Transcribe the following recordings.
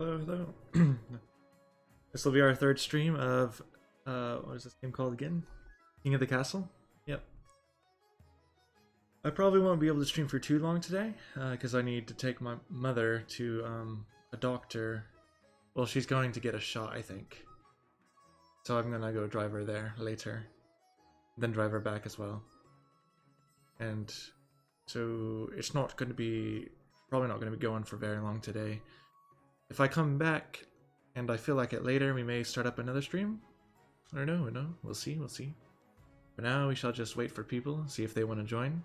Hello, hello. This will be our third stream of what is this game called again? King of the Castle? Yep. I probably won't be able to stream for too long today, because I need to take my mother to a doctor. Well, she's going to get a shot, I think. So I'm gonna go drive her there later. Then drive her back as well. And so it's not gonna be probably not gonna be going for very long today. If I come back and I feel like it later, we may start up another stream. Or no, we'll see, we'll see. For now, we shall just wait for people, see if they want to join.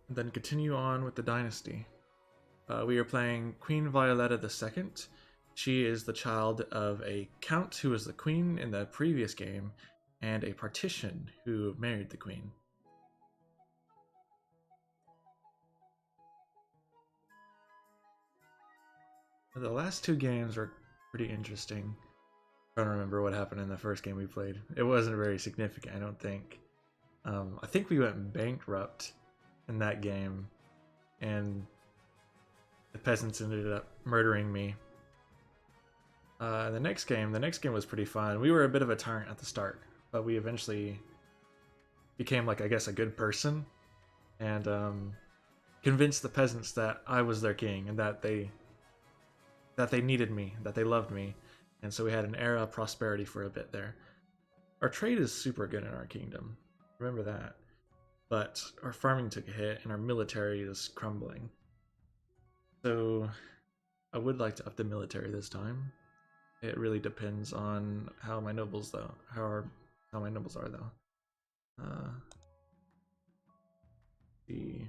And then continue on with the dynasty. We are playing Queen Violetta II. She is the child of a count who was the queen in the previous game, and a partition who married the queen. The last two games were pretty interesting. I don't remember what happened in the first game we played. It wasn't very significant, I don't think. I think we went bankrupt in that game, and the peasants ended up murdering me. The next game was pretty fun. We were a bit of a tyrant at the start, but we eventually became, like, I guess, a good person, and convinced the peasants that I was their king and that they needed me, that they loved me, and so we had an era of prosperity for a bit there. Our trade is super good in our kingdom, remember that, but our farming took a hit and our military is crumbling. So I would like to up the military this time. It really depends on how my nobles though, how my nobles are though. The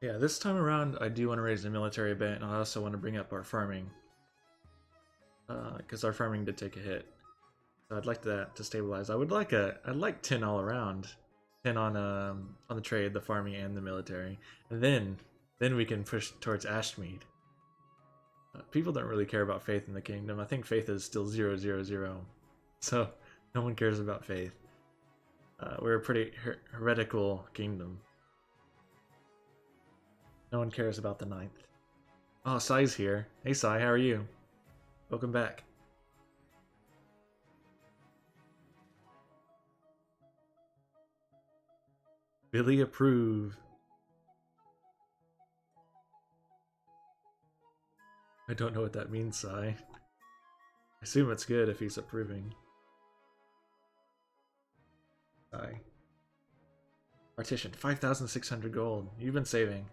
Yeah, this time around I do want to raise the military a bit, and I also want to bring up our farming, because our farming did take a hit. So I'd like that to stabilize. I'd like 10 all around, 10 on the trade, the farming, and the military, and then we can push towards Ashmead. People don't really care about faith in the kingdom. I think faith is still 000, so no one cares about faith. We're a pretty heretical kingdom. No one cares about the ninth. Oh, Sai's here. Hey Sai, how are you? Welcome back. Billy approve. I don't know what that means, Sai. I assume it's good if he's approving. Sai. Partition, 5,600 gold. You've been saving.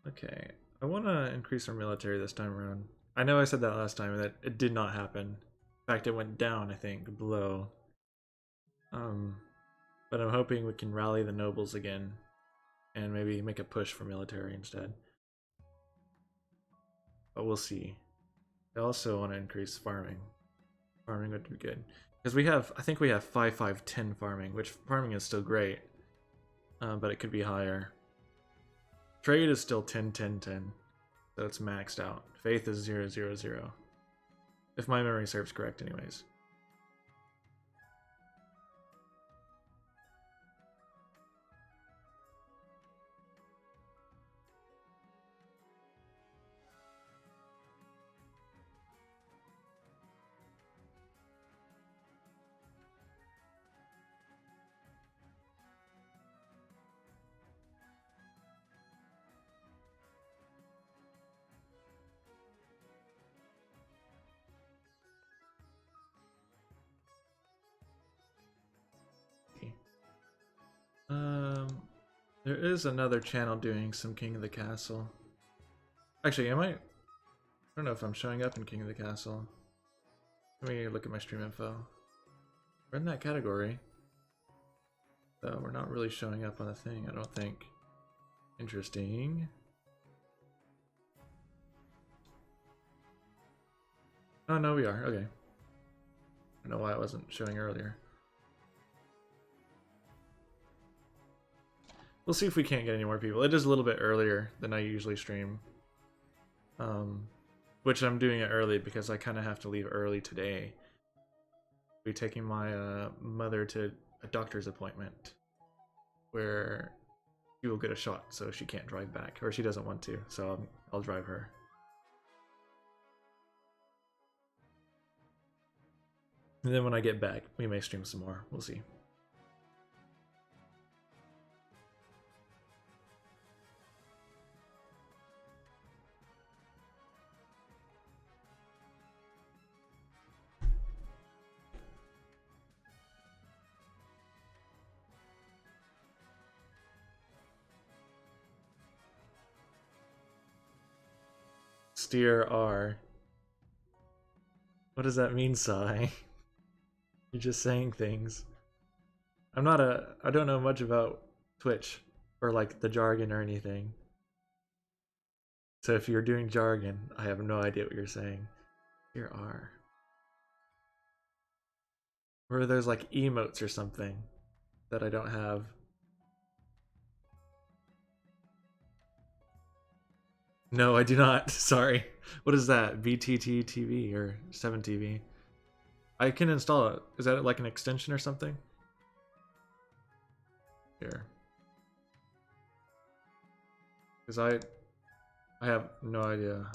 Okay, I want to increase our military this time around. I know I said that last time and that it did not happen. In fact, it went down, I think, below. But I'm hoping we can rally the nobles again and maybe make a push for military instead. But we'll see. I also want to increase farming. Farming would be good. Because I think we have 5-5-10 farming, which farming is still great. But it could be higher. Trade is still 10-10-10, so it's maxed out. Faith is 0-0-0. If my memory serves correct anyways. There is another channel doing some King of the Castle. Actually, I don't know if I'm showing up in King of the Castle. Let me look at my stream info. We're in that category. So we're not really showing up on the thing, I don't think. Interesting. Oh, no, we are. Okay. I don't know why I wasn't showing earlier. We'll see if we can't get any more people. It is a little bit earlier than I usually stream. Which I'm doing it early because I kind of have to leave early today. I'll be taking my mother to a doctor's appointment where she will get a shot, so she can't drive back, or she doesn't want to, so I'll drive her. And then when I get back, we may stream some more. We'll see. Steer R. What does that mean, Sai? You're just saying things. I don't know much about Twitch or like the jargon or anything. So if you're doing jargon, I have no idea what you're saying. Here are. Or there's like emotes or something that I don't have. No, I do not. Sorry. What is that? BTT TV or 7TV? I can install it. Is that like an extension or something? Here. Because I have no idea.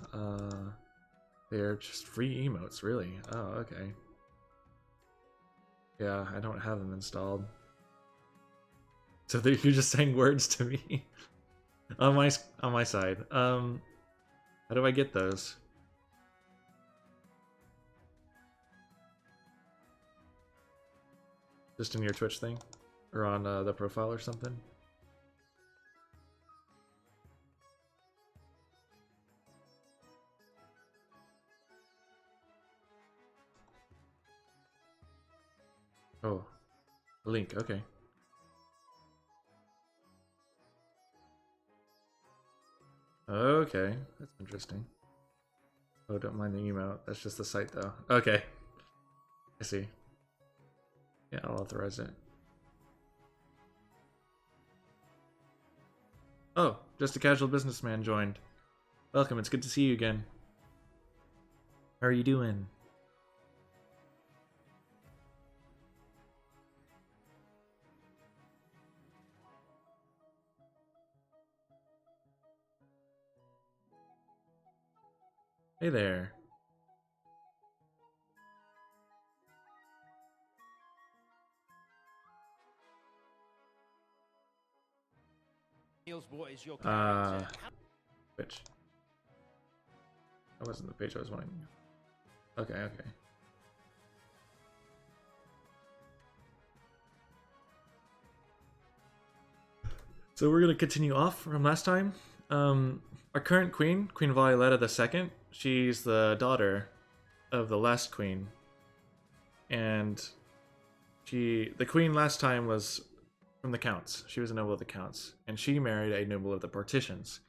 They're just free emotes, really. Oh, okay. Yeah, I don't have them installed. So you're just saying words to me on my side. How do I get those? Just in your Twitch thing? Or on the profile or something? Oh, link, okay. Okay, that's interesting. Oh, don't mind the emote. That's just the site, though. Okay. I see. Yeah, I'll authorize it. Oh, just a casual businessman joined. Welcome, it's good to see you again. How are you doing? Hey there. Which? That wasn't the page I was wanting. Okay, okay. So we're gonna continue off from last time. Our current queen, Queen Violetta II, she's the daughter of the last queen. And the queen last time was from the counts. She was a noble of the counts. And she married a noble of the partitions.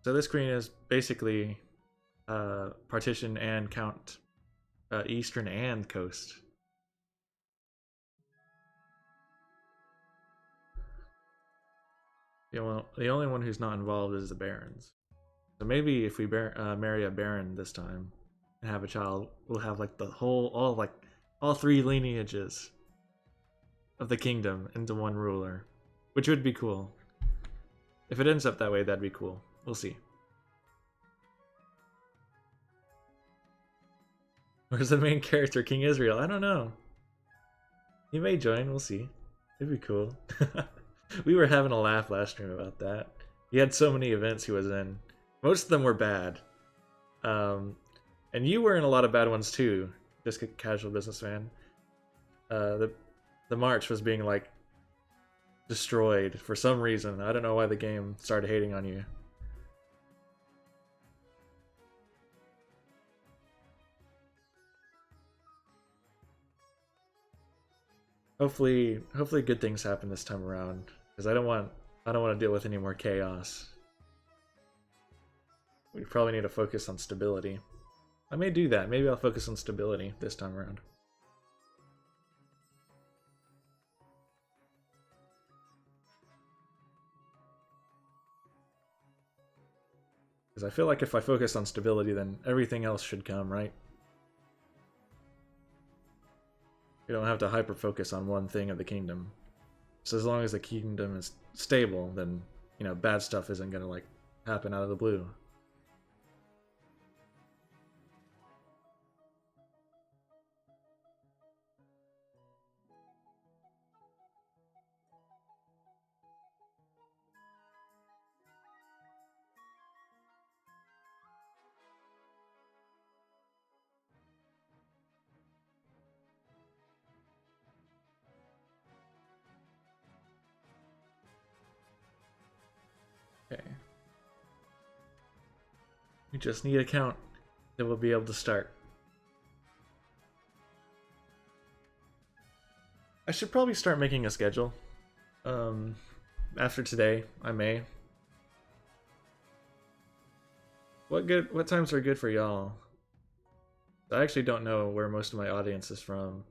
So this queen is basically partition and count, eastern and coast. The only one who's not involved is the barons. So maybe if we marry a baron this time and have a child, we'll have like all three lineages of the kingdom into one ruler, which would be cool. If it ends up that way, that'd be cool. We'll see. Where's the main character, King Israel? I don't know. He may join, we'll see. It'd be cool. We were having a laugh last stream about that. He had so many events he was in. Most of them were bad. And you were in a lot of bad ones too, just a casual businessman. The march was being like destroyed for some reason. I don't know why the game started hating on you. Hopefully good things happen this time around, because I don't want to deal with any more chaos. We probably need to focus on stability. I may do that. Maybe I'll focus on stability this time around. Because I feel like if I focus on stability, then everything else should come, right? You don't have to hyper-focus on one thing of the kingdom. So as long as the kingdom is stable, then, you know, bad stuff isn't gonna, like, happen out of the blue. Okay. We just need a count, then we'll be able to start. I should probably start making a schedule. After today, I may. What times are good for y'all? I actually don't know where most of my audience is from.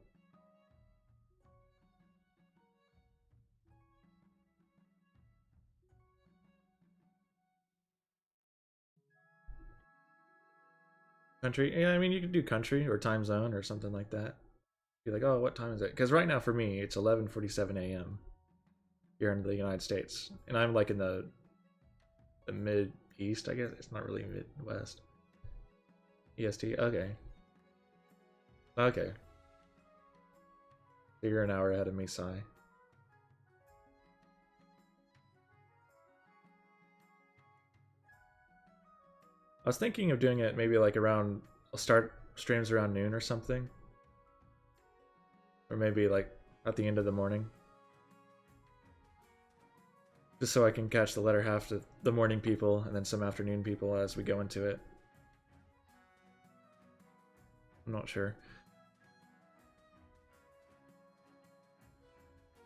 Country? Yeah, I mean, you could do country or time zone or something like that. Be like, oh, what time is it? Because right now for me, it's 11:47 a.m. here in the United States, and I'm like in the mid east, I guess. It's not really Midwest. EST. Okay. Okay. So you're an hour ahead of me, Sai. I was thinking of doing it maybe like around, I'll start streams around noon or something. Or maybe like at the end of the morning. Just so I can catch the latter half of the morning people and then some afternoon people as we go into it. I'm not sure.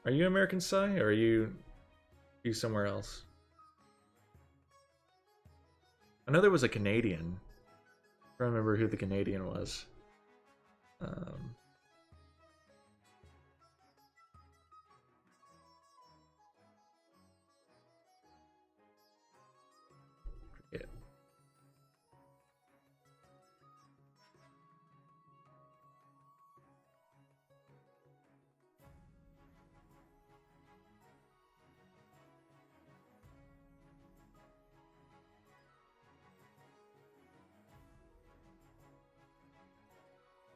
Are you American Sai, or are you somewhere else? I know there was a Canadian. I don't remember who the Canadian was. Yeah.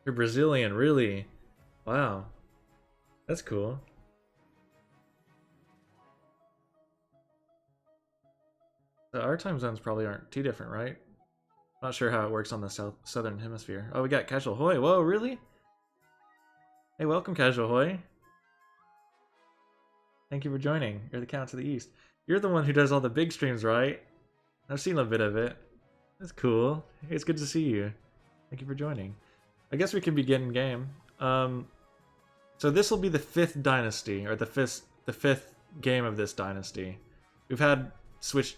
You're Brazilian, really? Wow. That's cool. Our time zones probably aren't too different, right? Not sure how it works on the southern hemisphere. Oh, we got Casual Hoy. Whoa, really? Hey, welcome, Casual Hoy. Thank you for joining. You're the Count to the East. You're the one who does all the big streams, right? I've seen a bit of it. That's cool. Hey, it's good to see you. Thank you for joining. I guess we can begin game. So this will be the 5th dynasty, or the fifth game of this dynasty. We've had switched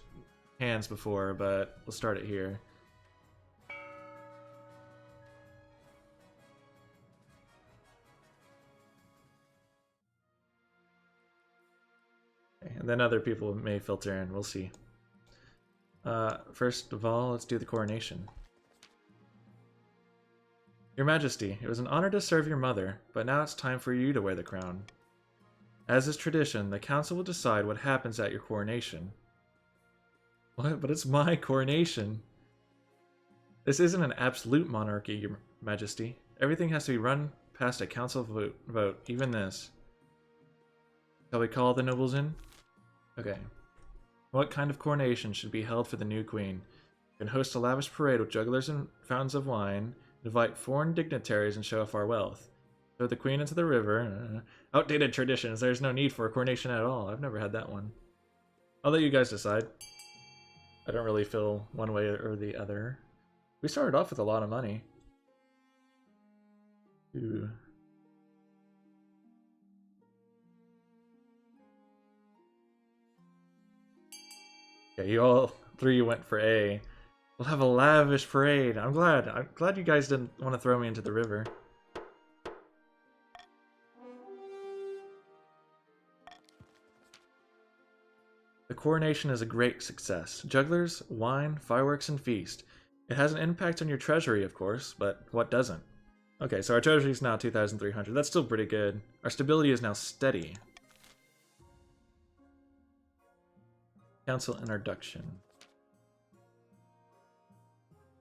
hands before, but we'll start it here. Okay, and then other people may filter in. We'll see. First of all, let's do the coronation. Your Majesty, it was an honor to serve your mother, but now it's time for you to wear the crown. As is tradition, the council will decide what happens at your coronation. What? But it's my coronation. This isn't an absolute monarchy, Your Majesty. Everything has to be run past a council vote, even this. Shall we call the nobles in? Okay. What kind of coronation should be held for the new queen? You can host a lavish parade with jugglers and fountains of wine, invite foreign dignitaries, and show off our wealth. Throw the queen into the river. Outdated traditions. There's no need for a coronation at all. I've never had that one. I'll let you guys decide. I don't really feel one way or the other. We started off with a lot of money. Ooh. Okay, you all three went for A. We'll have a lavish parade. I'm glad. I'm glad you guys didn't want to throw me into the river. The coronation is a great success. Jugglers, wine, fireworks, and feast. It has an impact on your treasury, of course, but what doesn't? Okay, so our treasury is now 2,300. That's still pretty good. Our stability is now steady. Council introduction.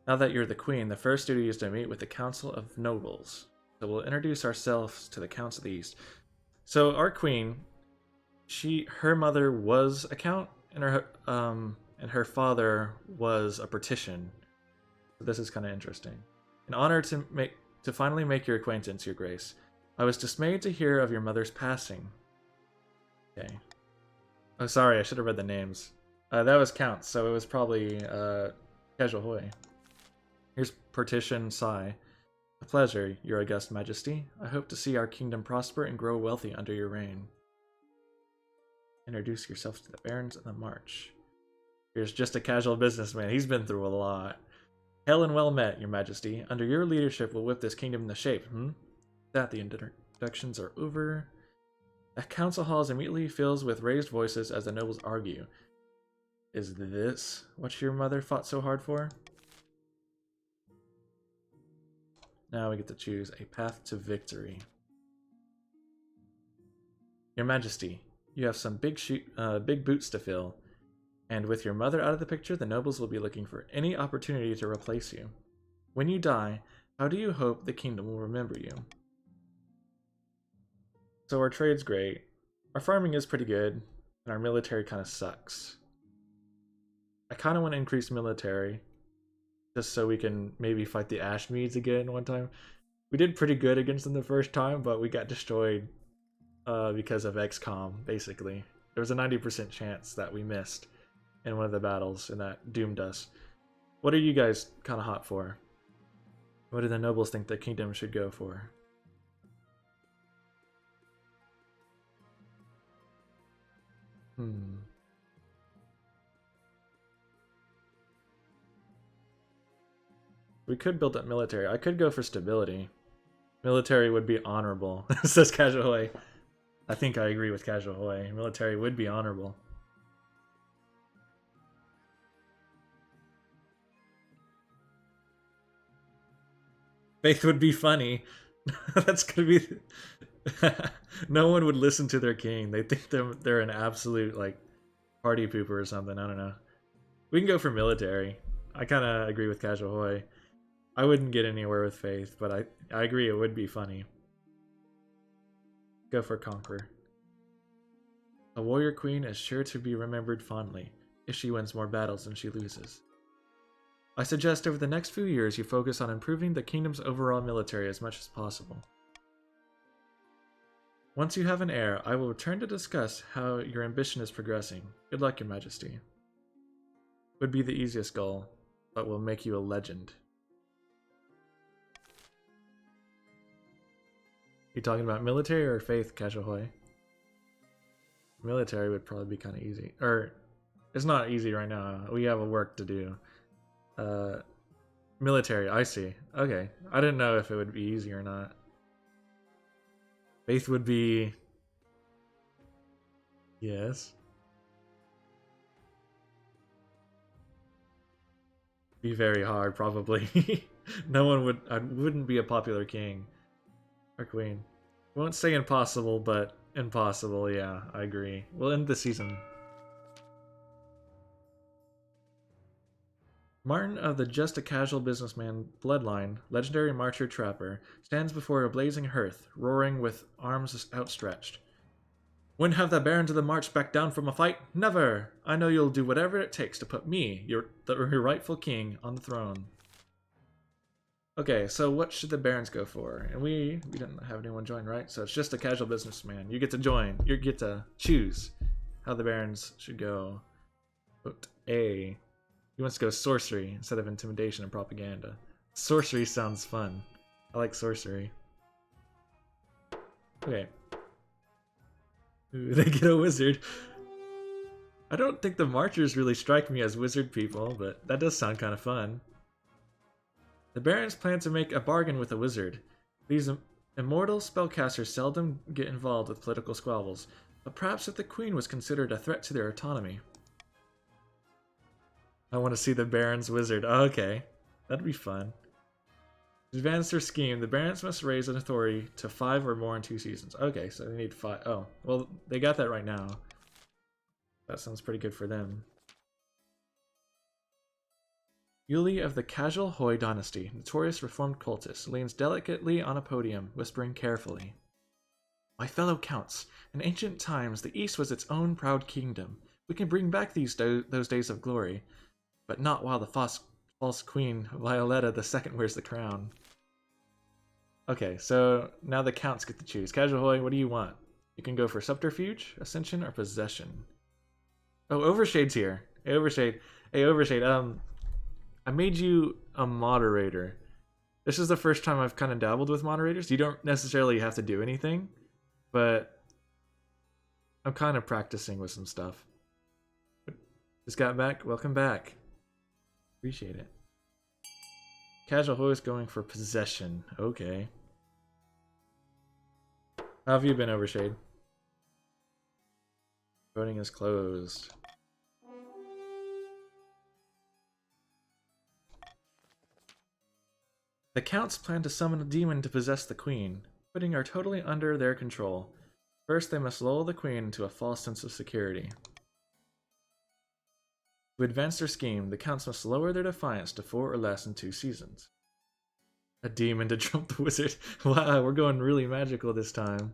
Now that you're the queen, the first duty is to meet with the Council of Nobles. So we'll introduce ourselves to the Council of the East. So our queen, her mother was a count, and her father was a partition. So this is kind of interesting. In honor to finally make your acquaintance, Your Grace, I was dismayed to hear of your mother's passing. Okay. Oh, sorry, I should have read the names. That was Count, so it was probably Casual Hoy. Here's Partition Sai. A pleasure, Your August Majesty. I hope to see our kingdom prosper and grow wealthy under your reign. Introduce yourself to the barons of the march. Here's just a casual businessman. He's been through a lot. Hail and well met, Your Majesty. Under your leadership, we'll whip this kingdom into shape, That the introductions are over. The council hall immediately fills with raised voices as the nobles argue. Is this what your mother fought so hard for? Now we get to choose a path to victory. Your Majesty, you have some big boots to fill, and with your mother out of the picture, the nobles will be looking for any opportunity to replace you. When you die, how do you hope the kingdom will remember you? So our trade's great, our farming is pretty good, and our military kind of sucks. I kind of want to increase military, just so we can maybe fight the Ashmeads again one time. We did pretty good against them the first time, but we got destroyed because of XCOM, basically. There was a 90% chance that we missed in one of the battles, and that doomed us. What are you guys kind of hot for? What do the nobles think the kingdom should go for? We could build up military. I could go for stability. Military would be honorable, says Casual Hoy. I think I agree with Casual Hoy. Military would be honorable. Faith would be funny. That's gonna be... No one would listen to their king. They think they're an absolute, like, party pooper or something. I don't know. We can go for military. I kind of agree with Casual Hoy. I wouldn't get anywhere with Faith, but I agree it would be funny. Go for Conquer. A warrior queen is sure to be remembered fondly if she wins more battles than she loses. I suggest over the next few years you focus on improving the kingdom's overall military as much as possible. Once you have an heir, I will return to discuss how your ambition is progressing. Good luck, Your Majesty. Would be the easiest goal, but will make you a legend. You talking about military or Faith, Casual Hoy? Military would probably be kind of easy. Or, it's not easy right now. We have a work to do. Military, I see. Okay. I didn't know if it would be easy or not. Faith would be... Yes. Be very hard, probably. No one would... I wouldn't be a popular king. Or queen. I won't say impossible, but impossible, yeah, I agree. We'll end the season. Martin of the Just a Casual Businessman bloodline, legendary marcher trapper, stands before a blazing hearth, roaring with arms outstretched. When have the barons of the march backed down from a fight? Never! I know you'll do whatever it takes to put me, your rightful king, on the throne. Okay, so what should the Barons go for? And we didn't have anyone join, right? So it's just a casual businessman. You get to join. You get to choose how the Barons should go. Vote A. He wants to go sorcery instead of intimidation and propaganda. Sorcery sounds fun. I like sorcery. Okay. Ooh, they get a wizard. I don't think the Marchers really strike me as wizard people, but that does sound kind of fun. The Barons plan to make a bargain with a wizard. These immortal spellcasters seldom get involved with political squabbles, but perhaps if the Queen was considered a threat to their autonomy. I want to see the Baron's wizard. Oh, okay, that'd be fun. To advance their scheme, the Barons must raise an authority to 5 or more in 2 seasons. Okay, so they need 5. Oh, well, they got that right now. That sounds pretty good for them. Yuli of the Casual Hoi dynasty, notorious reformed cultist, leans delicately on a podium, whispering carefully. My fellow counts, in ancient times the East was its own proud kingdom. We can bring back those days of glory, but not while the false queen Violetta II wears the crown. Okay, so now the counts get to choose. Casual Hoi, what do you want? You can go for subterfuge, ascension, or possession. Oh, Overshade's here. Hey, Overshade. Hey, Overshade. I made you a moderator. This is the first time I've kind of dabbled with moderators. You don't necessarily have to do anything, but I'm kind of practicing with some stuff. Just got back. Welcome back. Appreciate it. Casual Hoi is going for possession. Okay. How have you been, Overshade? Voting is closed. The Counts plan to summon a demon to possess the Queen, putting her totally under their control. First, they must lull the Queen into a false sense of security. To advance their scheme, the Counts must lower their defiance to 4 or less in 2 seasons. A demon to trump the wizard. Wow, we're going really magical this time.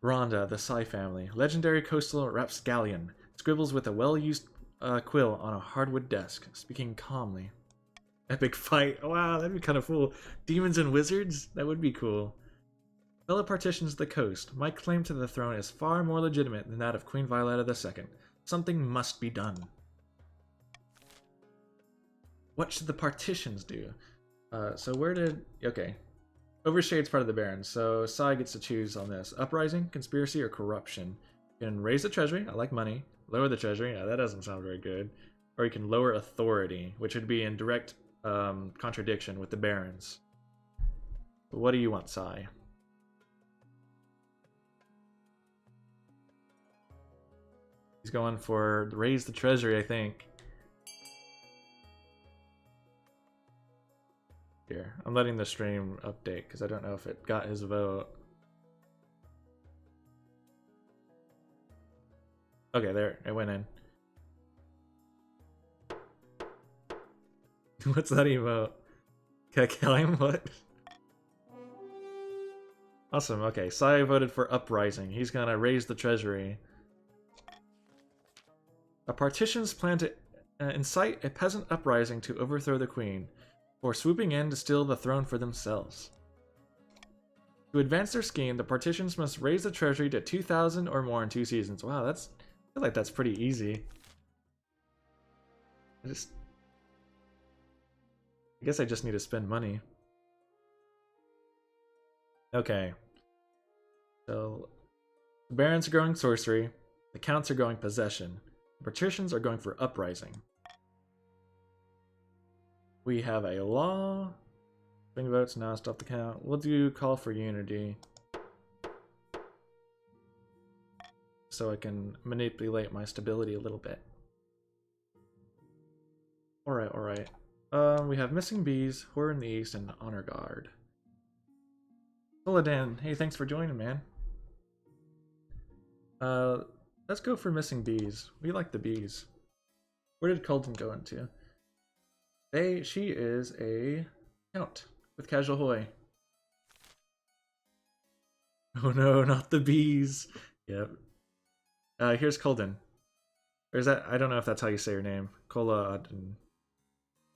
Rhonda, the Psy family. Legendary coastal rapscallion. Scribbles with a well-used quill on a hardwood desk, speaking calmly. Epic fight. Wow, that'd be kind of cool. Demons and wizards? That would be cool. Fellow partitions of the coast. My claim to the throne is far more legitimate than that of Queen Violetta II. Something must be done. What should the partitions do? So where did... Okay. Overshade's part of the Barons, so Sai gets to choose on this. Uprising, conspiracy, or corruption. You can raise the treasury. I like money. Lower the treasury. Yeah, that doesn't sound very good. Or you can lower authority, which would be in direct contradiction with the Barons. But what do you want, Sai? He's going for raise the treasury, I think. Here, I'm letting the stream update because I don't know if it got his vote. Okay, there, it went in. What's that emote? Can I kill him? What? Awesome, okay. Sai voted for Uprising. He's gonna raise the treasury. The partitions plan to incite a peasant uprising to overthrow the queen, or swooping in to steal the throne for themselves. To advance their scheme, the partitions must raise the treasury to 2,000 or more in 2 seasons. Wow, I feel like that's pretty easy. I guess I just need to spend money. Okay. So, the Barons are going sorcery, the Counts are going possession, the Patricians are going for uprising. We have a law. Swing votes, now stop the count. We'll do call for unity. So I can manipulate my stability a little bit. Alright, alright. We have Missing Bees, Horror in the East, and Honor Guard. Soladan, hey, thanks for joining, man. Let's go for Missing Bees. We like the bees. Where did Colton go into? She is a count with Casual Hoi. Oh no, not the bees. Yep. Here's Colden. Or is that, I don't know if that's how you say your name. Kola Adin.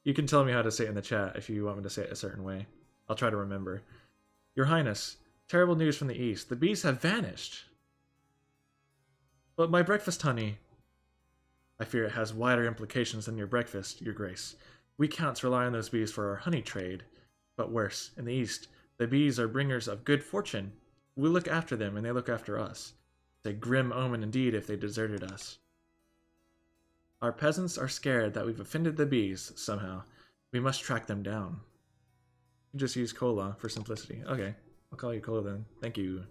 You can tell me how to say it in the chat if you want me to say it a certain way. I'll try to remember. Your Highness, terrible news from the east. The bees have vanished. But my breakfast honey. I fear it has wider implications than your breakfast, Your Grace. We counts rely on those bees for our honey trade. But worse, in the east, the bees are bringers of good fortune. We look after them and they look after us. It's a grim omen indeed if they deserted us. Our peasants are scared that we've offended the bees somehow. We must track them down. You just use Cola for simplicity. Okay, I'll call you Cola then. Thank you.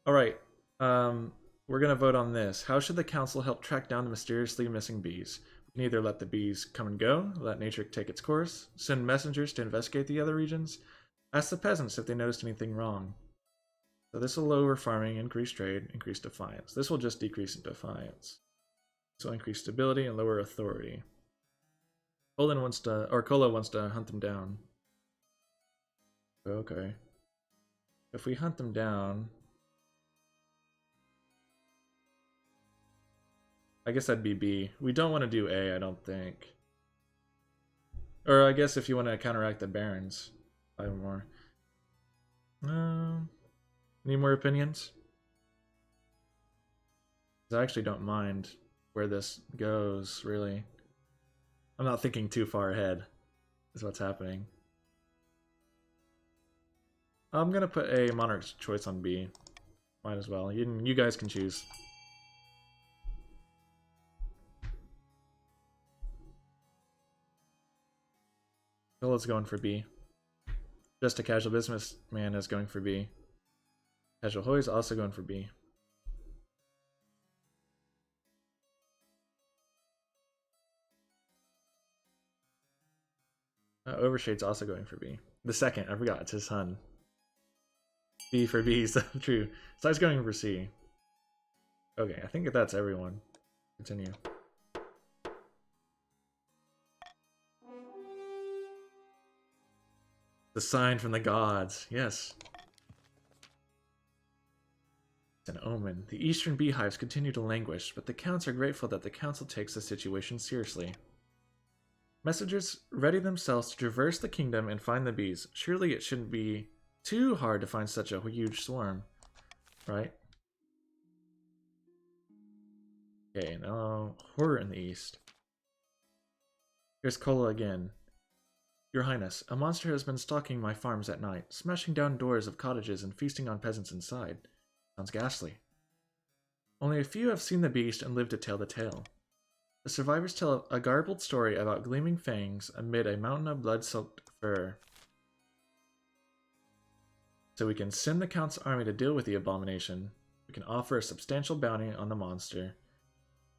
Alright, we're gonna vote on this. How should the council help track down the mysteriously missing bees? We can either let the bees come and go, let nature take its course, send messengers to investigate the other regions, ask the peasants if they noticed anything wrong. So this will lower farming, increase trade, increase defiance. This will just decrease in defiance. This will increase stability and lower authority. Cola wants to hunt them down. Okay. If we hunt them down, I guess that'd be B. We don't want to do A, I don't think. Or I guess if you want to counteract the barons. 5 more. Any more opinions? I actually don't mind where this goes, really. I'm not thinking too far ahead, is what's happening. I'm gonna put a monarch's choice on B. Might as well. You guys can choose. Philip's going for B. Just a casual businessman is going for B. Casual Hoy is also going for B. Overshade's also going for B. The second, I forgot, it's his son. B for B, so true. So I was going for C. Okay, I think that's everyone. Continue. The sign from the gods, yes. It's an omen. The eastern beehives continue to languish, but the counts are grateful that the council takes the situation seriously. Messengers ready themselves to traverse the kingdom and find the bees. Surely it shouldn't be too hard to find such a huge swarm, right? Okay, now horror in the east. Here's Kola again. Your Highness, a monster has been stalking my farms at night, smashing down doors of cottages and feasting on peasants inside. Sounds ghastly. Only a few have seen the beast and lived to tell the tale. The survivors tell a garbled story about gleaming fangs amid a mountain of blood-soaked fur. So we can send the Count's army to deal with the abomination. We can offer a substantial bounty on the monster.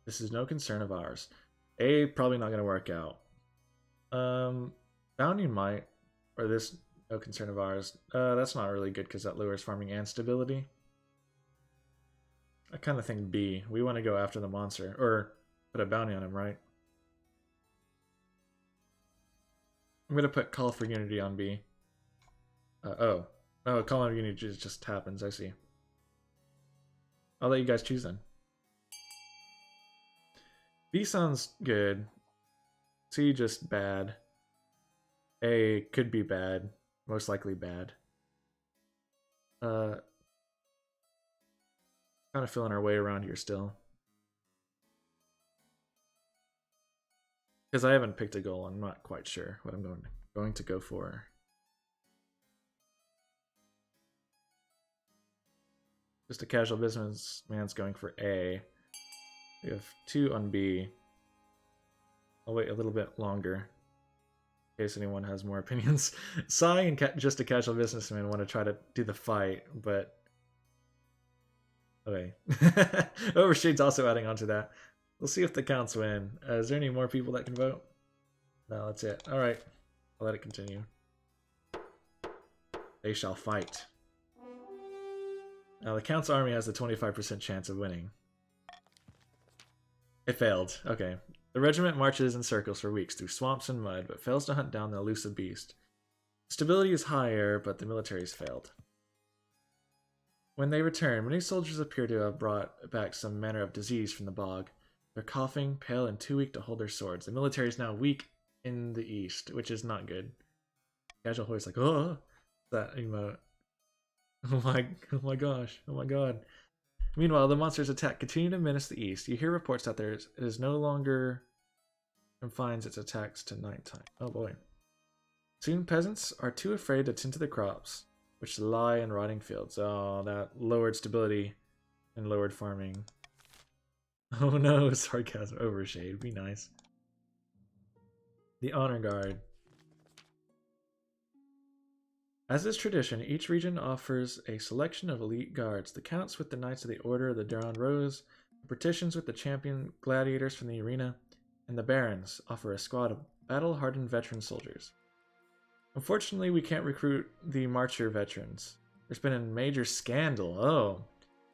This is no concern of ours. A, probably not going to work out. Bounty might, or this, no concern of ours. That's not really good because that lowers farming and stability. I kind of think B. We want to go after the monster, or put a bounty on him, right? I'm going to put Call for Unity on B. Oh, Call for Unity just happens, I see. I'll let you guys choose then. B sounds good. C just bad. A could be bad. Most likely bad. Kind of feeling our way around here still. Because I haven't picked a goal, I'm not quite sure what I'm going to go for. Just a casual businessman's going for A. We have 2 on B. I'll wait a little bit longer in case anyone has more opinions. Sai and just a casual businessman want to try to do the fight, but okay. Overshade's also adding on to that. We'll see if the counts win. Is there any more people that can vote? No, that's it. Alright. I'll let it continue. They shall fight. Now the Count's army has a 25% chance of winning. It failed. Okay. The regiment marches in circles for weeks through swamps and mud, but fails to hunt down the elusive beast. Stability is higher, but the military's failed. When they return, many soldiers appear to have brought back some manner of disease from the bog. They're coughing, pale, and too weak to hold their swords. The military is now weak in the east, which is not good. Casual Hoy's like, oh, that emote. Oh my gosh, oh my god. Meanwhile, the monsters' attack continue to menace the east. You hear reports that it is no longer confines its attacks to nighttime. Oh boy. Soon peasants are too afraid to tend to the crops, which lie in rotting fields. Oh, that lowered stability and lowered farming. Oh no, sarcasm, overshade, be nice. The Honor Guard. As is tradition, each region offers a selection of elite guards. The counts with the Knights of the Order of the Drowned Rose, the Patricians with the champion gladiators from the arena, and the Barons offer a squad of battle-hardened veteran soldiers. Unfortunately, we can't recruit the Marcher veterans. There's been a major scandal. Oh.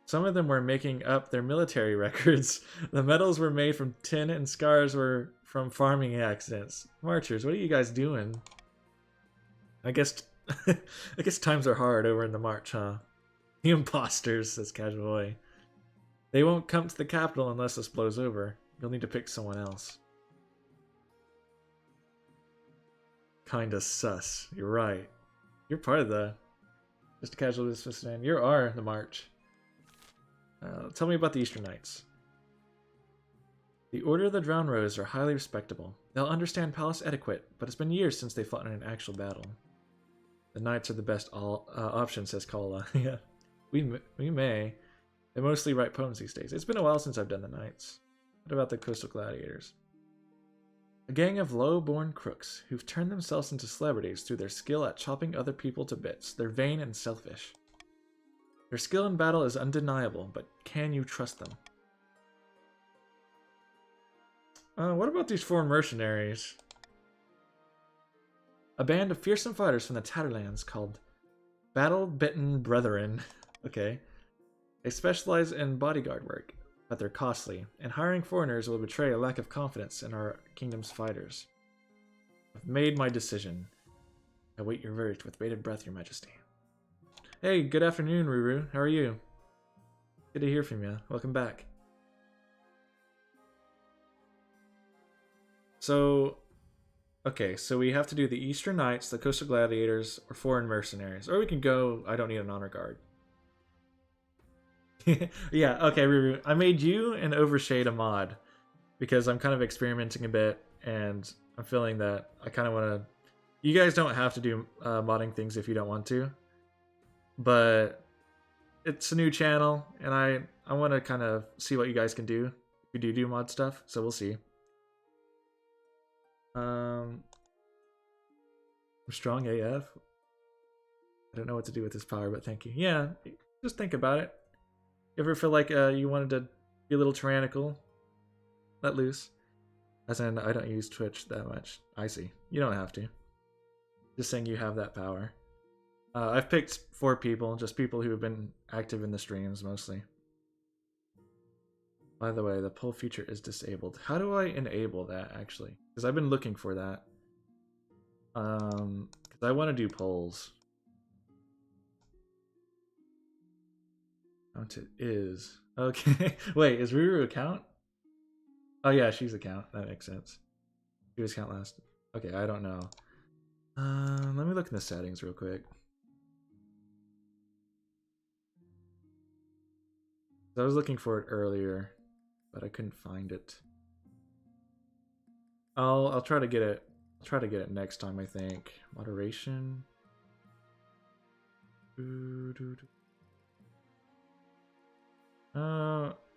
Some of them were making up their military records. The medals were made from tin and scars were from farming accidents. Marchers, what are you guys doing? I guess I guess times are hard over in the March, huh? The imposters, says Casual Boy. They won't come to the capital unless this blows over. You'll need to pick someone else. Kinda sus. You're right. You're part of the... Just a casual businessman. You are the March. Tell me about the Eastern Knights. The Order of the Drowned Rose are highly respectable. They'll understand palace etiquette, but it's been years since they fought in an actual battle. The Knights are the best option, says Kala. Yeah, we may. They mostly write poems these days. It's been a while since I've done the Knights. What about the Coastal Gladiators? A gang of low-born crooks who've turned themselves into celebrities through their skill at chopping other people to bits. They're vain and selfish. Their skill in battle is undeniable, but can you trust them? What about these foreign mercenaries? A band of fearsome fighters from the Tatterlands called Battle-Bitten Brethren. Okay. They specialize in bodyguard work, but they're costly, and hiring foreigners will betray a lack of confidence in our kingdom's fighters. I've made my decision. I wait your verdict with bated breath, your majesty. Hey, good afternoon, Ruru. How are you? Good to hear from you. Welcome back. So, okay, so we have to do the Eastern Knights, the Coastal Gladiators, or foreign mercenaries. Or we can go, I don't need an honor guard. Yeah, okay, Ruru. I made you and Overshade a mod because I'm kind of experimenting a bit and I'm feeling that I kind of want to... You guys don't have to do modding things if you don't want to, but it's a new channel and I want to kind of see what you guys can do if you do mod stuff, so we'll see. I'm strong AF. I don't know what to do with this power, but thank you. Yeah, just think about it. You ever feel like you wanted to be a little tyrannical? Let loose. As in, I don't use Twitch that much. I see. You don't have to. Just saying you have that power. I've picked 4 people, just people who have been active in the streams mostly. By the way, the poll feature is disabled. How do I enable that, actually? Because I've been looking for that. Because I want to do polls. Counted is... Okay. Wait, is Ruru a count? Oh yeah, she's a count. That makes sense. She was count last. Okay, I don't know. Let me look in the settings real quick. I was looking for it earlier, but I couldn't find it. I'll try to get it. I'll try to get it next time, I think. Moderation.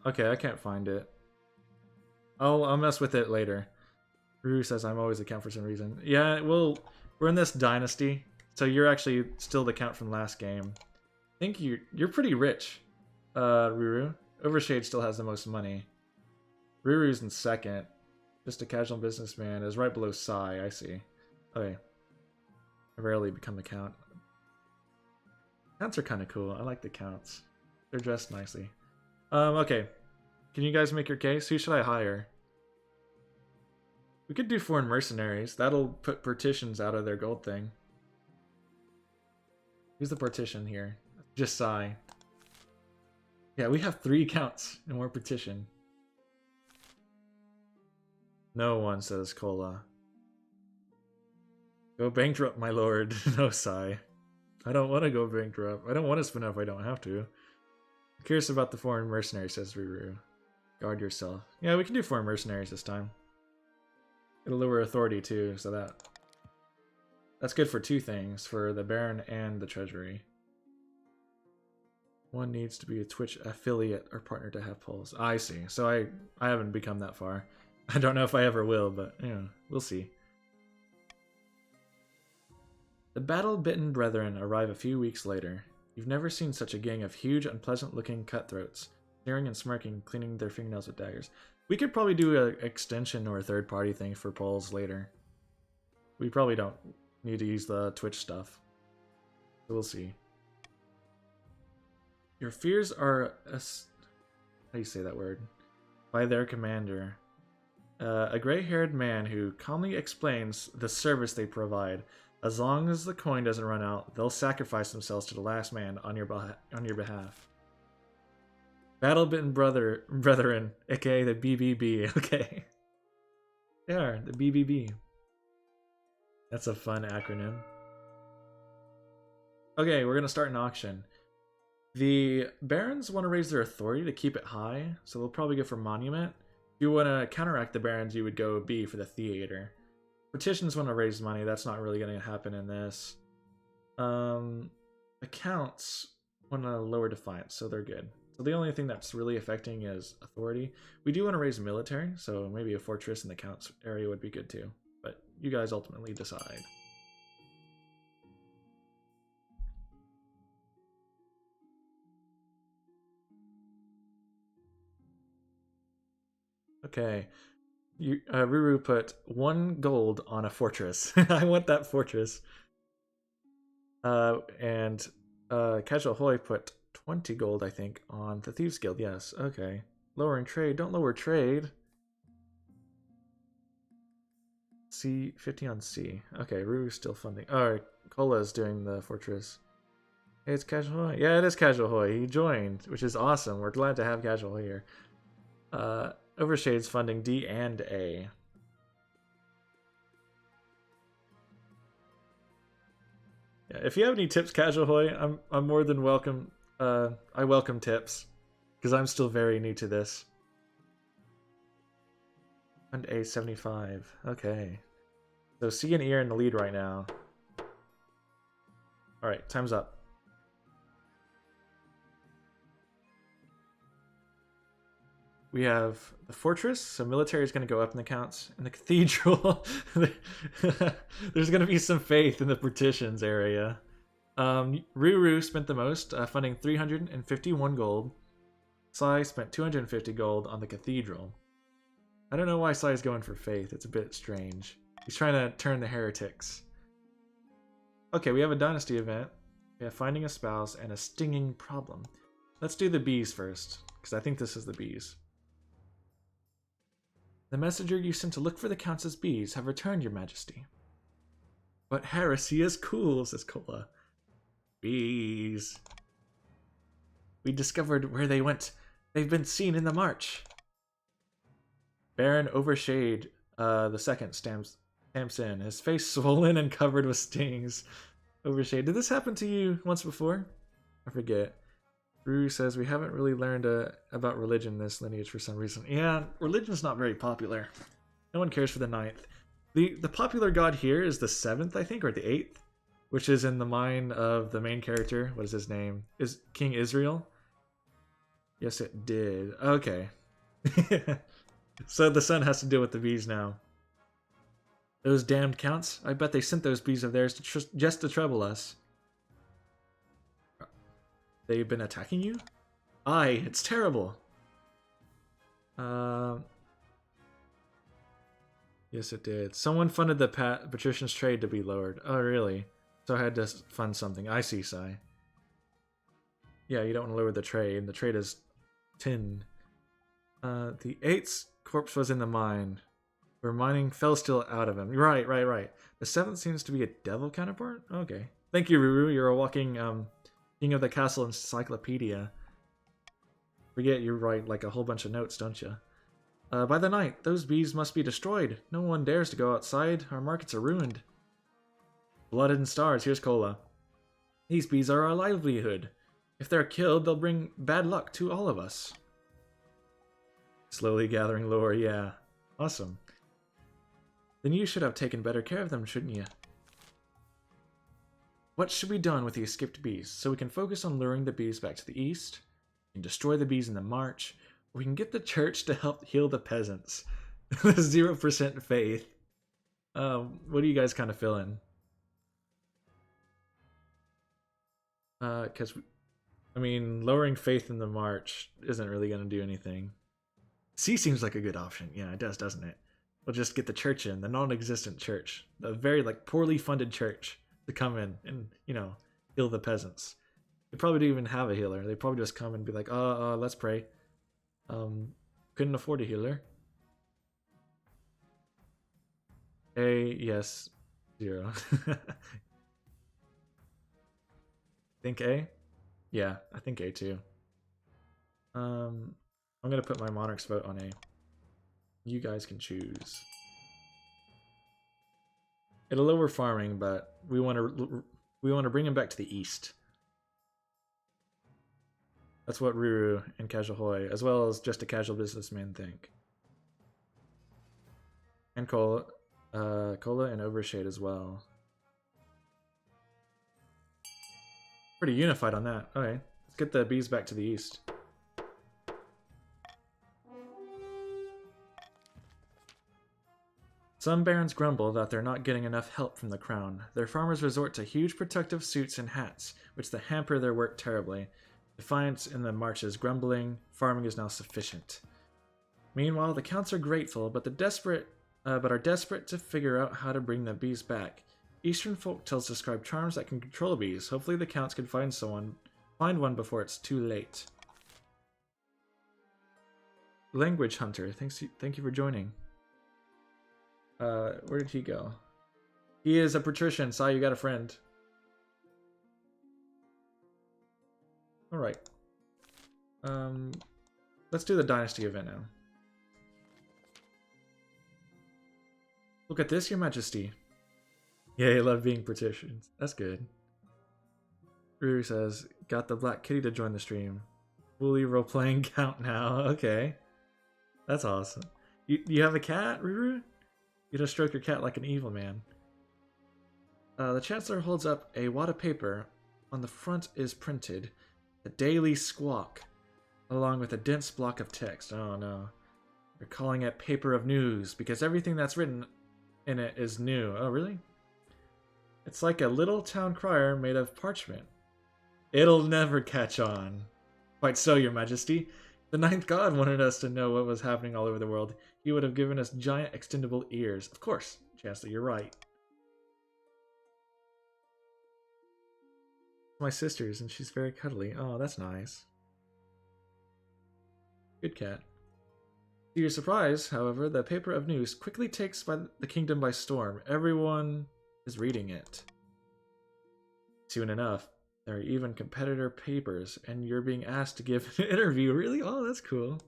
Okay, I can't find it. I'll mess with it later. Ruru says I'm always the count for some reason. Yeah, well, we're in this dynasty, so you're actually still the count from last game. I think you're pretty rich, Ruru. Overshade still has the most money. Ruru's in second. Just a casual businessman is right below Sai. I see. Okay. I rarely become a count. Counts are kind of cool. I like the counts. They're dressed nicely. Okay. Can you guys make your case? Who should I hire? We could do foreign mercenaries. That'll put partitions out of their gold thing. Who's the partition here? Just Sai. Yeah, we have 3 counts and we're partition. No one, says Kola. Go bankrupt, my lord. No, sigh. I don't want to go bankrupt. I don't want to spin up if I don't have to. I'm curious about the foreign mercenary, says Ruru. Guard yourself. Yeah, we can do foreign mercenaries this time. It'll lower authority too, so that's good for two things, for the Baron and the Treasury. One needs to be a Twitch affiliate or partner to have polls. I see. So I haven't become that far. I don't know if I ever will, but we'll see. The battle-bitten brethren arrive a few weeks later. You've never seen such a gang of huge, unpleasant-looking cutthroats, sneering and smirking, cleaning their fingernails with daggers. We could probably do an extension or a third-party thing for polls later. We probably don't need to use the Twitch stuff. So we'll see. Your fears are... how do you say that word? By their commander. A gray-haired man who calmly explains the service they provide. As long as the coin doesn't run out, they'll sacrifice themselves to the last man on your behalf. Battle-bitten brethren, aka the BBB. Okay. They are, the BBB. That's a fun acronym. Okay, we're gonna start an auction. The barons want to raise their authority to keep it high, so they'll probably go for monument. If you want to counteract the barons, you would go B for the theater. Petitions want to raise money. That's not really going to happen in this. Accounts want to lower defiance, so they're good. So the only thing that's really affecting is authority. We do want to raise military, so maybe a fortress in the accounts area would be good too. But you guys ultimately decide. Okay. Ruru put 1 gold on a fortress. I want that fortress. And Casual Hoy put 20 gold, I think, on the Thieves Guild. Yes, okay. Lowering trade. Don't lower trade. C, 50 on C. Okay, Ruru's still funding. Alright, Kola's doing the fortress. Hey, it's Casual Hoy. Yeah, it is Casual Hoy. He joined, which is awesome. We're glad to have Casual Hoy here. Overshade's funding D and A. Yeah, if you have any tips, Casual Hoy, I'm more than welcome. I welcome tips because I'm still very new to this. And A 75. Okay, so C and E are in the lead right now. All right, time's up. We have the fortress, so military is going to go up in the counts. In the cathedral, there's going to be some faith in the partitions area. Ruru spent the most, funding 351 gold. Sai spent 250 gold on the cathedral. I don't know why Sai's going for faith. It's a bit strange. He's trying to turn the heretics. Okay, we have a dynasty event. We have finding a spouse and a stinging problem. Let's do the bees first, because I think this is the bees. The messenger you sent to look for the Countess's bees have returned, your majesty. But heresy is cool, says Kola. Bees. We discovered where they went. They've been seen in the march. Baron Overshade the second stamps in, his face swollen and covered with stings. Overshade, did this happen to you once before? I forget. Ruru says we haven't really learned about religion in this lineage for some reason. Yeah, religion's not very popular. No one cares for the 9th. The popular god here is the 7th, I think, or the 8th, which is in the mind of the main character. What is his name? Is King Israel? Yes, it did. Okay. So the sun has to deal with the bees now. Those damned counts. I bet they sent those bees of theirs just to trouble us. They've been attacking you? Aye, it's terrible. Yes, it did. Someone funded the patrician's trade to be lowered. Oh, really? So I had to fund something. I see, Sai. Yeah, you don't want to lower the trade. The trade is 10. The 8th's corpse was in the mine, where mining fell still out of him. Right. The 7th seems to be a devil counterpart? Okay. Thank you, Ruru. You're a walking, King of the Castle Encyclopedia. Forget you write like a whole bunch of notes, don't you? By the night, those bees must be destroyed. No one dares to go outside. Our markets are ruined. Blood and stars. Here's Cola. These bees are our livelihood. If they're killed, they'll bring bad luck to all of us. Slowly gathering lore, yeah. Awesome. Then you should have taken better care of them, shouldn't you? What should be done with the escaped bees? So we can focus on luring the bees back to the east, and destroy the bees in the march, or we can get the church to help heal the peasants. 0% faith. What are you guys kind of feeling? Because, I mean, lowering faith in the march isn't really going to do anything. C seems like a good option. Yeah, it does, doesn't it? We'll just get the church in, the non-existent church, the very poorly funded church, to come in and, heal the peasants. They probably don't even have a healer. They probably just come and be like, let's pray. Couldn't afford a healer. A, yes, 0. Think A? Yeah, I think A too. I'm gonna put my monarch's vote on A. You guys can choose. It'll lower farming, but we want to bring him back to the east. That's what Ruru and Casual Hoy, as well as just a casual businessman, think. And Cola and Overshade as well. Pretty unified on that. Okay, let's get the bees back to the east. Some barons grumble that they're not getting enough help from the crown. Their farmers resort to huge protective suits and hats, which hamper their work terribly. Defiance in the marches grumbling, farming is now sufficient. Meanwhile, the counts are grateful, but are desperate to figure out how to bring the bees back. Eastern folktales describe charms that can control bees. Hopefully the counts can find one before it's too late. Language Hunter, thank you for joining. Where did he go? He is a patrician. Sai, you got a friend. Alright. Let's do the dynasty event now. Look at this, your majesty. Yeah, I love being patricians. That's good. Ruru says, got the Black Kitty to join the stream. Fully role-playing count now. Okay. That's awesome. You have a cat, Ruru? You just stroke your cat like an evil man. The Chancellor holds up a wad of paper. On the front is printed the Daily Squawk, along with a dense block of text. Oh no. They're calling it Paper of News, because everything that's written in it is new. Oh really? It's like a little town crier made of parchment. It'll never catch on. Quite so, your majesty. The Ninth God wanted us to know what was happening all over the world. He would have given us giant extendable ears. Of course, Chancellor, you're right. My sister's, and she's very cuddly. Oh, that's nice. Good cat. To your surprise, however, the Paper of News quickly takes the kingdom by storm. Everyone is reading it. Soon enough, there are even competitor papers, and you're being asked to give an interview. Really? Oh, that's cool.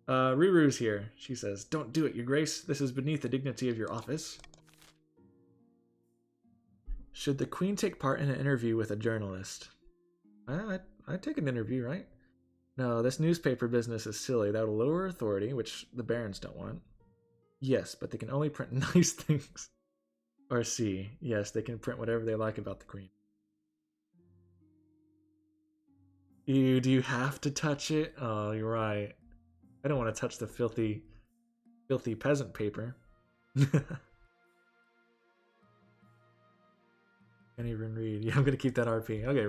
Ruru's here. She says, don't do it, your grace. This is beneath the dignity of your office. Should the queen take part in an interview with a journalist? I'd take an interview, right? No, this newspaper business is silly. That will lower authority, which the barons don't want. Yes, but they can only print nice things. Or C. Yes, they can print whatever they like about the queen. Do you have to touch it? Oh, you're right. I don't want to touch the filthy peasant paper. Can't even read. Yeah, I'm gonna keep that RP. Okay,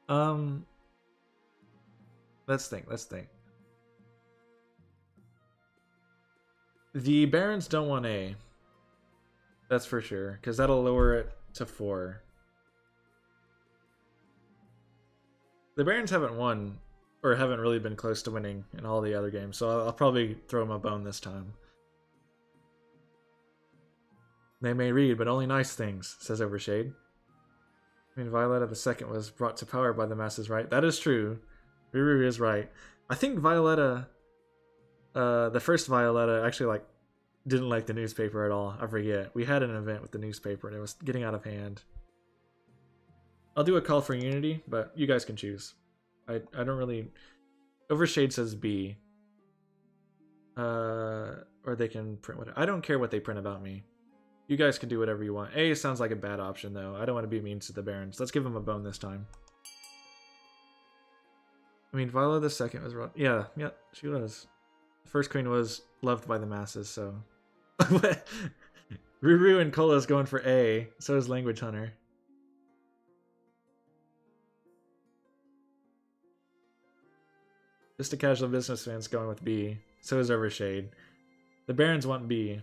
Ruru. Let's think. The barons don't want A. That's for sure, because that'll lower it to 4. The barons haven't won, or haven't really been close to winning in all the other games, so I'll probably throw them a bone this time. They may read, but only nice things, says Overshade. I mean, Violetta II was brought to power by the masses, right? That is true. Ruru is right. I think Violetta The first Violetta actually like didn't like the newspaper at all. I forget. We had an event with the newspaper and it was getting out of hand. I'll do a call for unity, but you guys can choose. I don't really. Overshade says B. Or they can print whatever. I don't care what they print about me. You guys can do whatever you want. A sounds like a bad option though. I don't want to be mean to the Barons. Let's give them a bone this time. I mean, Viola the second was wrong. Yeah, she was. The first queen was loved by the masses, so. Ruru and Kola's going for A. So is Language Hunter. Just a casual businessman's going with B. So is Overshade. The Barons want B.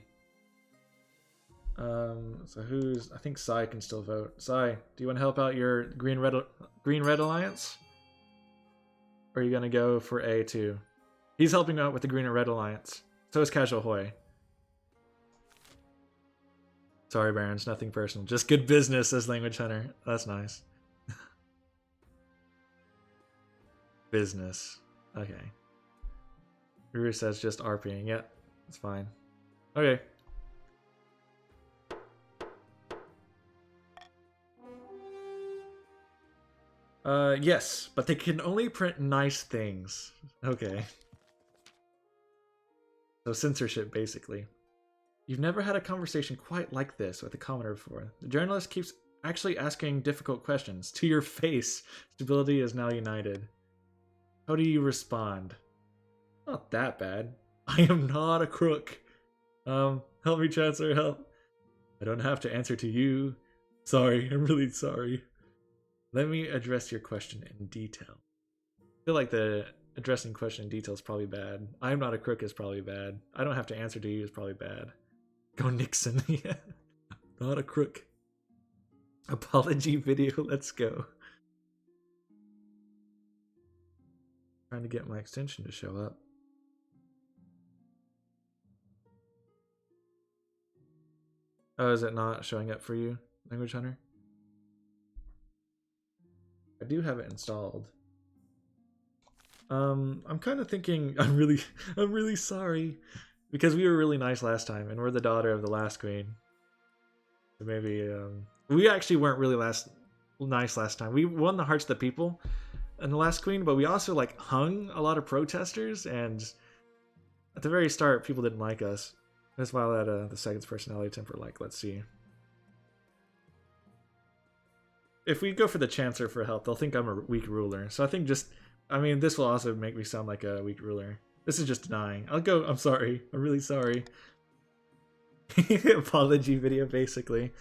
So who's... I think Sai can still vote. Sai, do you want to help out your Green-Red Alliance? Or are you going to go for A too? He's helping out with the Green and Red Alliance. So is Casual Hoy. Sorry, Barons, nothing personal. Just good business, says Language Hunter. That's nice. Business. Okay. Ruru says just RPing. Yeah, that's fine. Okay. Yes, but they can only print nice things. Okay. So censorship, basically. You've never had a conversation quite like this with a commenter before. The journalist keeps actually asking difficult questions. To your face, stability is now united. How do you respond? Not that bad. I am not a crook. Help me, Chancellor, help. I don't have to answer to you. Sorry, I'm really sorry. Let me address your question in detail. I feel like the addressing question in detail is probably bad. I'm not a crook is probably bad. I don't have to answer to you is probably bad. Go Nixon. Yeah. Not a crook. Apology video, let's go. Trying to get my extension to show up. Oh, is it not showing up for you, Language Hunter? I do have it installed. I'm kind of thinking I'm really sorry because we were really nice last time and we're the daughter of the last queen. So maybe we actually weren't really nice last time. We won the hearts of the people in the last queen, but we also like hung a lot of protesters, and at the very start people didn't like us. That's why I had the second's personality temper. Like, let's see. If we go for the Chancellor for help, they'll think I'm a weak ruler. So I think this will also make me sound like a weak ruler. This is just denying. I'm sorry. I'm really sorry. Apology video, basically.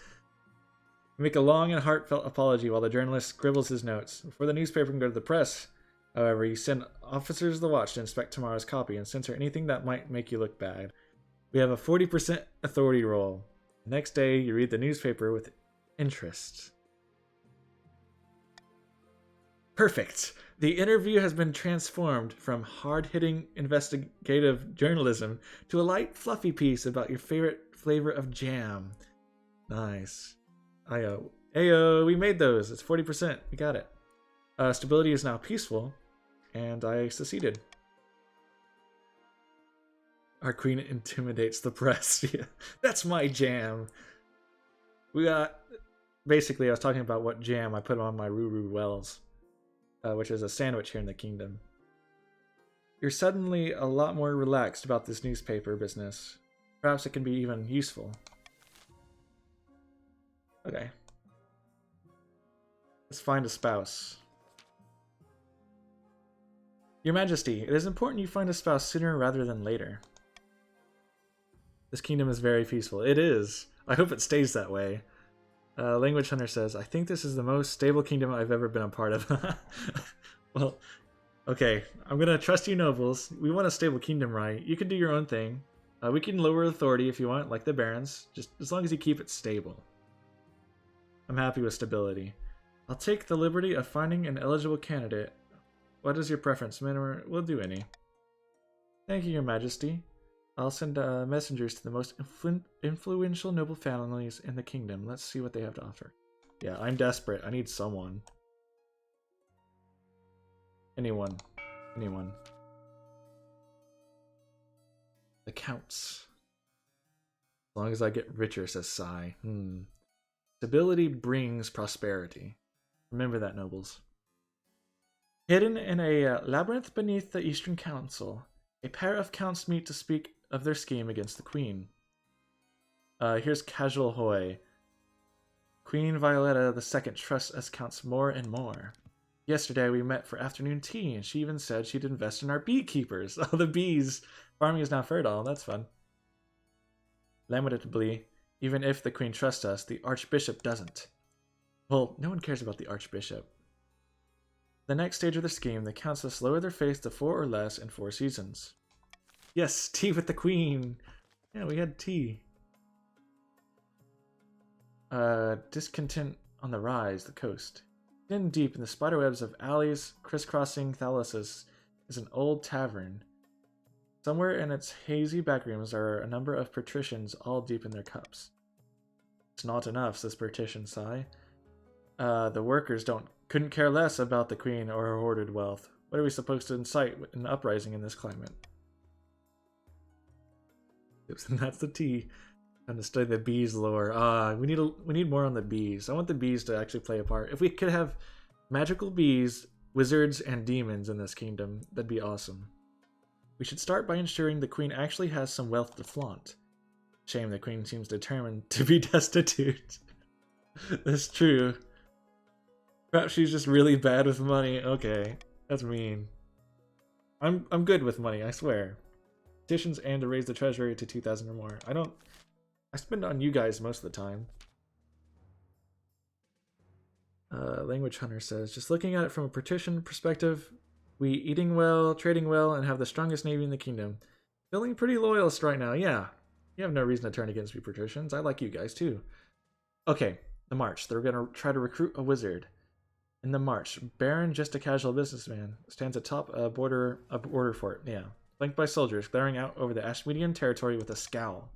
Make a long and heartfelt apology while the journalist scribbles his notes. Before the newspaper can go to the press, however, you send officers of the watch to inspect tomorrow's copy and censor anything that might make you look bad. We have a 40% authority roll. The next day, you read the newspaper with interest. Perfect. The interview has been transformed from hard-hitting investigative journalism to a light, fluffy piece about your favorite flavor of jam. Nice. Ayo, we made those. It's 40%. We got it. Stability is now peaceful, and I succeeded. Our queen intimidates the press. Yeah, that's my jam. We got... Basically, I was talking about what jam I put on my Ruru Wells. Which is a sandwich here in the kingdom. You're suddenly a lot more relaxed about this newspaper business. Perhaps it can be even useful. Okay. Let's find a spouse. Your Majesty, it is important you find a spouse sooner rather than later. This kingdom is very peaceful. It is. I hope it stays that way. Language Hunter says, I think this is the most stable kingdom I've ever been a part of. Well, okay. I'm going to trust you nobles. We want a stable kingdom, right? You can do your own thing. We can lower authority if you want, like the barons. Just as long as you keep it stable. I'm happy with stability. I'll take the liberty of finding an eligible candidate. What is your preference, men or... We'll do any. Thank you, Your Majesty. I'll send messengers to the most influential noble families in the kingdom. Let's see what they have to offer. Yeah, I'm desperate. I need someone. Anyone. The counts. As long as I get richer, says Sai. Stability brings prosperity. Remember that, nobles. Hidden in a labyrinth beneath the Eastern Council, a pair of counts meet to speak of their scheme against the Queen. Here's Casual Hoy. Queen Violetta II trusts us counts more and more. Yesterday we met for afternoon tea, and she even said she'd invest in our beekeepers. Oh, the bees! Farming is now fertile. That's fun. Lamentably, even if the Queen trusts us, the Archbishop doesn't. Well, no one cares about the Archbishop. The next stage of the scheme, the counts must lower their faith to 4 or less in 4 seasons. Yes, tea with the Queen! Yeah, we had tea. Discontent on the rise, the coast. Hidden deep in the spiderwebs of alleys crisscrossing Thalasus is an old tavern. Somewhere in its hazy backrooms are a number of patricians all deep in their cups. It's not enough, says Patrician Sai. The workers couldn't care less about the Queen or her hoarded wealth. What are we supposed to incite an uprising in this climate? Oops, and that's the tea. Time to study the bees lore. We need more on the bees. I want the bees to actually play a part. If we could have magical bees, wizards, and demons in this kingdom, that'd be awesome. We should start by ensuring the Queen actually has some wealth to flaunt. Shame the Queen seems determined to be destitute. That's true. Perhaps she's just really bad with money. Okay, that's mean. I'm good with money, I swear. Petitions and to raise the treasury to 2,000 or more. I spend on you guys most of the time. Language Hunter says, just looking at it from a patrician perspective, we eating well, trading well, and have the strongest navy in the kingdom. Feeling pretty loyalist right now, yeah. You have no reason to turn against me, patricians. I like you guys too. Okay, the march. They're gonna try to recruit a wizard. In the march, Baron, just a casual businessman, stands atop a border fort, yeah. Flanked by soldiers, glaring out over the Ashmedian territory with a scowl.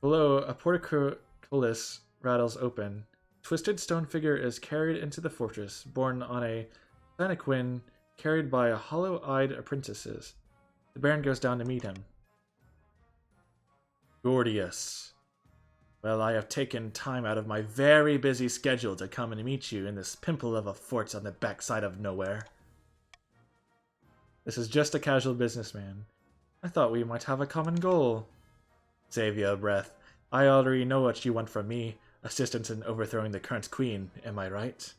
Below, a portcullis rattles open. A twisted stone figure is carried into the fortress, borne on a palanquin carried by hollow-eyed apprentices. The Baron goes down to meet him. Gordius. Well, I have taken time out of my very busy schedule to come and meet you in this pimple of a fort on the backside of nowhere. This is just a casual businessman. I thought we might have a common goal. Save your breath. I already know what you want from me. Assistance in overthrowing the current queen, am I right?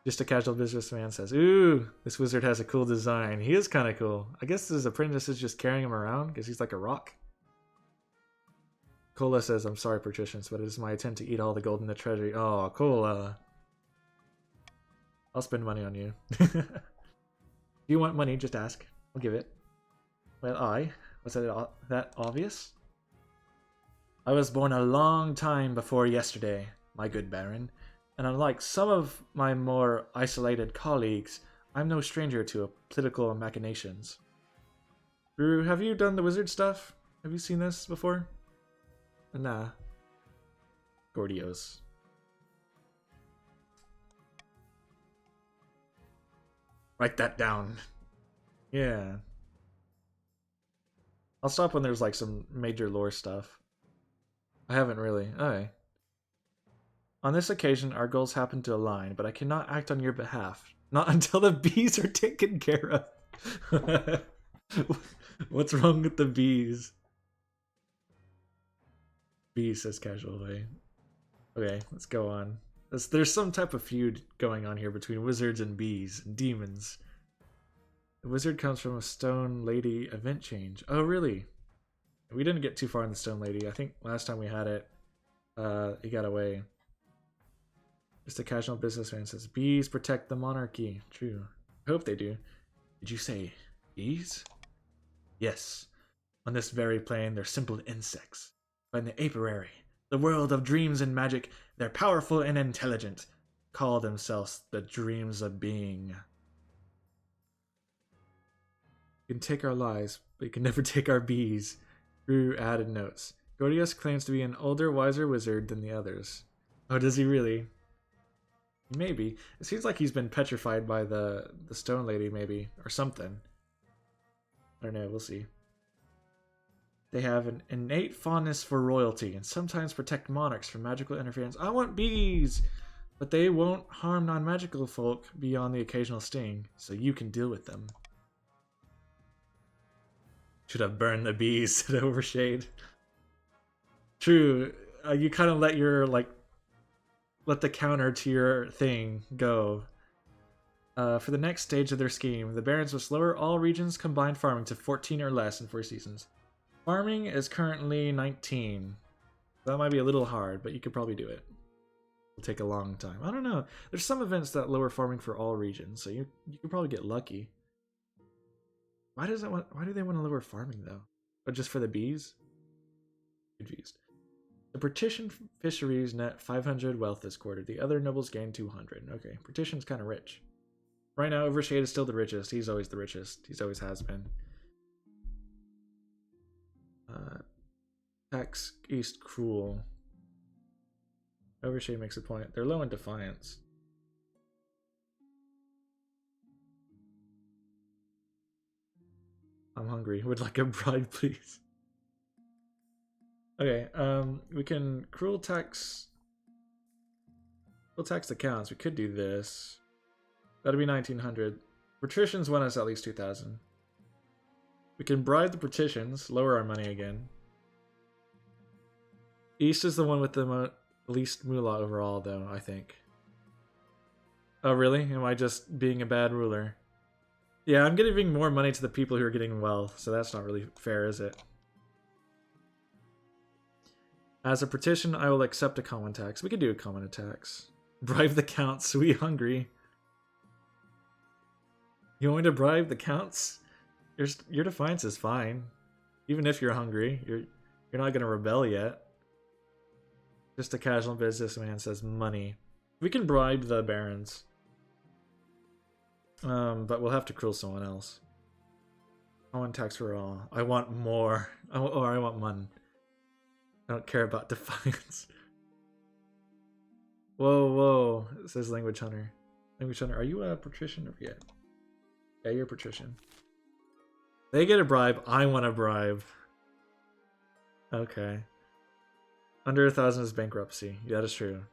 Just a casual businessman says, ooh, this wizard has a cool design. He is kind of cool. I guess his apprentice is just carrying him around because he's like a rock. Cola says, I'm sorry, patricians, but it is my intent to eat all the gold in the treasury. Oh, Cola. I'll spend money on you. If you want money, just ask. I'll give it. Well, was that obvious? I was born a long time before yesterday, my good Baron, and unlike some of my more isolated colleagues, I'm no stranger to political machinations. Ruru, have you done the wizard stuff? Have you seen this before? Nah. Gordios. Write that down. Yeah. I'll stop when there's like some major lore stuff. I haven't really. Okay. On this occasion, our goals happen to align, but I cannot act on your behalf. Not until the bees are taken care of. What's wrong with the bees? Bees, says Casually. Okay, let's go on. There's some type of feud going on here between wizards and bees and demons. The wizard comes from a Stone Lady event change. Oh, really? We didn't get too far in the Stone Lady. I think last time we had it, he got away. Just a casual businessman says, bees protect the monarchy. True. I hope they do. Did you say bees? Yes. On this very plane, they're simple insects. But in the apiary, the world of dreams and magic, they're powerful and intelligent. Call themselves the dreams of being. You can take our lives, but you can never take our bees. Rue added notes. Gordius claims to be an older, wiser wizard than the others. Oh, does he really? Maybe. It seems like he's been petrified by the Stone Lady, maybe, or something. I don't know, we'll see. They have an innate fondness for royalty and sometimes protect monarchs from magical interference. I want bees! But they won't harm non-magical folk beyond the occasional sting, so you can deal with them. Should have burned the bees, said Overshade. True, you kind of let your, like, let the counter to your thing go. For the next stage of their scheme, the barons must lower all regions' combined farming to 14 or less in 4 seasons. Farming is currently 19. That might be a little hard, but you could probably do it. It'll take a long time. I don't know. There's some events that lower farming for all regions, so you could probably get lucky. Why do they want to lower farming though? But just for the bees? Confused. The Partition fisheries net 500 wealth this quarter. The other nobles gain 200. Okay, Partition's kind of rich. Right now, Overshade is still the richest. He's always the richest. He's always has been. Tax East Cruel. Overshade makes a point. They're low in Defiance. I'm hungry. Would like a bride, please. Okay, we can cruel tax. We'll tax the counts. We could do this. That'd be 1900. Patricians want us at least 2000. We can bribe the patricians, lower our money again. East is the one with the least moolah overall, though, I think. Oh, really? Am I just being a bad ruler? Yeah, I'm giving more money to the people who are getting wealth, so that's not really fair, is it? As a partition, I will accept a common tax. We could do a common tax. Bribe the counts. We hungry. You want me to bribe the counts? Your defiance is fine. Even if you're hungry, you're not gonna rebel yet. Just a casual businessman says money. We can bribe the barons. But we'll have to cruel someone else. I want tax for all. I want more. I want money. I don't care about defiance. Whoa, says Language Hunter. Language Hunter, are you a patrician or yet? Yeah, you're a patrician. They get a bribe. I want a bribe. Okay. Under 1,000 is bankruptcy. Yeah, that is true.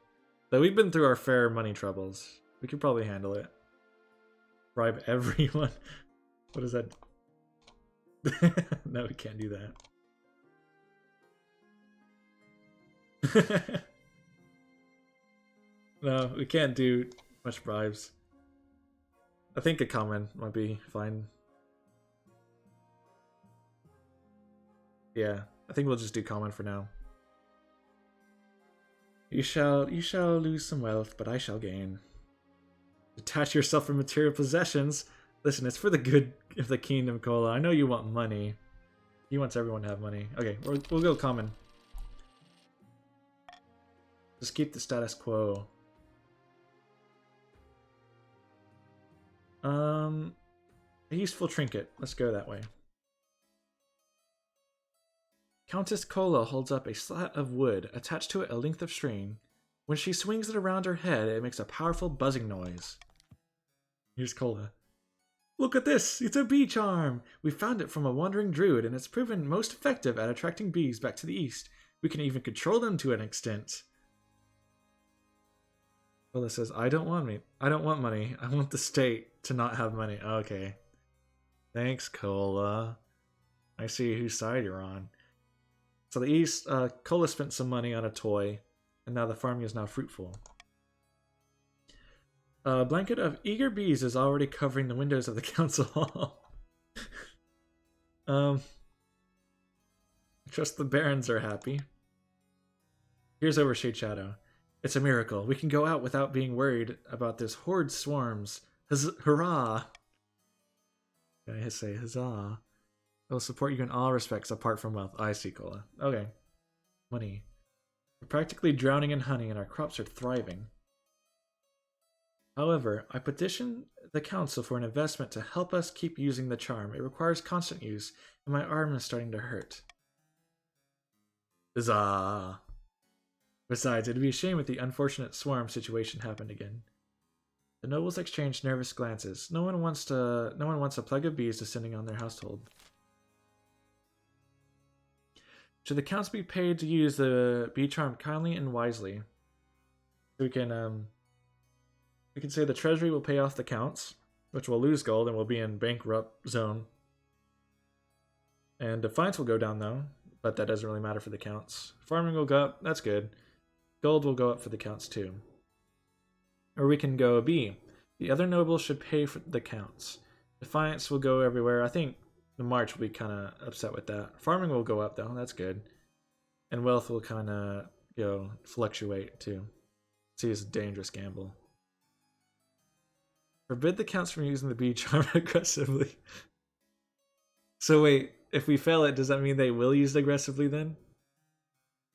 Though we've been through our fair money troubles. We could probably handle it. Bribe everyone. What is that? No, we can't do that. No, we can't do much bribes. I think a common might be fine. Yeah, I think we'll just do common for now. You shall lose some wealth, but I shall gain. Detach yourself from material possessions. Listen, it's for the good of the kingdom, Cola. I know you want money. He wants everyone to have money. Okay, we'll go common. Just keep the status quo. A useful trinket. Let's go that way. Countess Cola holds up a slat of wood, attached to it a length of string. When she swings it around her head, it makes a powerful buzzing noise. Here's Cola. Look at this! It's a bee charm! We found it from a wandering druid, and it's proven most effective at attracting bees back to the east. We can even control them to an extent. Cola says, I don't want money. I want the state to not have money. Okay. Thanks, Cola. I see whose side you're on. So the east, Cola spent some money on a toy, and now the farming is now fruitful. A blanket of eager bees is already covering the windows of the council hall. Just the barons are happy. Here's Overshade Shadow. It's a miracle. We can go out without being worried about this horde swarms. Hurrah! Can I say huzzah? I will support you in all respects apart from wealth. I see, Cola. Okay. Money. We're practically drowning in honey and our crops are thriving. However, I petition the council for an investment to help us keep using the charm. It requires constant use, and my arm is starting to hurt. Huzzah! Besides, it'd be a shame if the unfortunate swarm situation happened again. The nobles exchanged nervous glances. No one wants a plague of bees descending on their household. Should the counts be paid to use the bee charm kindly and wisely? We can say the treasury will pay off the counts, which will lose gold and will be in bankrupt zone. And defiance will go down though, but that doesn't really matter for the counts. Farming will go up, that's good. Gold will go up for the counts too. Or we can go B. The other nobles should pay for the counts. Defiance will go everywhere. I think the March will be kind of upset with that. Farming will go up though, that's good. And wealth will kind of fluctuate too. See, it's a dangerous gamble. Forbid the counts from using the bee charm aggressively. So wait, if we fail it, does that mean they will use it aggressively then?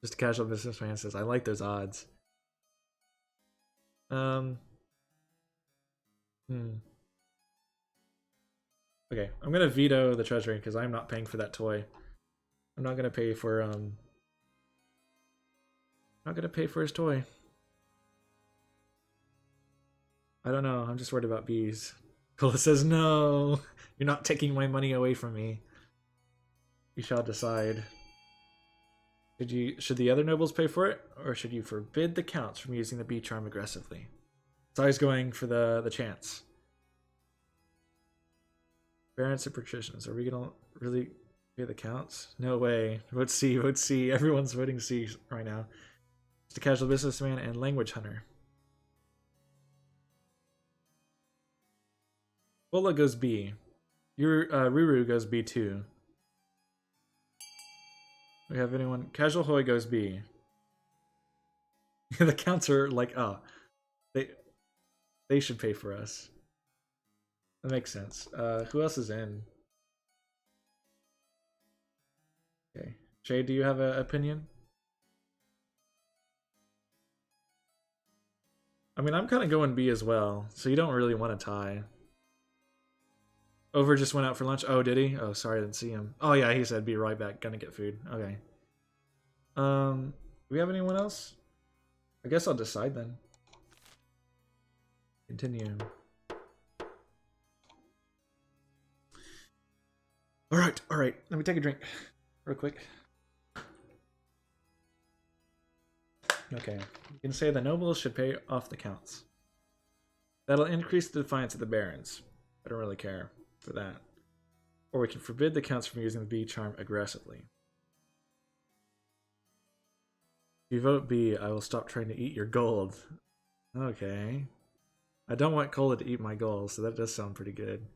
Just a casual businessman says, I like those odds. Okay, I'm gonna veto the treasury because I'm not paying for that toy. I'm not gonna pay for not gonna pay for his toy. I don't know, I'm just worried about bees. Cola says, no, you're not taking my money away from me. You shall decide. Should the other nobles pay for it, or should you forbid the counts from using the bee charm aggressively? So I was going for the chance. Barons and patricians, are we gonna really pay the counts? No way. Vote C, vote C. Everyone's voting C right now. Just a casual businessman and language hunter. Bola goes B. Ruru goes B too. We have anyone? Casual Hoy goes B. The counts are like, oh, they should pay for us. That makes sense. Who else is in? Okay, Shay, do you have an opinion? I mean, I'm kind of going B as well, so you don't really want to tie. Over just went out for lunch. Oh, did he? Oh, sorry, I didn't see him. Oh yeah, he said be right back. Gonna get food. Okay. Do we have anyone else? I guess I'll decide then. Continue. All right. Let me take a drink, real quick. Okay. You can say the nobles should pay off the counts. That'll increase the defiance of the barons. I don't really care for that. Or we can forbid the counts from using the bee charm aggressively. If you vote B, I will stop trying to eat your gold. Okay. I don't want Cola to eat my gold, so that does sound pretty good.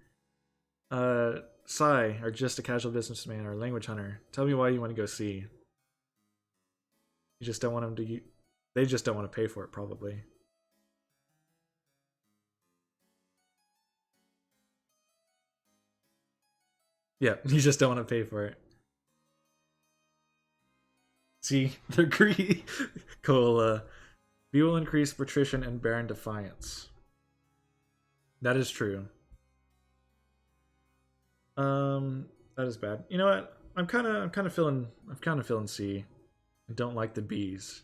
Sai, or just a casual businessman, or language hunter. Tell me why you want to go C. You just don't want them to... They just don't want to pay for it, probably. Yeah, you just don't want to pay for it. See, they're greedy. Cola. B will increase patrician and baron defiance. That is true. That is bad. You know what? I'm kind of feeling C. I don't like the B's.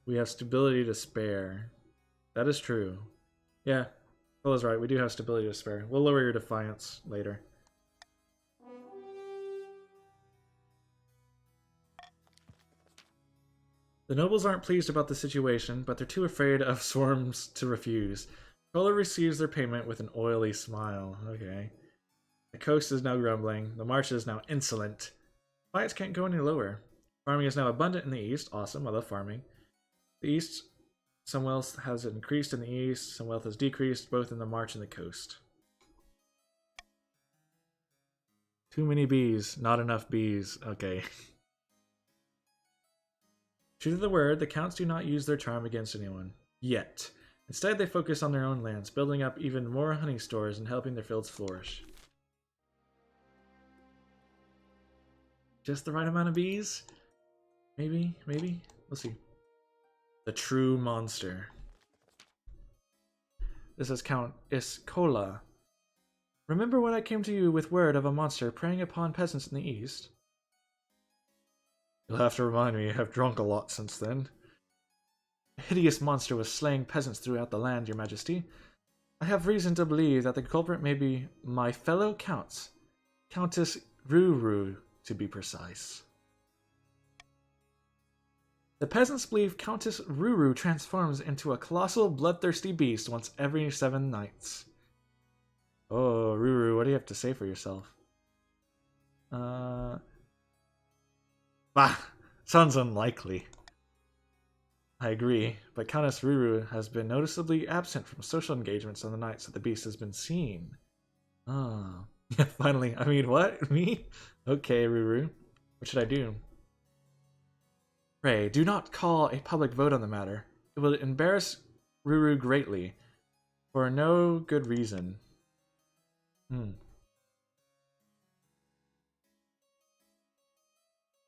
We have stability to spare. That is true. Yeah, Cola's right. We do have stability to spare. We'll lower your defiance later. The nobles aren't pleased about the situation, but they're too afraid of swarms to refuse. Cola receives their payment with an oily smile. Okay. The coast is now grumbling. The march is now insolent. Fights can't go any lower. Farming is now abundant in the east. Awesome, I love farming. The east, some wealth has increased in the east, some wealth has decreased, both in the march and the coast. Too many bees, not enough bees. Okay. True to the word, the counts do not use their charm against anyone. Yet. Instead, they focus on their own lands, building up even more honey stores and helping their fields flourish. Just the right amount of bees? Maybe? We'll see. The true monster. This is Count Iscola. Remember when I came to you with word of a monster preying upon peasants in the east? You'll have to remind me, I've drunk a lot since then. A hideous monster was slaying peasants throughout the land, your majesty. I have reason to believe that the culprit may be my fellow counts, Countess Ruru, to be precise. The peasants believe Countess Ruru transforms into a colossal, bloodthirsty beast once every 7 nights. Oh, Ruru, what do you have to say for yourself? Bah, sounds unlikely. I agree, but Countess Ruru has been noticeably absent from social engagements on the nights that the beast has been seen. Ah, yeah, finally. I mean, what? Me? Okay, Ruru. What should I do? Pray, do not call a public vote on the matter. It will embarrass Ruru greatly, for no good reason.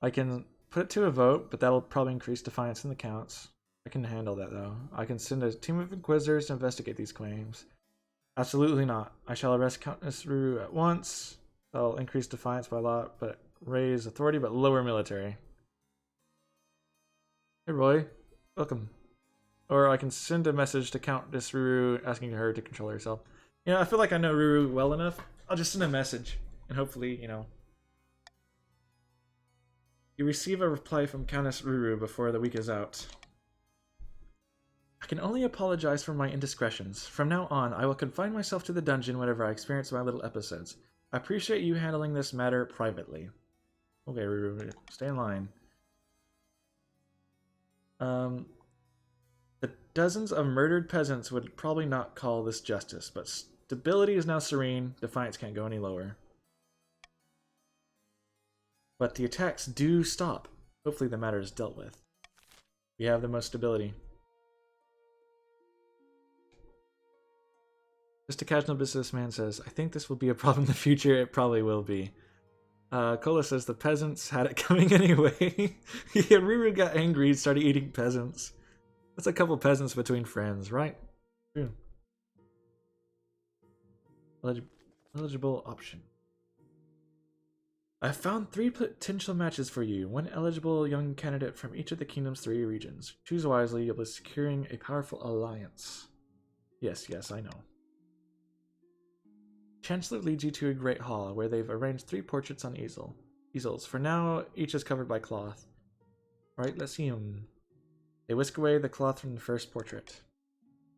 I can put it to a vote, but that'll probably increase defiance in the counts. I can handle that, though. I can send a team of inquisitors to investigate these claims. Absolutely not. I shall arrest Countess Ruru at once. That'll increase defiance by a lot, but raise authority, but lower military. Hey, Roy. Welcome. Or I can send a message to Countess Ruru asking her to control herself. You know, I feel like I know Ruru well enough. I'll just send a message, and hopefully, you know. You receive a reply from Countess Ruru before the week is out. I can only apologize for my indiscretions. From now on, I will confine myself to the dungeon whenever I experience my little episodes. I appreciate you handling this matter privately. Okay, Ruru, stay in line. The dozens of murdered peasants would probably not call this justice, but stability is now serene. Defiance can't go any lower. But the attacks do stop. Hopefully the matter is dealt with. We have the most stability. Just a casual businessman says, I think this will be a problem in the future. It probably will be. Kola says the peasants had it coming anyway. Yeah, Ruru got angry and started eating peasants. That's a couple peasants between friends, right? True. Eligible option. I found 3 potential matches for you. 1 eligible young candidate from each of the kingdom's 3 regions. Choose wisely, you'll be securing a powerful alliance. Yes, I know. Chancellor leads you to a great hall where they've arranged 3 portraits on easels. For now, each is covered by cloth. Right, let's see them. They whisk away the cloth from the first portrait.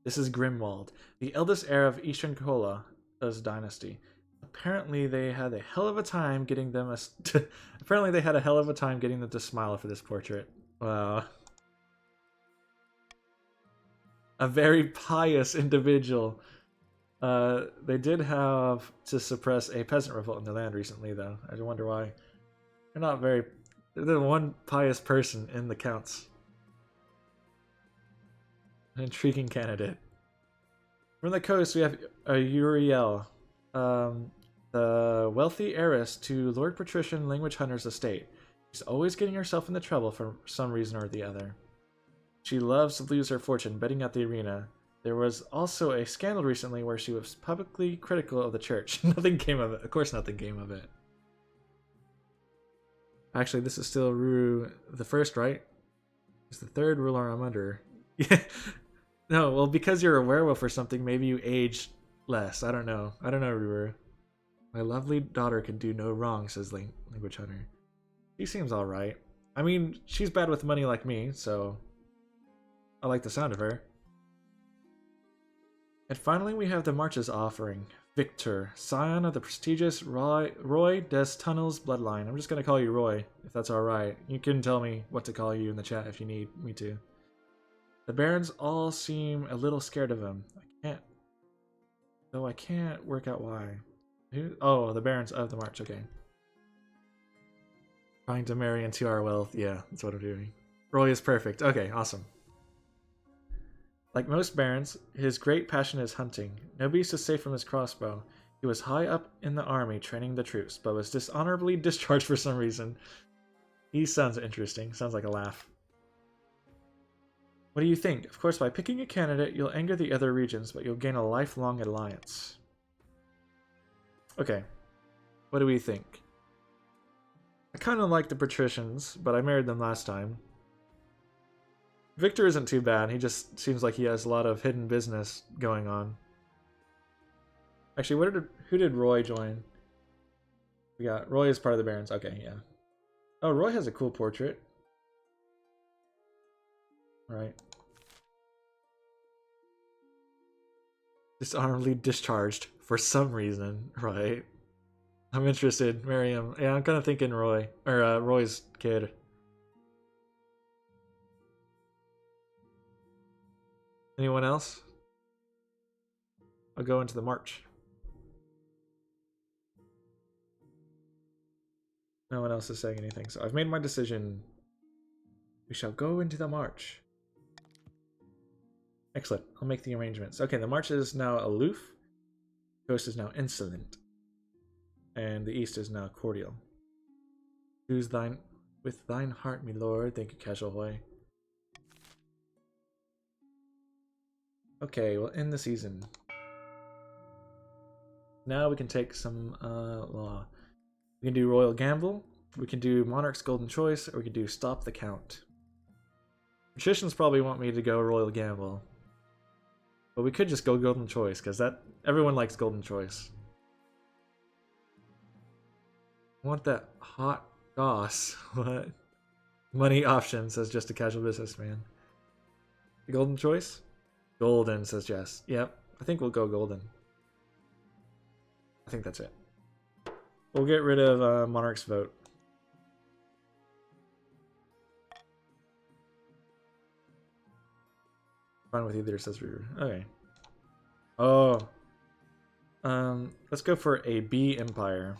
This is Grimwald, the eldest heir of Eastern Kola's dynasty. Apparently, they had a hell of a time getting them to smile for this portrait. Wow. A very pious individual. They did have to suppress a peasant revolt in the land recently, though. I wonder why. They're the one pious person in the counts. An intriguing candidate. From the coast, we have Uriel, the wealthy heiress to Lord Patrician Language Hunter's estate. She's always getting herself into trouble for some reason or the other. She loves to lose her fortune betting at the arena. There was also a scandal recently where she was publicly critical of the church. Nothing came of it. Of course nothing came of it. Actually, this is still Ruru the First, right? He's the 3rd ruler I'm under. Yeah. No, well, because you're a werewolf or something, maybe you age less. I don't know, Ruru. My lovely daughter can do no wrong, says Language Hunter. She seems alright. I mean, she's bad with money like me, so I like the sound of her. And finally, we have the March's offering. Victor, scion of the prestigious Roy des Tunnels bloodline. I'm just going to call you Roy, if that's alright. You can tell me what to call you in the chat if you need me to. The barons all seem a little scared of him. I can't work out why. Oh, the barons of the March, okay. Trying to marry into our wealth. Yeah, that's what I'm doing. Roy is perfect. Okay, awesome. Like most barons, his great passion is hunting. No beast is safe from his crossbow. He was high up in the army training the troops, but was dishonorably discharged for some reason. He sounds interesting. Sounds like a laugh. What do you think? Of course, by picking a candidate, you'll anger the other regions, but you'll gain a lifelong alliance. Okay. What do we think? I kind of like the patricians, but I married them last time. Victor isn't too bad. He just seems like he has a lot of hidden business going on. Actually, who did Roy join? We got Roy as part of the barons. Okay, yeah. Oh, Roy has a cool portrait. Right. Dishonorably discharged for some reason, right? I'm interested, Miriam. Yeah, I'm kind of thinking Roy or Roy's kid. Anyone else? I'll go into the march. No one else is saying anything, so I've made my decision. We shall go into the march. Excellent. I'll make the arrangements. Okay, the march is now aloof. Coast is now insolent. And the east is now cordial. Choose thine with thine heart, me lord. Thank you, Casual Hoy. Okay, we'll end the season. Now we can take some law. We can do Royal Gamble, we can do Monarch's Golden Choice, or we can do Stop the Count. Magicians probably want me to go Royal Gamble. But we could just go Golden Choice, because that everyone likes Golden Choice. I want that hot goss. What? Money option, says just a casual businessman. The Golden Choice? Golden, says Jess. Yep, I think we'll go Golden. I think that's it. We'll get rid of Monarch's vote. Fine with either, says Ruru. Okay. Oh. Let's go for a B Empire.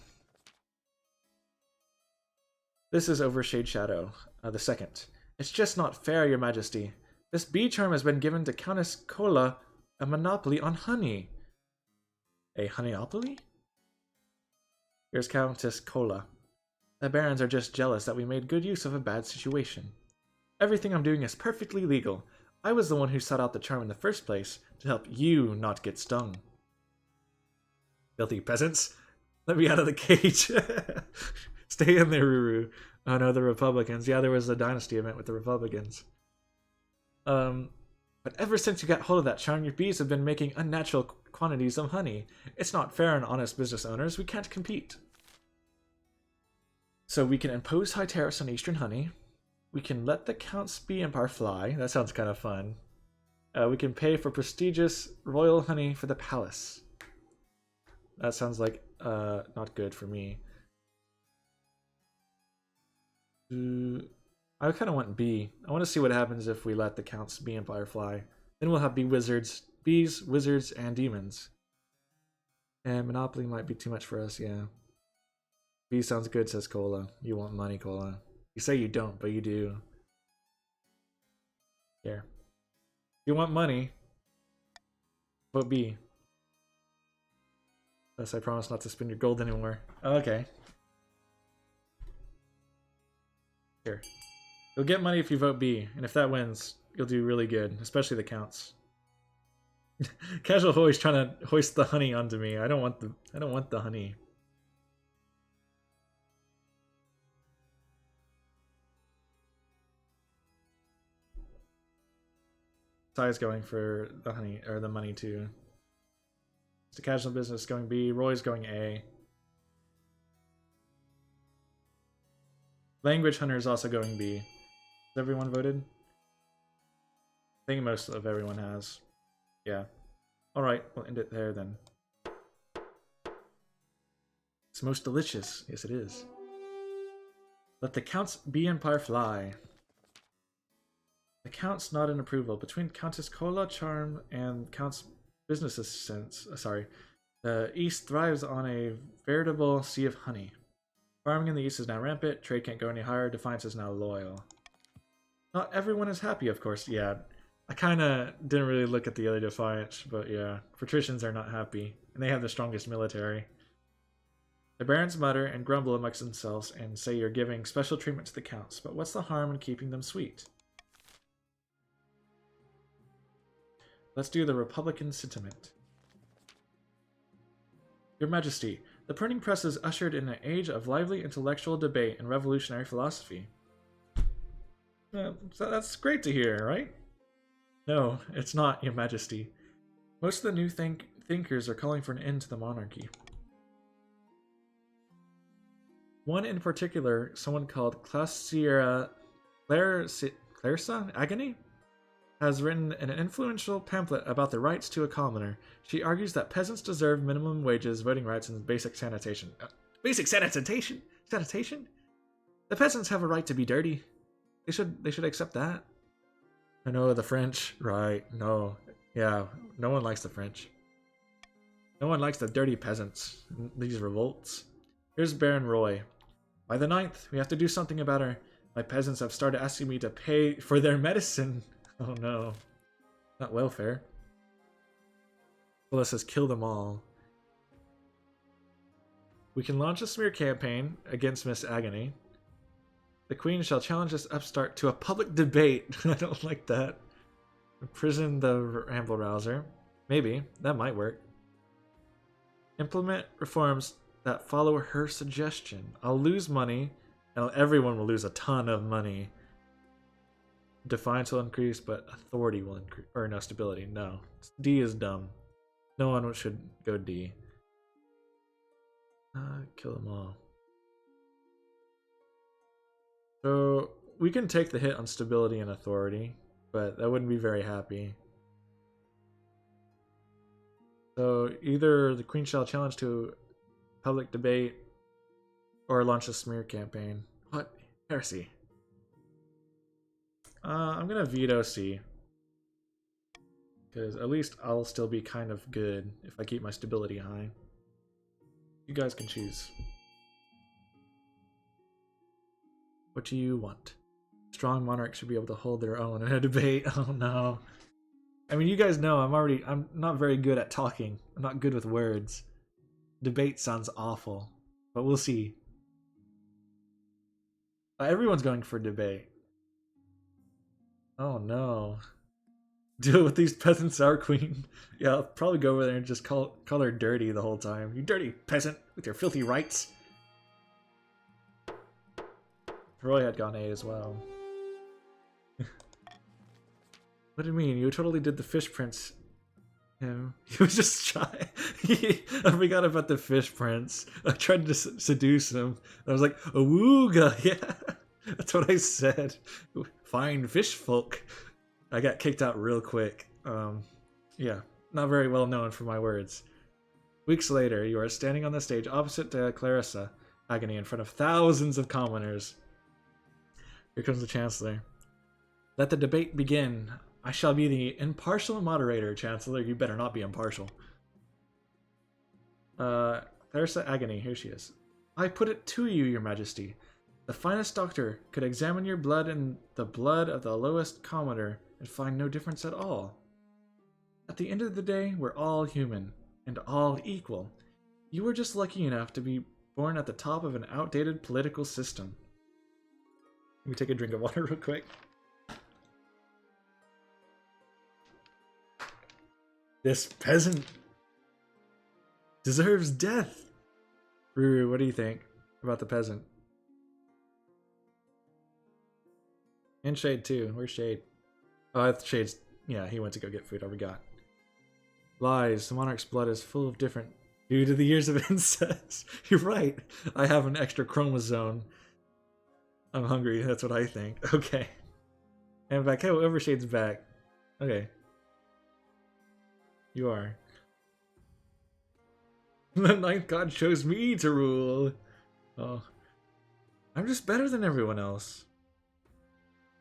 This is over Shade Shadow, the second. It's just not fair, Your Majesty. This bee charm has been given to Countess Kola, a monopoly on honey. A honeyopoly? Here's Countess Kola. The barons are just jealous that we made good use of a bad situation. Everything I'm doing is perfectly legal. I was the one who sought out the charm in the first place to help you not get stung. Filthy peasants. Let me out of the cage. Stay in there, Ruru. Oh no, the Republicans. Yeah, there was a dynasty event with the Republicans. But ever since you got hold of that charm, your bees have been making unnatural quantities of honey. It's not fair on honest business owners. We can't compete. So we can impose high tariffs on Eastern honey. We can let the Count's bee empire fly. That sounds kind of fun. We can pay for prestigious royal honey for the palace. That sounds like not good for me. I kind of want B. I want to see what happens if we let the Count's bee empire fly. Then we'll have bees, wizards, and demons. And Monopoly might be too much for us, yeah. B sounds good, says Cola. You want money, Cola. You say you don't, but you do. Here. If you want money, vote B. Yes, I promise not to spend your gold anymore. Oh, okay. Here. You'll get money if you vote B, and if that wins, you'll do really good, especially the Counts. Casual Hoy's trying to hoist the honey onto me. I don't want the honey. Ty's going for the honey or the money too. It's a casual business going B. Roy's going A. Language Hunter is also going B. Has everyone voted? I think most of everyone has. Yeah. Alright, we'll end it there then. It's most delicious. Yes, it is. Let the Count's bee empire fly. The Count's nod in approval. Between Countess Kola Charm and Count's business assistants, the East thrives on a veritable sea of honey. Farming in the East is now rampant, trade can't go any higher, Defiance is now loyal. Not everyone is happy, of course. Yeah, I kind of didn't really look at the other Defiance, but yeah, patricians are not happy, and they have the strongest military. The barons mutter and grumble amongst themselves and say you're giving special treatment to the Counts, but what's the harm in keeping them sweet? Let's do the Republican sentiment. Your Majesty, the printing press has ushered in an age of lively intellectual debate and revolutionary philosophy. So that's great to hear, right? No, it's not, Your Majesty. Most of the new thinkers are calling for an end to the monarchy. One in particular, someone called Clarissa Agony, has written an influential pamphlet about the rights to a commoner. She argues that peasants deserve minimum wages, voting rights, and basic sanitation. Basic sanitation? Sanitation? The peasants have a right to be dirty. They should accept that. I know the French, right? No, yeah, no one likes the French. No one likes the dirty peasants. These revolts. Here's Baron Roy. By the 9th, we have to do something about her. My peasants have started asking me to pay for their medicine. Oh no. Not welfare. Well, it says kill them all. We can launch a smear campaign against Miss Agony. The Queen shall challenge this upstart to a public debate. I don't like that. Imprison the Ramble Rouser. Maybe. That might work. Implement reforms that follow her suggestion. I'll lose money, and everyone will lose a ton of money. Defiance will increase, but authority will increase. Or no, stability. No. D is dumb. No one should go D. Kill them all. So, we can take the hit on stability and authority, but that wouldn't be very happy. So, either the Queen shall challenge to public debate, or launch a smear campaign. What? Heresy. I'm gonna veto C. Because at least I'll still be kind of good if I keep my stability high. You guys can choose. What do you want? Strong monarchs should be able to hold their own in a debate. Oh no. I mean, you guys know I'm not very good at talking. I'm not good with words. Debate sounds awful, but we'll see. Everyone's going for debate. Oh no. Deal with these peasants, our queen. Yeah, I'll probably go over there and just call her dirty the whole time. You dirty peasant with your filthy rights. Roy had gone A as well. What do you mean? You totally did the fish prince. Him. He was just shy. I forgot about the fish prince. I tried to seduce him. I was like, awooga, yeah. That's what I said. Fine fish folk. I got kicked out real quick. Yeah, not very well known for my words. Weeks later, you are standing on the stage opposite Clarissa Agony in front of thousands of commoners. Here comes the Chancellor. Let the debate begin. I shall be the impartial moderator, Chancellor. You better not be impartial. Clarissa Agony, here she is. I put it to you, Your Majesty. The finest doctor could examine your blood and the blood of the lowest commoner and find no difference at all. At the end of the day, we're all human and all equal. You were just lucky enough to be born at the top of an outdated political system. Let me take a drink of water real quick. This peasant deserves death. Ruru, what do you think about the peasant? And Shade too. Where's Shade? Oh, Shade's... Yeah, he went to go get food. I forgot. Lies. The monarch's blood is full of different... Due to the years of incest. You're right. I have an extra chromosome. I'm hungry. That's what I think. Okay. And back. Hey, Overshade's back. Okay. You are. The ninth god chose me to rule. Oh. I'm just better than everyone else.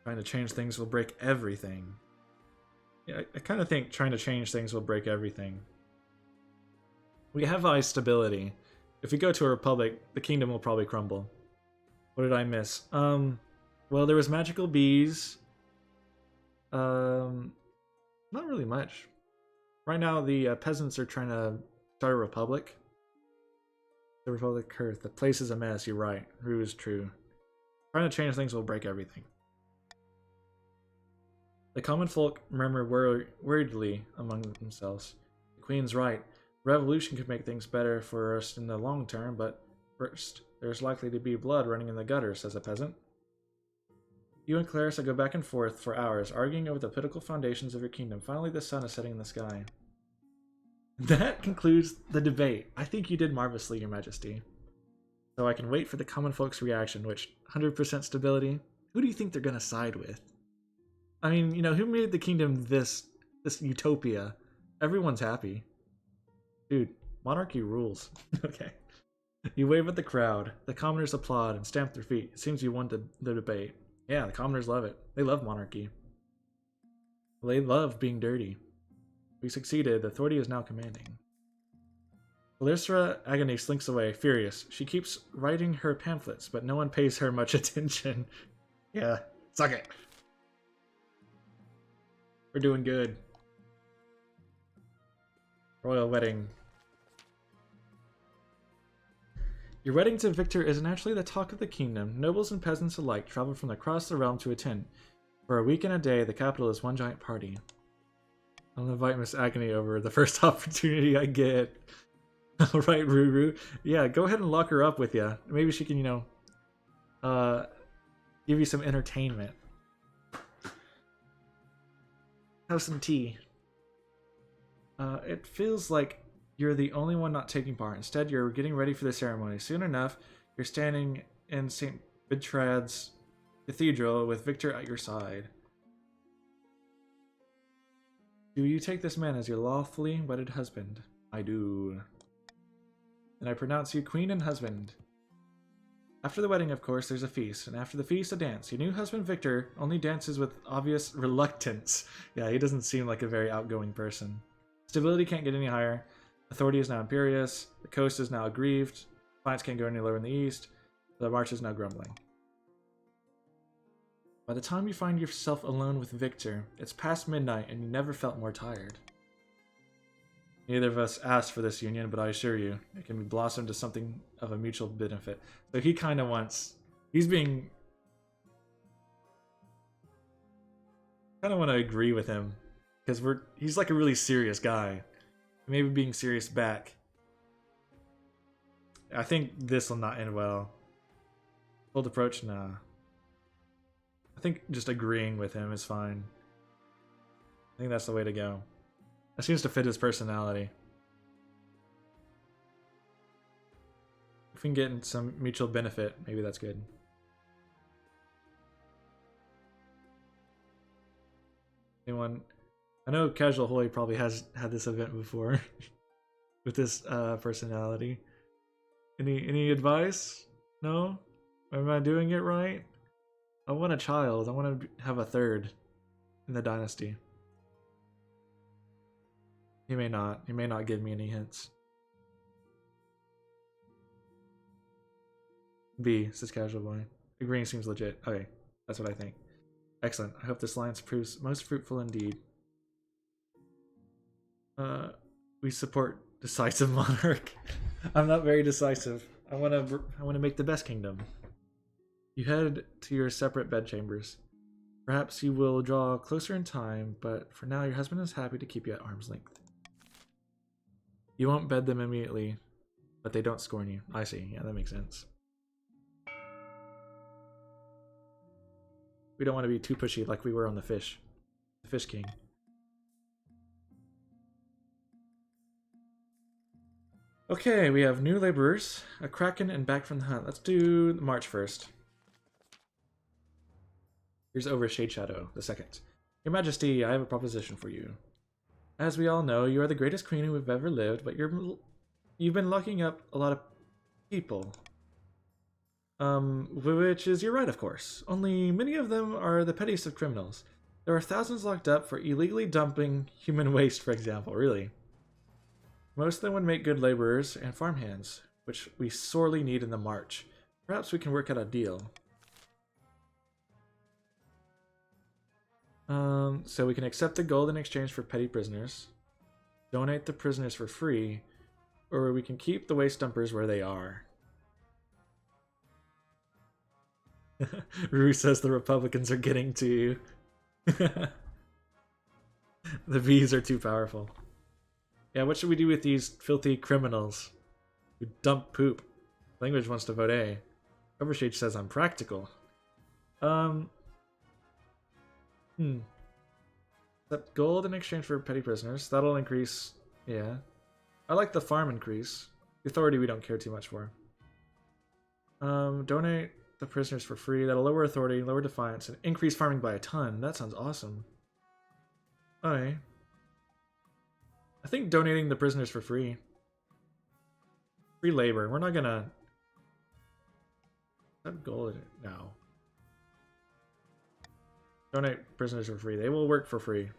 Trying to change things will break everything. Yeah, I kind of think trying to change things will break everything. We have high stability. If we go to a republic, the kingdom will probably crumble. What did I miss? Well, there was magical bees. Not really much. Right now, the peasants are trying to start a republic. The Republic Earth. The place is a mess, you're right. Rue is true. Trying to change things will break everything. The common folk murmur worriedly among themselves. The Queen's right. Revolution could make things better for us in the long term, but first, there's likely to be blood running in the gutter, says a peasant. You and Clarissa go back and forth for hours, arguing over the political foundations of your kingdom. Finally, the sun is setting in the sky. That concludes the debate. I think you did marvelously, Your Majesty. So I can wait for the common folks' reaction, which 100% stability. Who do you think they're gonna side with? I mean, you know, who made the kingdom this utopia? Everyone's happy. Dude, monarchy rules. Okay. You wave at the crowd. The commoners applaud and stamp their feet. It seems you won the debate. Yeah, the commoners love it. They love monarchy. They love being dirty. We succeeded. The authority is now commanding. Lysra Agony slinks away, furious. She keeps writing her pamphlets, but no one pays her much attention. Yeah, suck it. We're doing good. Royal wedding. Your wedding to Victor is naturally the talk of the kingdom. Nobles and peasants alike travel from across the realm to attend. For a week and a day, the capital is one giant party. I'll invite Miss Agony over the first opportunity I get. Alright, Ruru. Yeah, go ahead and lock her up with you. Maybe she can, you know, give you some entertainment. Have some tea. It feels like you're the only one not taking part. Instead, you're getting ready for the ceremony. Soon enough, you're standing in St. Bertrad's Cathedral with Victor at your side. Do you take this man as your lawfully wedded husband? I do. And I pronounce you queen and husband. After the wedding, of course, there's a feast, and after the feast, a dance. Your new husband, Victor, only dances with obvious reluctance. Yeah, he doesn't seem like a very outgoing person. Stability can't get any higher. Authority is now imperious. The coast is now aggrieved. Defiance can't go any lower in the east. The march is now grumbling. By the time you find yourself alone with Victor, it's past midnight and you never felt more tired. Neither of us asked for this union, but I assure you, it can be blossomed to something of a mutual benefit. So he kind of wants... He's being... I kind of want to agree with him. Because he's like a really serious guy. Maybe being serious back. I think this will not end well. Cold approach? Nah. I think just agreeing with him is fine. I think that's the way to go. That seems to fit his personality. If we can get some mutual benefit, maybe that's good. Anyone? I know Casual Hoy probably has had this event before with this personality. Any advice? No? Am I doing it right? I want a child. I want to have a third in the dynasty. He may not. He may not give me any hints. B, says Casual Boy. Agreeing seems legit. Okay, that's what I think. Excellent. I hope this alliance proves most fruitful indeed. We support decisive monarch. I'm not very decisive. I want to make the best kingdom. You head to your separate bedchambers. Perhaps you will draw closer in time, but for now your husband is happy to keep you at arm's length. You won't bed them immediately, but they don't scorn you. I see. Yeah, that makes sense. We don't want to be too pushy like we were on the Fish King. Okay, we have new laborers, a kraken, and back from the hunt. Let's do the march first. Here's over Shade Shadow, the second. Your Majesty, I have a proposition for you. As we all know, you are the greatest queen who have ever lived, but you've been locking up a lot of people. Which is your right, of course. Only many of them are the pettiest of criminals. There are thousands locked up for illegally dumping human waste, for example, really. Most of them would make good laborers and farmhands, which we sorely need in the march. Perhaps we can work out a deal. So we can accept the gold in exchange for petty prisoners, donate the prisoners for free, or we can keep the waste dumpers where they are. Rue says the Republicans are getting to you. The V's are too powerful. Yeah, what should we do with these filthy criminals who dump poop? Language wants to vote A. Overshade says I'm practical. Accept gold in exchange for petty prisoners. That'll increase. Yeah. I like the farm increase. The authority we don't care too much for. Donate the prisoners for free. That'll lower authority, lower defiance, and increase farming by a ton. That sounds awesome. Alright. I think donating the prisoners for free. Free labor. We're not gonna... That goal now. Donate prisoners for free. They will work for free.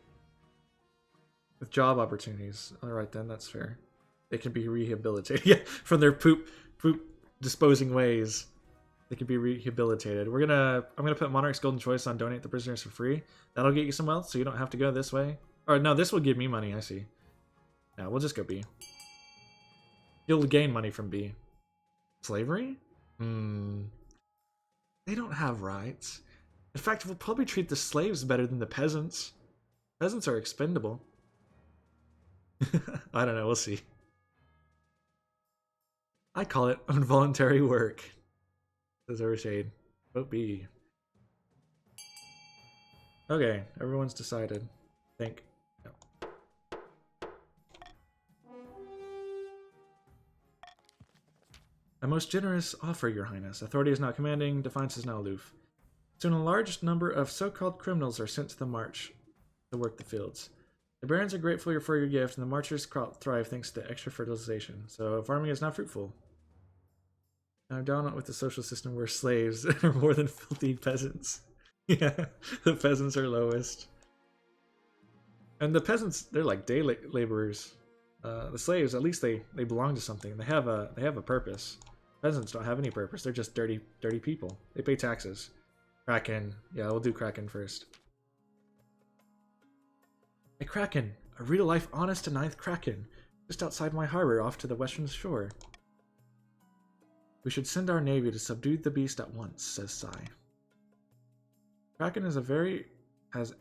With job opportunities. Alright then, that's fair. They can be rehabilitated. Yeah, from their poop disposing ways. They can be rehabilitated. I'm gonna put Monarch's Golden Choice on donate the prisoners for free. That'll get you some wealth, so you don't have to go this way. Or no, this will give me money, I see. Yeah, we'll just go B. You'll gain money from B. Slavery? They don't have rights. In fact, we'll probably treat the slaves better than the peasants. Peasants are expendable. I don't know, we'll see. I call it involuntary work. Says Overshade. Vote B. Okay, everyone's decided. Think. No. A most generous offer, Your Highness. Authority is not commanding, defiance is now aloof. Soon a large number of so-called criminals are sent to the march to work the fields. The barons are grateful for your gift, and the marchers thrive thanks to extra fertilization. So farming is not fruitful. I'm down with the social system where slaves are more than filthy peasants. Yeah, the peasants are lowest. And the peasants, they're like day laborers. The slaves, at least they belong to something. They have a purpose. Peasants don't have any purpose. They're just dirty people. They pay taxes. Kraken. Yeah, we'll do Kraken first. A Kraken. A real-life honest to ninth Kraken. Just outside my harbor off to the western shore. We should send our navy to subdue the beast at once, says Sai. Kraken has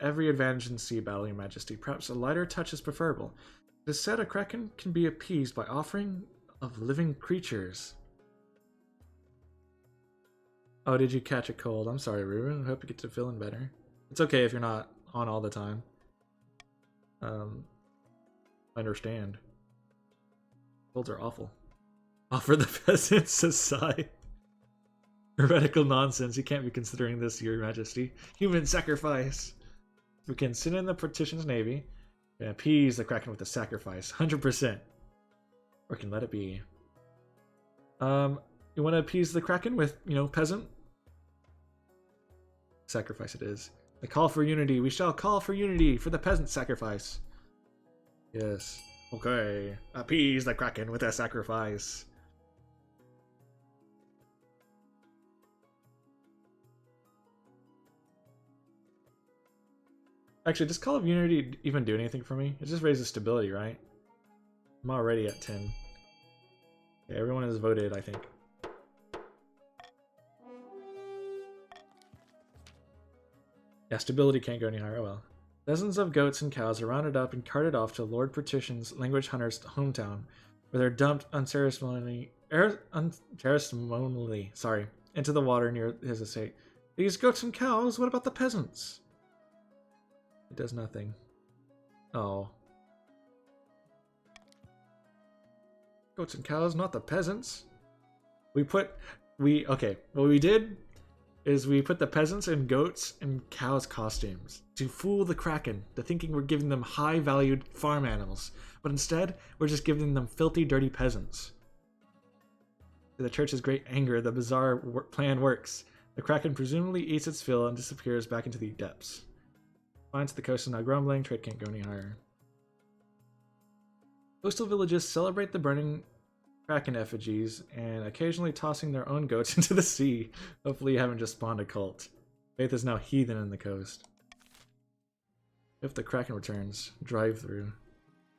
every advantage in sea battle, Your Majesty. Perhaps a lighter touch is preferable. It is said a Kraken can be appeased by offering of living creatures. Oh, did you catch a cold? I'm sorry, Ruben. I hope you get to feeling better. It's okay if you're not on all the time. I understand. Colds are awful. Offer the peasants, says Sai. Heretical nonsense. You can't be considering this, Your Majesty. Human sacrifice. We can send in the Partition's navy and appease the Kraken with a sacrifice. 100%. Or can let it be. You want to appease the Kraken with, peasant? Sacrifice it is. The call for unity. We shall call for unity for the peasant sacrifice. Yes. Okay. Appease the Kraken with a sacrifice. Actually, does Call of Unity even do anything for me? It just raises stability, right? I'm already at 10. Okay, everyone has voted, I think. Yeah, stability can't go any higher. Oh well. Dozens of goats and cows are rounded up and carted off to Lord Partition's language hunter's hometown, where they're dumped unceremoniously into the water near his estate. These goats and cows, what about the peasants? It does nothing. Oh. Goats and cows, not the peasants. Okay, what we did is we put the peasants in goats and cows costumes to fool the Kraken to thinking we're giving them high-valued farm animals, but instead we're just giving them filthy, dirty peasants. To the church's great anger, the bizarre plan works. The Kraken presumably eats its fill and disappears back into the depths. Finds the coast is now grumbling, trade can't go any higher. Coastal villages celebrate the burning Kraken effigies and occasionally tossing their own goats into the sea. Hopefully you haven't just spawned a cult. Faith is now heathen in the coast. If the Kraken returns, drive through.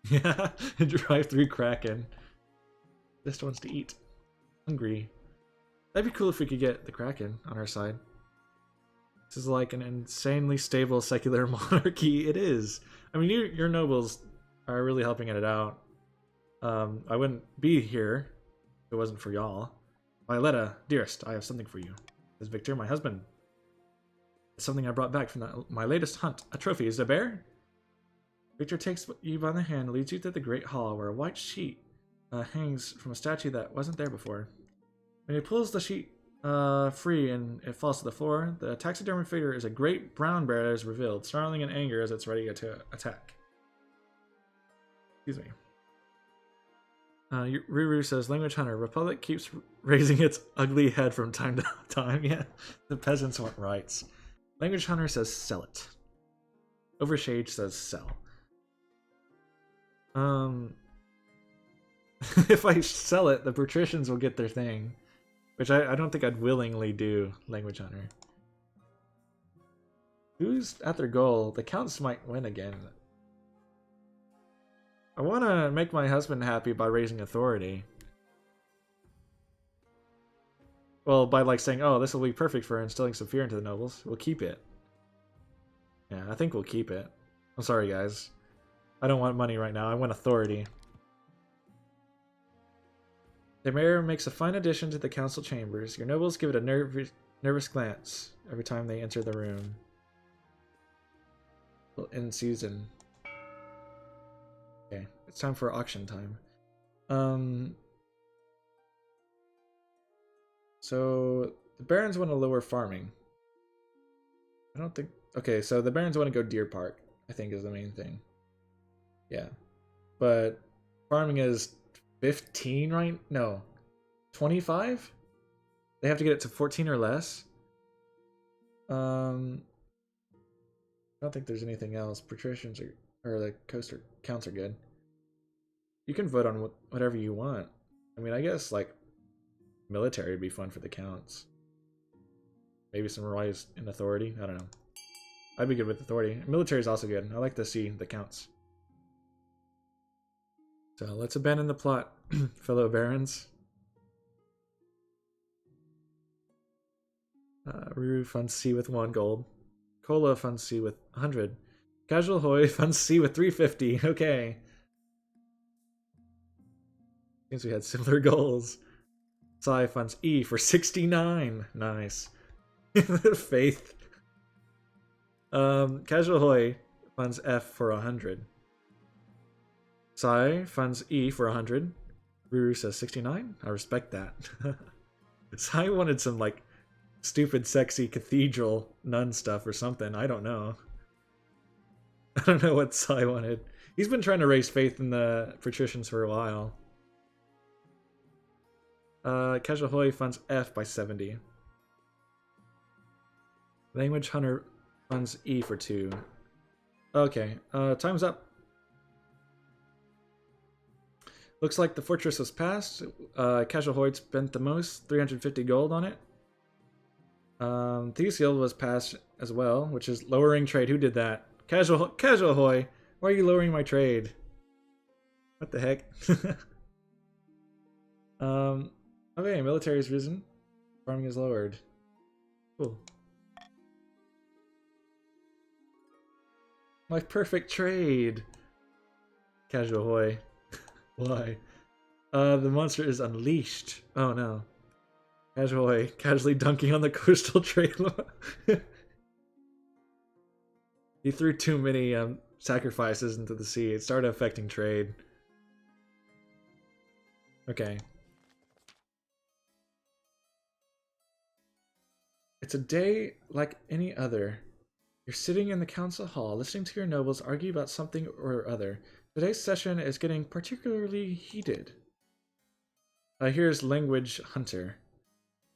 Yeah, drive through Kraken. Just wants to eat. Hungry. That'd be cool if we could get the Kraken on our side. This is like an insanely stable secular monarchy. It is. I mean, your nobles are really helping it out. I wouldn't be here if it wasn't for y'all. Violetta, dearest, I have something for you. Says Victor, my husband. It's something I brought back from my latest hunt. A trophy. Is it a bear? Victor takes you by the hand and leads you to the great hall where a white sheet hangs from a statue that wasn't there before. When he pulls the sheet free and it falls to the floor. The taxidermy figure is a great brown bear that is revealed, snarling in anger as it's ready to attack. Excuse me. Ruru says, Language Hunter, Republic keeps raising its ugly head from time to time. Yeah, the peasants want rights. Language Hunter says, sell it. Overshade says, sell. If I sell it, the patricians will get their thing. Which I don't think I'd willingly do, Language Hunter. Who's at their goal? The counts might win again. I want to make my husband happy by raising authority. Well, by like saying, oh, this will be perfect for instilling some fear into the nobles. We'll keep it. Yeah, I think we'll keep it. I'm sorry, guys. I don't want money right now. I want authority. The mayor makes a fine addition to the council chambers. Your nobles give it a nervous glance every time they enter the room. Well, in season. Okay, it's time for auction time. So the barons want to lower farming. I don't think. Okay, so the barons want to go Deer Park, I think is the main thing. Yeah, but farming is 15, right? No, 25. They have to get it to 14 or less. I don't think there's anything else. Patricians or the coaster counts are good. You can vote on whatever you want. I mean, I guess like military would be fun for the counts. Maybe some rise in authority. I don't know. I'd be good with authority. Military is also good. I like to see the counts. So let's abandon the plot, fellow barons. Ruru funds C with 1 gold. Cola funds C with 100. Casual Hoy funds C with 350. Okay. Seems we had similar goals. Sai funds E for 69. Nice. Faith. Casual Hoy funds F for 100. Sai funds E for 100. Ruru says 69. I respect that. Sai wanted some like stupid sexy cathedral nun stuff or something. I don't know. I don't know what Sai wanted. He's been trying to raise faith in the patricians for a while. Casual Hoy funds F by 70. Language Hunter funds E for 2. Okay, time's up. Looks like the fortress was passed. Casual Hoy spent the most, 350 gold on it. Thieves Guild was passed as well, which is lowering trade. Who did that? Casual Hoy. Why are you lowering my trade? What the heck? Okay, military is risen. Farming is lowered. Cool. My perfect trade. Casual Hoy. Why? The monster is unleashed. Oh no. Casual Hoy casually dunking on the coastal trade. He threw too many sacrifices into the sea. It started affecting trade. Okay. It's a day like any other. You're sitting in the council hall, listening to your nobles argue about something or other. Today's session is getting particularly heated. Here's Language Hunter.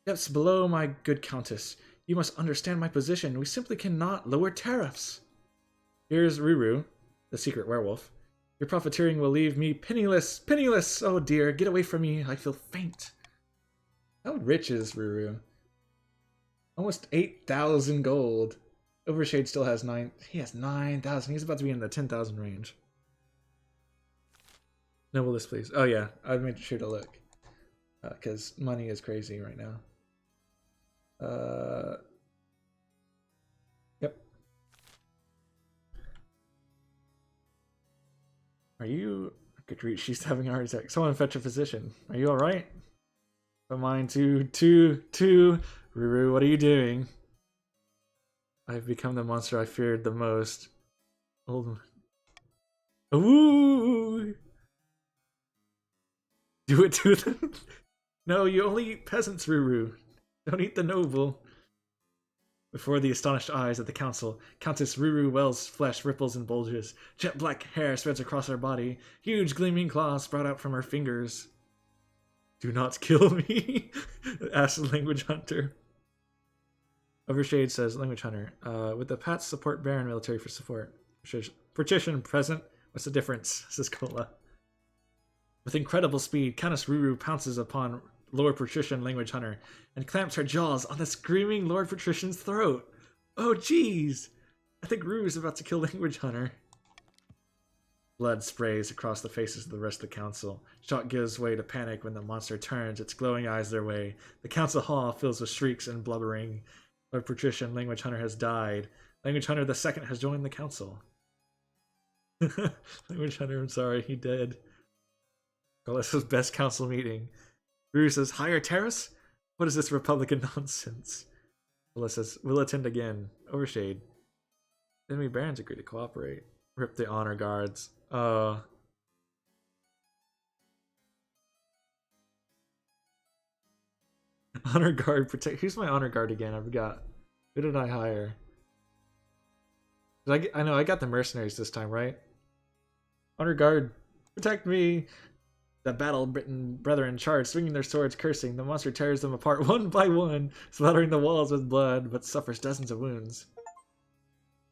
Depths below, my good countess. You must understand my position. We simply cannot lower tariffs. Here's Ruru, the secret werewolf. Your profiteering will leave me penniless. Penniless! Oh dear, get away from me. I feel faint. How rich is Ruru? Almost 8,000 gold. Overshade still has 9. He has 9,000. He's about to be in the 10,000 range. Noble this, please. Oh yeah, I've made sure to look. Because money is crazy right now. Yep. Are you... Good reach, she's having a heart attack. Someone fetch a physician. Are you alright? But mine too. Ruru, what are you doing? I've become the monster I feared the most. Old... Ooh! Do it to them? No, you only eat peasants, Ruru. Don't eat the noble. Before the astonished eyes of the council, Countess Ruru Well's flesh ripples and bulges. Jet black hair spreads across her body. Huge gleaming claws sprout out from her fingers. Do not kill me, asks the language hunter. Overshade says, language hunter, with the Pats support Baron military for support. Partition present. What's the difference? Says Cola. With incredible speed, Countess Ruru pounces upon Lord Patrician language hunter and clamps her jaws on the screaming Lord Patrician's throat. Oh jeez! I think Ruru's about to kill language hunter. Blood sprays across the faces of the rest of the council. Shock gives way to panic when the monster turns its glowing eyes their way. The council hall fills with shrieks and blubbering. Lord Patrician language hunter has died. Language hunter the second has joined the council. Language hunter, I'm sorry, he dead. Galesa's best council meeting. Ruru says, higher terrace? What is this Republican nonsense? Galessa says, we'll attend again. Overshade. Enemy barons agree to cooperate. Rip the honor guards. Honor guard protect. Who's my honor guard again? I forgot. Who did I hire? I know I got the mercenaries this time, right? Honor guard, protect me! The battle-bitten brethren charge, swinging their swords, cursing. The monster tears them apart one by one, splattering the walls with blood, but suffers dozens of wounds.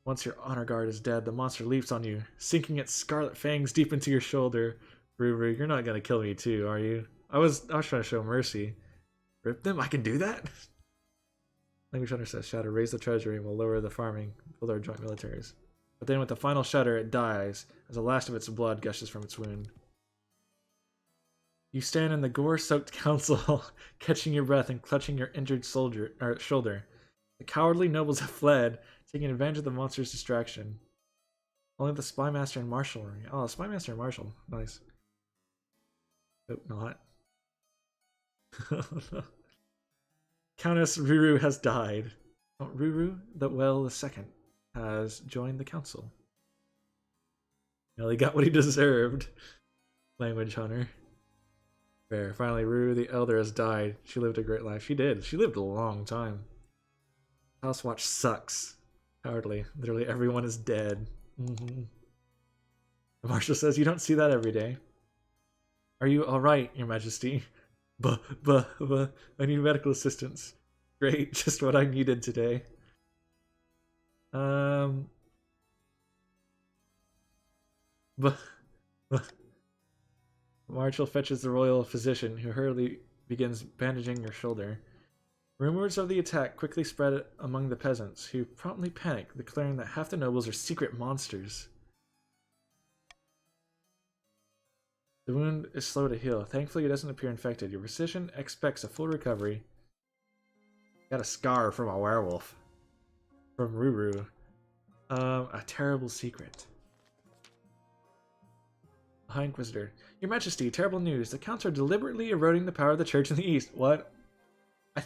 Once your honor guard is dead, the monster leaps on you, sinking its scarlet fangs deep into your shoulder. Ruru, you're not gonna kill me too, are you? I was trying to show mercy. Rip them? I can do that? Language hunter says, Shadow, raise the treasury and we'll lower the farming, build our joint militaries. But then with the final shudder, it dies, as the last of its blood gushes from its wound. You stand in the gore-soaked council hall, catching your breath and clutching your injured shoulder. The cowardly nobles have fled, taking advantage of the monster's distraction. Only the Spymaster and Marshal remain. Oh, Spymaster and Marshal. Nice. Hope not. Countess Ruru has died. Oh, Ruru the Well II has joined the council. Well, he got what he deserved. Language hunter. Fair. Finally, Ruru the Elder has died. She lived a great life. She did. She lived a long time. Housewatch sucks. Cowardly. Literally everyone is dead. The Marshal says, you don't see that every day. Are you alright, Your Majesty? I need medical assistance. Great, just what I needed today. Marshal fetches the royal physician, who hurriedly begins bandaging your shoulder. Rumors of the attack quickly spread among the peasants, who promptly panic, declaring that half the nobles are secret monsters. The wound is slow to heal. Thankfully, it doesn't appear infected. Your physician expects a full recovery. Got a scar from a werewolf. From Ruru. A terrible secret. High Inquisitor. Your Majesty, terrible news. The counts are deliberately eroding the power of the church in the east. What? I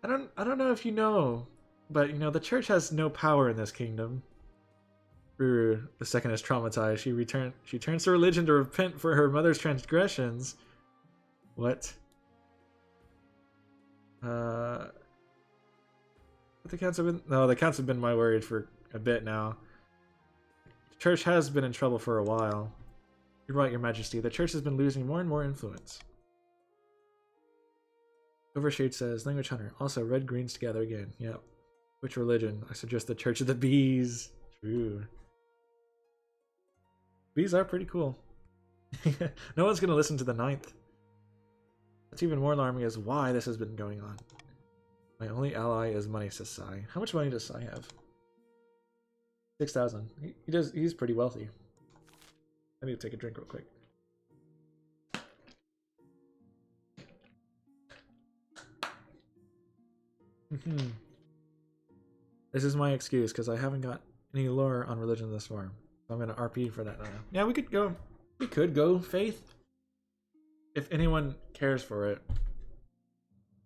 don't know if you know, but you know, the church has no power in this kingdom. Ruru the second is traumatized. She turns to religion to repent for her mother's transgressions. What? The counts have been the counts have been my worried for a bit now. The church has been in trouble for a while. You're right, Your Majesty. The church has been losing more and more influence. Overshade says, language hunter. Also, red greens together again. Yep. Which religion? I suggest the Church of the Bees. True. Bees are pretty cool. No one's going to listen to the 9th. What's even more alarming is why this has been going on. My only ally is money, says Sai. How much money does Sai have? 6,000. He's pretty wealthy. I need to take a drink real quick. This is my excuse because I haven't got any lore on religion thus far. So I'm gonna RP for that now. Yeah, we could go faith. If anyone cares for it.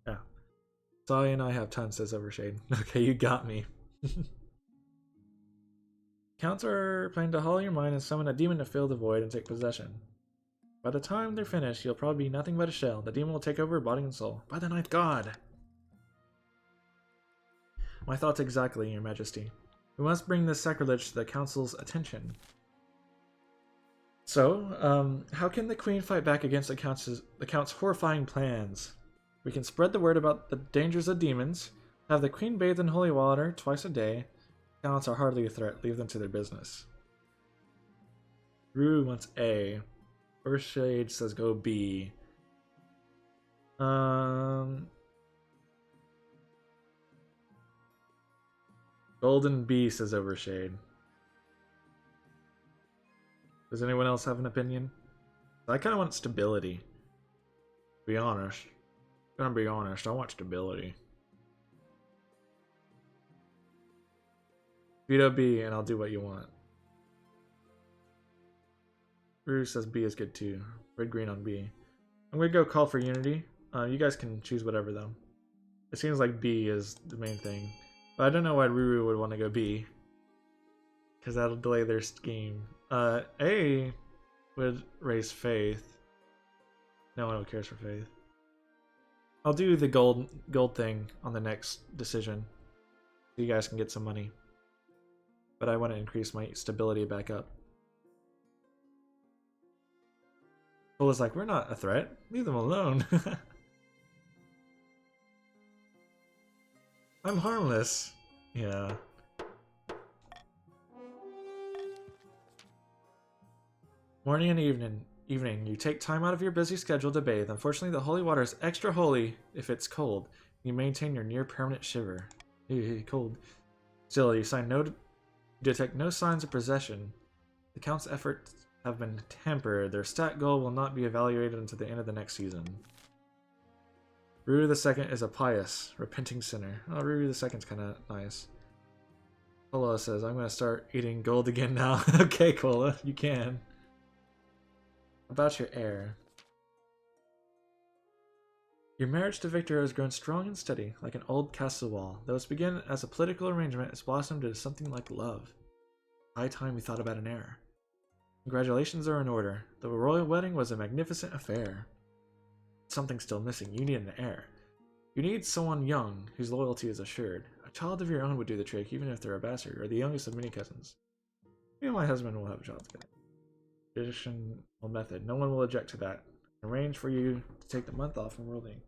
Yeah. Sai and I have tons, says Overshade. Okay, you got me. Counts are planning to hollow your mind and summon a demon to fill the void and take possession. By the time they're finished, you'll probably be nothing but a shell. The demon will take over body and soul. By the 9th god! My thoughts exactly, Your Majesty. We must bring this sacrilege to the Council's attention. So, how can the Queen fight back against the Count's horrifying plans? We can spread the word about the dangers of demons, have the Queen bathe in holy water twice a day. Counts are hardly a threat, leave them to their business. Rue wants A. Overshade says go B. Golden B says Overshade. Does anyone else have an opinion? I kind of want stability. To be honest. I'm gonna be honest, I want stability. Veto B and I'll do what you want. Rue says B is good too. Red green on B. I'm gonna go call for unity. You guys can choose whatever though. It seems like B is the main thing. But I don't know why Ruru would want to go B. Because that'll delay their scheme. A would raise faith. No one cares for faith. I'll do the gold thing on the next decision. So you guys can get some money. But I want to increase my stability back up. Cola's like, we're not a threat. Leave them alone. I'm harmless. Yeah. Morning and evening, you take time out of your busy schedule to bathe. Unfortunately, the holy water is extra holy if it's cold. You maintain your near permanent shiver. Cold. Still, you detect no signs of possession. The Count's efforts have been tempered. Their stat goal will not be evaluated until the end of the next season. Ruru II is a pious, repenting sinner. Oh, Ruru II's kind of nice. Cola says, I'm going to start eating gold again now. Okay, Cola, you can. About your heir. Your marriage to Victor has grown strong and steady, like an old castle wall. Though it's begun as a political arrangement, it's blossomed into something like love. High time we thought about an heir. Congratulations are in order. The royal wedding was a magnificent affair. Something's still missing. You need an heir. You need someone young, whose loyalty is assured. A child of your own would do the trick, even if they're a bastard, or the youngest of many cousins. Me and my husband will have a child together. Traditional method. No one will object to that. Arrange for you to take the month off from ruling.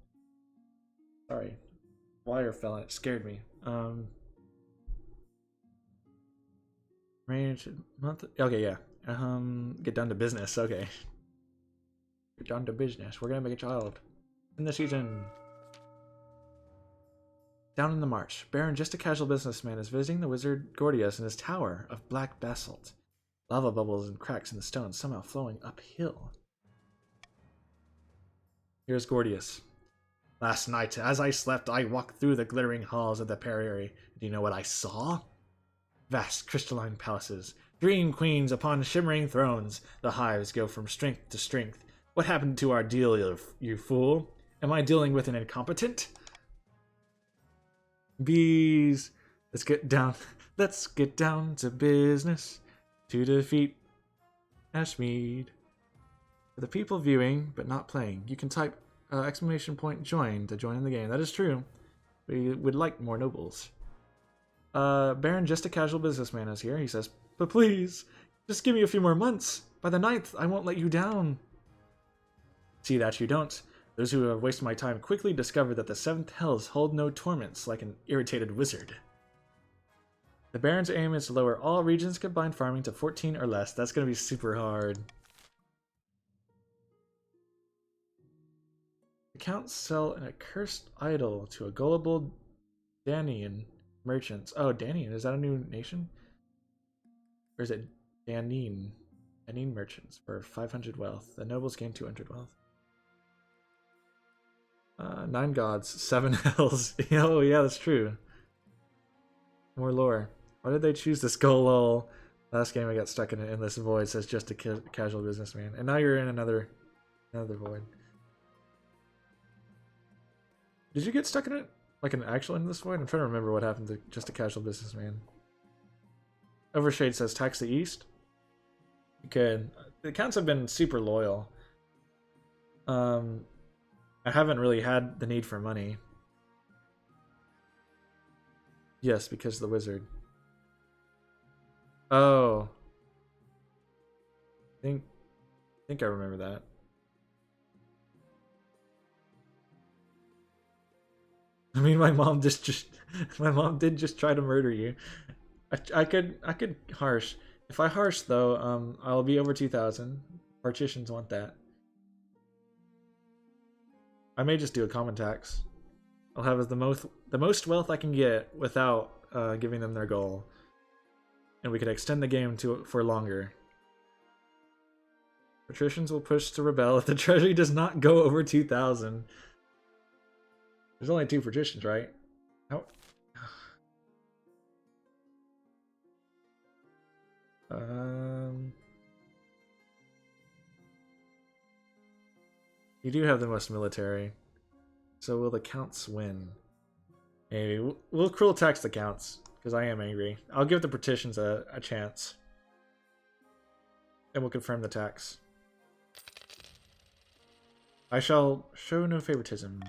Sorry. Wire fell and it scared me. Arrange month. Okay, yeah. Get down to business. Okay. Get down to business. We're gonna make a child. In the season. Down in the march, Baron, just a casual businessman, is visiting the wizard Gordius in his tower of black basalt. Lava bubbles and cracks in the stone, somehow flowing uphill. Here's Gordius. Last night, as I slept, I walked through the glittering halls of the Perry. Do you know what I saw? Vast crystalline palaces, dream queens upon shimmering thrones. The hives go from strength to strength. What happened to our deal, you fool? Am I dealing with an incompetent? Bees. Let's get down to business to defeat Ashmead. For the people viewing but not playing, you can type !join to join in the game. That is true. We would like more nobles. Baron, just a casual businessman, is here. He says, but please, just give me a few more months. By the 9th, I won't let you down. See that you don't. Those who have wasted my time quickly discover that the 7th hells hold no torments like an irritated wizard. The Baron's aim is to lower all regions combined farming to 14 or less. That's going to be super hard. The Count sell an accursed idol to a gullible Danian merchants. Oh, Danian, is that a new nation? Or is it Danin? Danin merchants for 500 wealth. The nobles gain 200 wealth. 9 gods, 7 hells. Oh, yeah, that's true. More lore. Why did they choose this goal? Last game I got stuck in an endless void, says just a casual businessman. And now you're in another void. Did you get stuck in it? Like an actual endless void? I'm trying to remember what happened to just a casual businessman. Overshade says tax the east. You could. The accounts have been super loyal. I haven't really had the need for money. Yes, because of the wizard. Oh. I think I remember that. I mean, my mom just my mom did just try to murder you. I could harsh. If I harsh though, I'll be over 2,000. Partitions want that. I may just do a common tax. I'll have the most wealth I can get without giving them their goal, and we could extend the game for longer. Patricians will push to rebel if the treasury does not go over 2,000. There's only 2 patricians, right? How? You do have the most military. So will the counts win? Maybe. We'll cruel tax the counts, because I am angry. I'll give the patricians a chance. And we'll confirm the tax. I shall show no favoritism.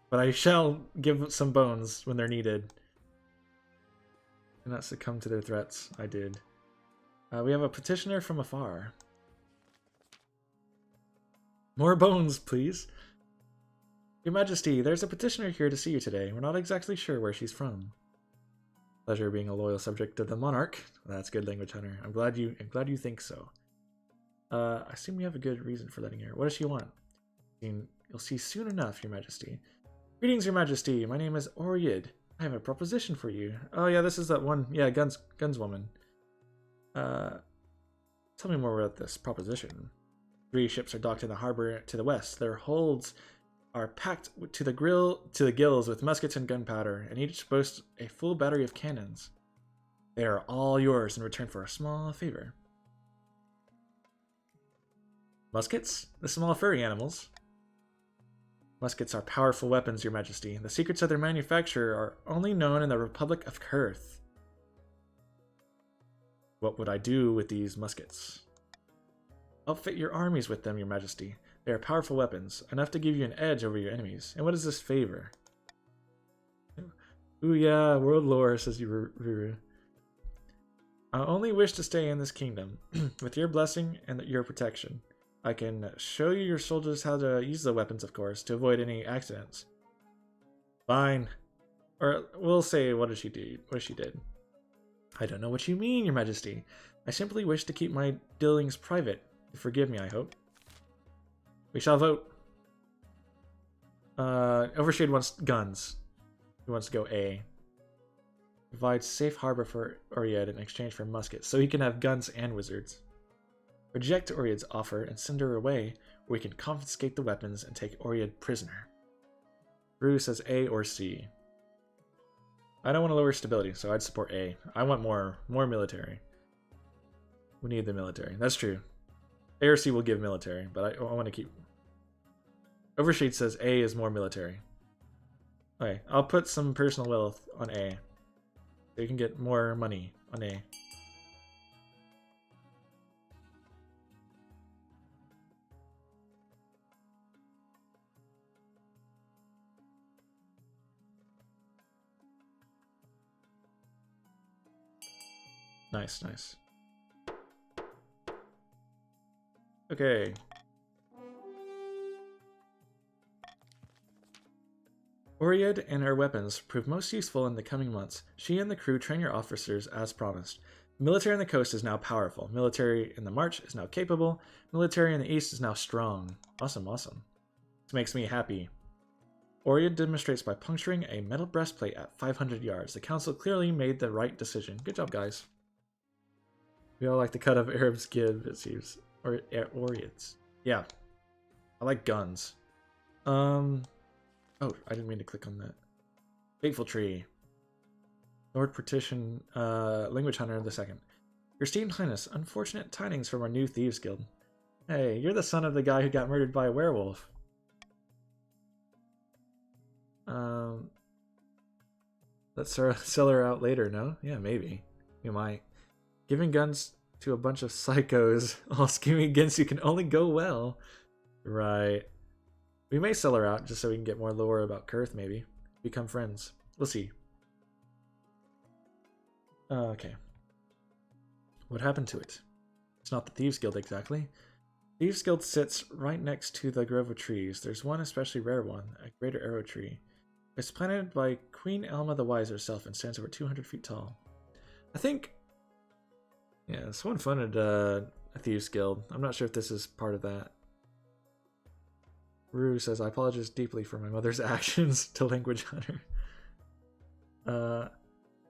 But I shall give some bones when they're needed. And not succumb to their threats. I did. We have a petitioner from afar. More bones, please. Your Majesty, there's a petitioner here to see you today. We're not exactly sure where she's from. Pleasure being a loyal subject of the monarch. That's good, language hunter. I'm glad you think so. I assume you have a good reason for letting her. What does she want? You'll see soon enough, Your Majesty. Greetings, Your Majesty. My name is Oryid. I have a proposition for you. Oh yeah, this is that one. Yeah, guns woman. Tell me more about this proposition. 3 ships are docked in the harbor to the west. Their holds are packed to the gills with muskets and gunpowder, and each boasts a full battery of cannons. They are all yours in return for a small favor. Muskets? The small furry animals. Muskets are powerful weapons, Your Majesty. The secrets of their manufacture are only known in the Republic of Kurth. What would I do with these muskets? Outfit your armies with them, Your Majesty. They are powerful weapons, enough to give you an edge over your enemies. And what is this favor? Ooh yeah, world lore, says Ruru. I only wish to stay in this kingdom, with your blessing and your protection. I can show you your soldiers how to use the weapons, of course, to avoid any accidents. Fine. Or we'll say, what she did. I don't know what you mean, Your Majesty. I simply wish to keep my dealings private. Forgive me, I hope. We shall vote. Overshade wants guns. He wants to go A. Provides safe harbor for Oryid in exchange for muskets, so he can have guns and wizards. Reject Oryid's offer and send her away, where we can confiscate the weapons and take Oryid prisoner. Rue says A or C. I don't want to lower stability, so I'd support A. I want more military. We need the military. That's true. A or C will give military, but I want to keep... Overshade says A is more military. Okay, I'll put some personal wealth on A. So you can get more money on A. Nice, nice. Okay. Oryid and her weapons prove most useful in the coming months. She and the crew train your officers as promised. Military on the coast is now powerful. Military in the march is now capable. Military in the east is now strong. Awesome, awesome. This makes me happy. Oryid demonstrates by puncturing a metal breastplate at 500 yards. The council clearly made the right decision. Good job, guys. We all like the cut of Arabs give, it seems. Or Oryids. Yeah. I like guns. Oh, I didn't mean to click on that. Fateful Tree. Lord Partition, Language Hunter the Second. Your esteemed highness, unfortunate tidings from our new Thieves Guild. Hey, you're the son of the guy who got murdered by a werewolf. Let's sell her out later, no? Yeah, maybe. We might. Giving guns to a bunch of psychos all scheming against you can only go well. Right. We may sell her out just so we can get more lore about Kurth, maybe. Become friends. We'll see. Okay. What happened to it? It's not the Thieves Guild exactly. Thieves Guild sits right next to the grove of trees. There's one especially rare one, a greater arrow tree. It's planted by Queen Elma the Wise herself and stands over 200 feet tall. I think... Yeah, someone funded a Thieves Guild. I'm not sure if this is part of that. Rue says, I apologize deeply for my mother's actions to Language Hunter.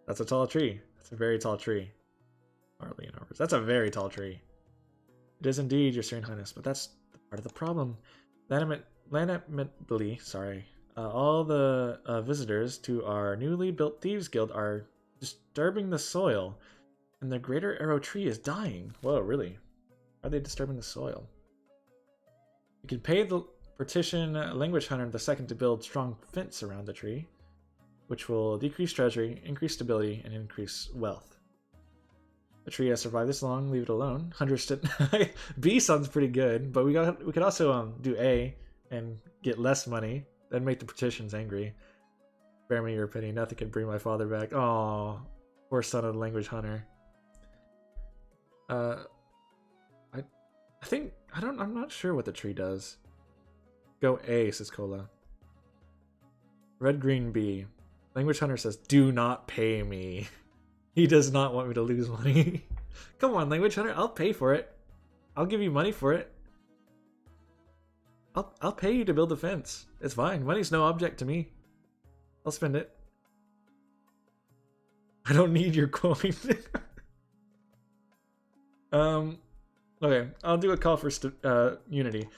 That's a tall tree. That's a very tall tree. Arlene Arbors. That's a very tall tree. It is indeed, Your Serene Highness, but that's part of the problem. Legitimately, sorry. All the visitors to our newly built Thieves Guild are disturbing the soil, and the Greater Arrow Tree is dying. Whoa, really? Why are they disturbing the soil? You can pay the Partition Language Hunter II to build strong fence around the tree, which will decrease treasury, increase stability, and increase wealth. The tree has survived this long. Leave it alone. 100. B sounds pretty good, but we could also do A and get less money, then make the Partitions angry. Spare me your pity. Nothing can bring my father back. Aww, poor son of the Language Hunter. I think I'm not sure what the tree does. Go A, says Cola. Red Green B. Language Hunter says, do not pay me. He does not want me to lose money. Come on, Language Hunter, I'll pay for it. I'll give you money for it. I'll pay you to build a fence. It's fine. Money's no object to me. I'll spend it. I don't need your coin. Okay, I'll do a call for unity.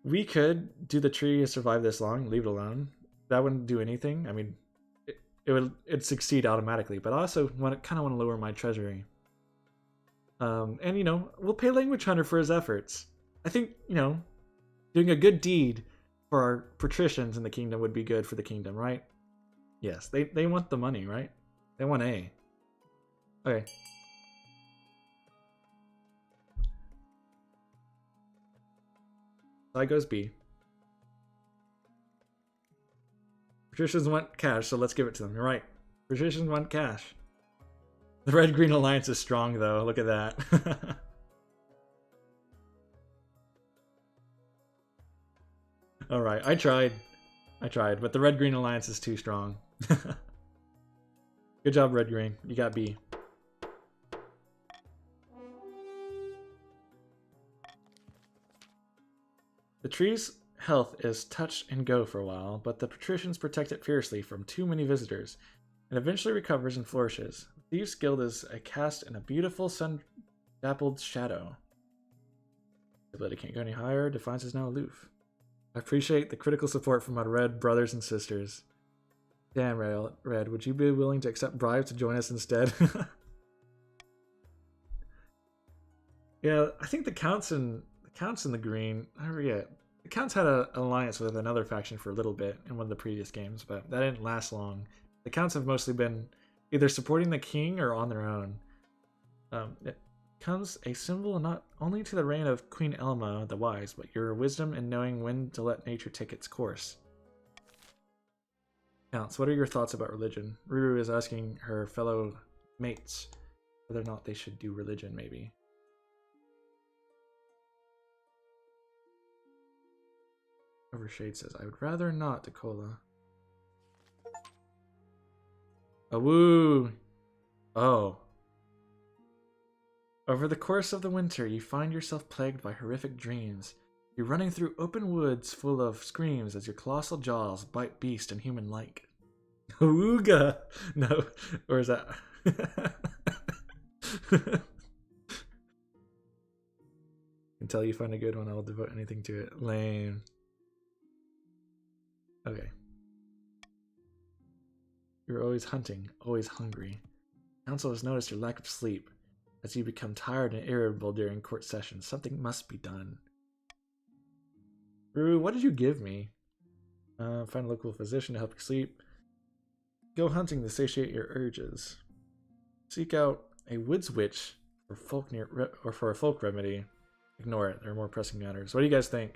We could do the tree survive this long, leave it alone. That wouldn't do anything. I mean, it'd succeed automatically, but I also kind of want to lower my treasury. And you know, we'll pay Language Hunter for his efforts. I think, you know, doing a good deed for our patricians in the kingdom would be good for the kingdom, right? Yes, they want the money, right? They want A. Okay. Side goes B. Patricians want cash, so let's give it to them. You're right. Patricians want cash. The Red-Green Alliance is strong, though. Look at that. Alright, I tried, but the Red-Green Alliance is too strong. Good job, Red-Green. You got B. The tree's health is touch and go for a while, but the patricians protect it fiercely from too many visitors, and eventually recovers and flourishes. The Thieves Guild is a cast in a beautiful sun-dappled shadow. Ability can't go any higher. Defiance is now aloof. I appreciate the critical support from my red brothers and sisters. Damn, Red, would you be willing to accept bribes to join us instead? Yeah, I think the Counts in the green, I forget. The Counts had an alliance with another faction for a little bit in one of the previous games, but that didn't last long. The Counts have mostly been either supporting the king or on their own. It becomes a symbol not only to the reign of Queen Elma the Wise, but your wisdom in knowing when to let nature take its course. Counts, what are your thoughts about religion? Ruru is asking her fellow mates whether or not they should do religion, maybe. Overshade says, I would rather not, Decola. A woo! Oh. Over the course of the winter, you find yourself plagued by horrific dreams. You're running through open woods full of screams as your colossal jaws bite beast and human-like. Ooga! No, or is that... Until you find a good one, I will devote anything to it. Lame. Okay. You're always hunting, always hungry. Council has noticed your lack of sleep. As you become tired and irritable during court sessions, something must be done. Rue, what did you give me? Find a local physician to help you sleep. Go hunting to satiate your urges. Seek out a woods witch for a folk remedy. Ignore it. There are more pressing matters. What do you guys think?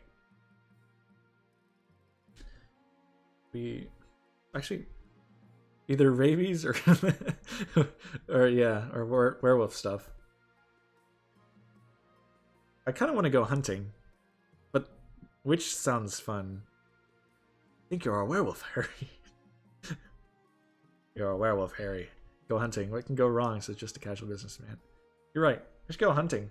Either rabies or or yeah, or werewolf stuff. I kind of want to go hunting, but which sounds fun? I think you're a werewolf, Harry. You're a werewolf, Harry. Go hunting. What can go wrong? Says just a casual businessman. You're right. Let's go hunting.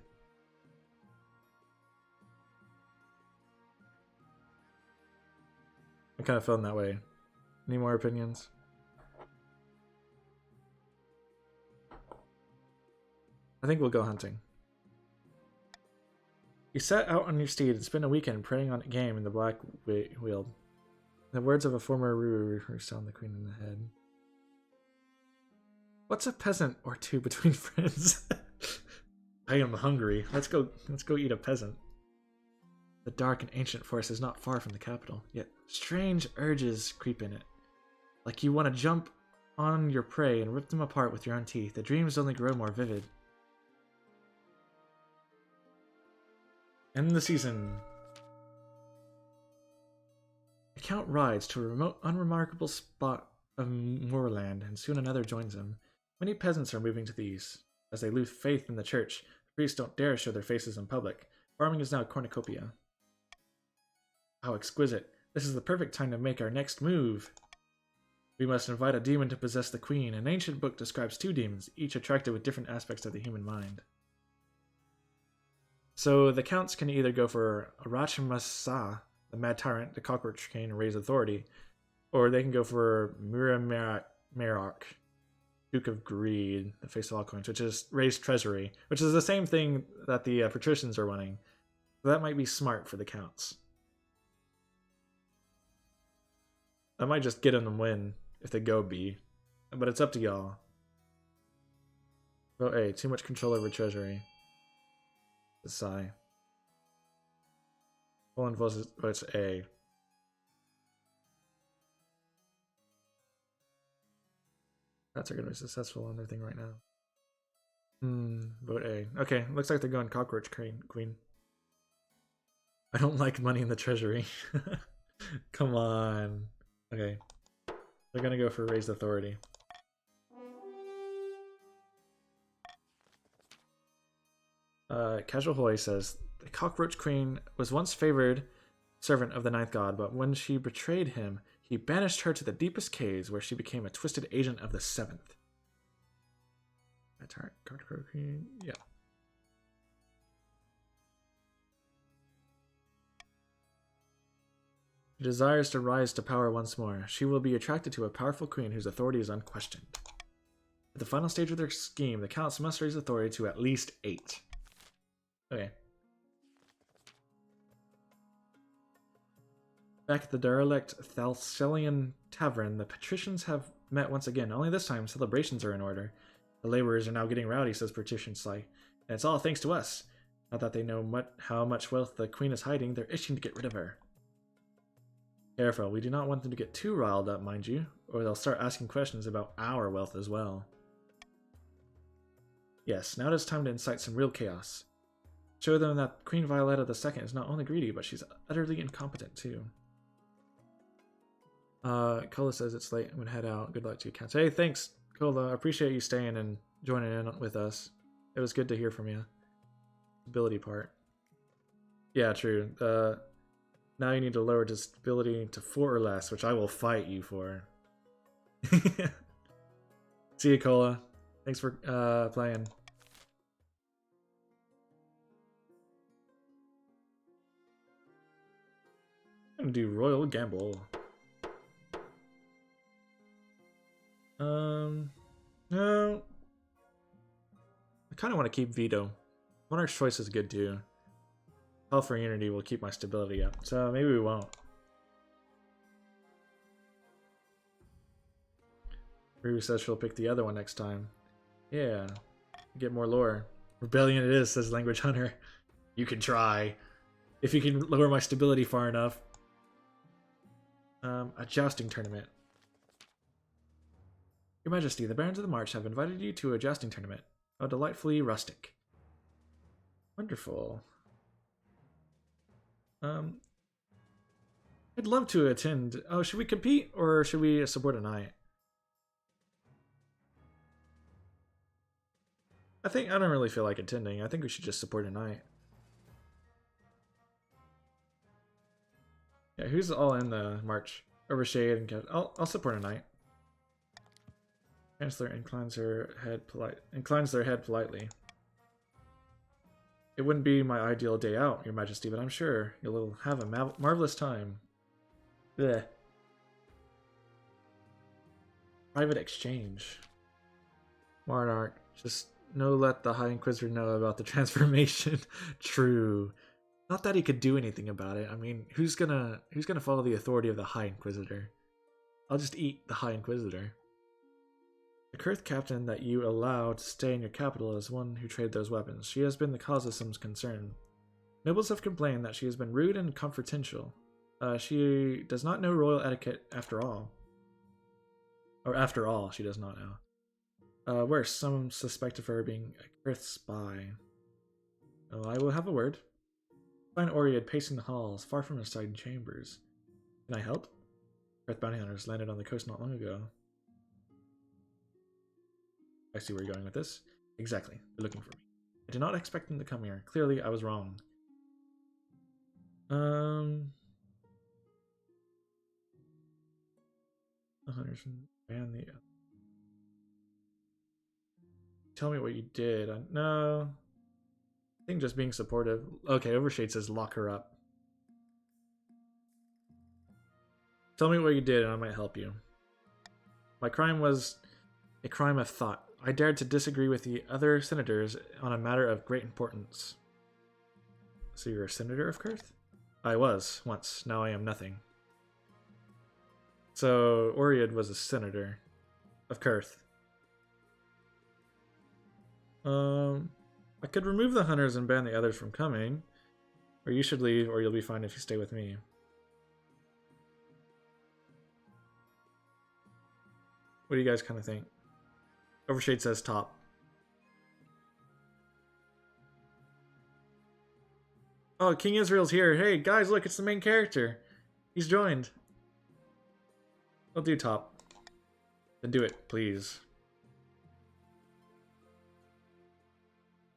I'm kind of feeling that way. Any more opinions? I think we'll go hunting. You set out on your steed and spend a weekend preying on a game in the Black Weald. The words of a former Ruru who sound the queen in the head. What's a peasant or two between friends? I am hungry. Let's go eat a peasant. The dark and ancient forest is not far from the capital, yet strange urges creep in it. Like you want to jump on your prey and rip them apart with your own teeth. The dreams only grow more vivid. End the season. The Count rides to a remote, unremarkable spot of moorland, and soon another joins him. Many peasants are moving to the east. As they lose faith in the church, the priests don't dare show their faces in public. Farming is now a cornucopia. How exquisite. This is the perfect time to make our next move. We must invite a demon to possess the queen. An ancient book describes two demons, each attracted with different aspects of the human mind. So the counts can either go for Arachimasa, the mad tyrant, the cockroach king, and raise authority, or they can go for Miramerak, Duke of Greed, the face of all coins, which is raise treasury, which is the same thing that the patricians are running. So that might be smart for the counts. I might just get them to win if they go B, but it's up to y'all. Vote A, too much control over treasury. The sigh. Poland votes A. Cats are going to be successful on their thing right now. Vote A. Okay, looks like they're going cockroach queen. I don't like money in the treasury. Come on. Okay. They're going to go for raised authority. Casual Hoy says, the cockroach queen was once favored servant of the ninth god, but when she betrayed him, he banished her to the deepest caves where she became a twisted agent of the seventh. Cockroach queen, yeah. She desires to rise to power once more. She will be attracted to a powerful queen whose authority is unquestioned. At the final stage of their scheme, the counts must raise authority to at least 8. Okay. Back at the derelict Thalcelian Tavern, the patricians have met once again. Only this time, celebrations are in order. The laborers are now getting rowdy, says Patrician Sly. And it's all thanks to us. Now that they know how much wealth the queen is hiding, they're itching to get rid of her. Careful, we do not want them to get too riled up, mind you, or they'll start asking questions about our wealth as well. Yes, now it is time to incite some real chaos. Show them that Queen Violetta II is not only greedy, but she's utterly incompetent too. Cola says it's late. I'm gonna head out. Good luck to you, cats. Hey, thanks, Cola. I appreciate you staying and joining in with us. It was good to hear from you. Ability part. Yeah, true. Now you need to lower disability to 4 or less, which I will fight you for. See you, Cola. Thanks for playing. I'm gonna do Royal Gamble. No. I kind of want to keep Veto. Monarch's Choice is good too. Call for Unity will keep my stability up, so maybe we won't. Ruby says she'll pick the other one next time. Yeah, get more lore. Rebellion it is, says Language Hunter. You can try. If you can lower my stability far enough. A jousting tournament. Your Majesty, the Barons of the March have invited you to a jousting tournament. How delightfully rustic. Wonderful. I'd love to attend. Oh, should we compete or should we support a night? I think I don't really feel like attending. I think we should just support a knight. Yeah, who's all in the march? Overshade and I'll support a knight. Chancellor inclines their head politely. It wouldn't be my ideal day out, Your Majesty, but I'm sure you'll have a marvelous time. Blech. Private exchange. Monarch, just let the High Inquisitor know about the transformation. True. Not that he could do anything about it. I mean, who's gonna follow the authority of the High Inquisitor? I'll just eat the High Inquisitor. The Kurth captain that you allowed to stay in your capital is one who traded those weapons. She has been the cause of some concern. Nobles have complained that she has been rude and confrontational. She does not know royal etiquette after all. Or after all, she does not know. Worse, some suspect of her being a Kurth spy. Oh, I will have a word. Find Oriad pacing the halls, far from his side in chambers. Can I help? Kurth bounty hunters landed on the coast not long ago. I see where you're going with this. Exactly. They're looking for me. I did not expect them to come here. Clearly, I was wrong. The hunters ban the... Tell me what you did. No. I think just being supportive. Okay, Overshade says lock her up. Tell me what you did and I might help you. My crime was a crime of thought. I dared to disagree with the other senators on a matter of great importance. So you're a senator of Kurth? I was, once. Now I am nothing. So, Oriad was a senator of Kurth. I could remove the hunters and ban the others from coming. Or you should leave, or you'll be fine if you stay with me. What do you guys kind of think? Overshade says top. Oh, King Israel's here. Hey, guys, look, it's the main character. He's joined. I'll do top. Then do it, please.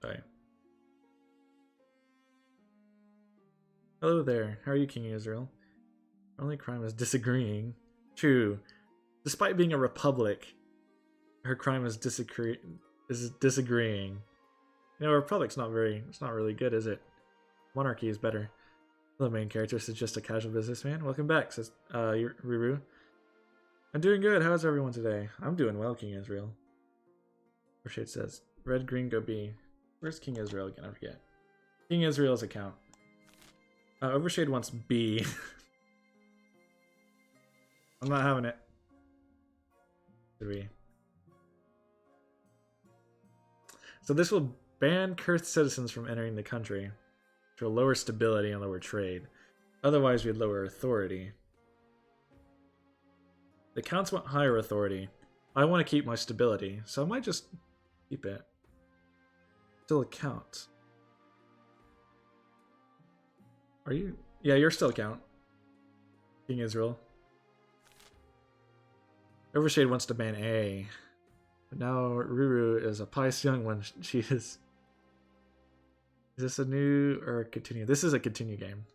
Sorry. Hello there. How are you, King Israel? Our only crime is disagreeing. True. Despite being a republic, her crime is disagreeing. You know, a republic's not really good, is it? Monarchy is better. The main character is just a casual businessman. Welcome back, says Ruru. I'm doing good. How's everyone today? I'm doing well, King Israel. Overshade says, red, green, go B. Where's King Israel again? I forget. King Israel's account. Overshade wants B. I'm not having it. Should we? So this will ban Kurth citizens from entering the country, which will lower stability and lower trade. Otherwise, we'd lower authority. The counts want higher authority. I want to keep my stability, so I might just keep it. Still a count. Are you? Yeah, you're still a count. King Israel. Overshade wants to ban A. But now Ruru is a pious young one. She is. Is this a new or a continue? This is a continue game.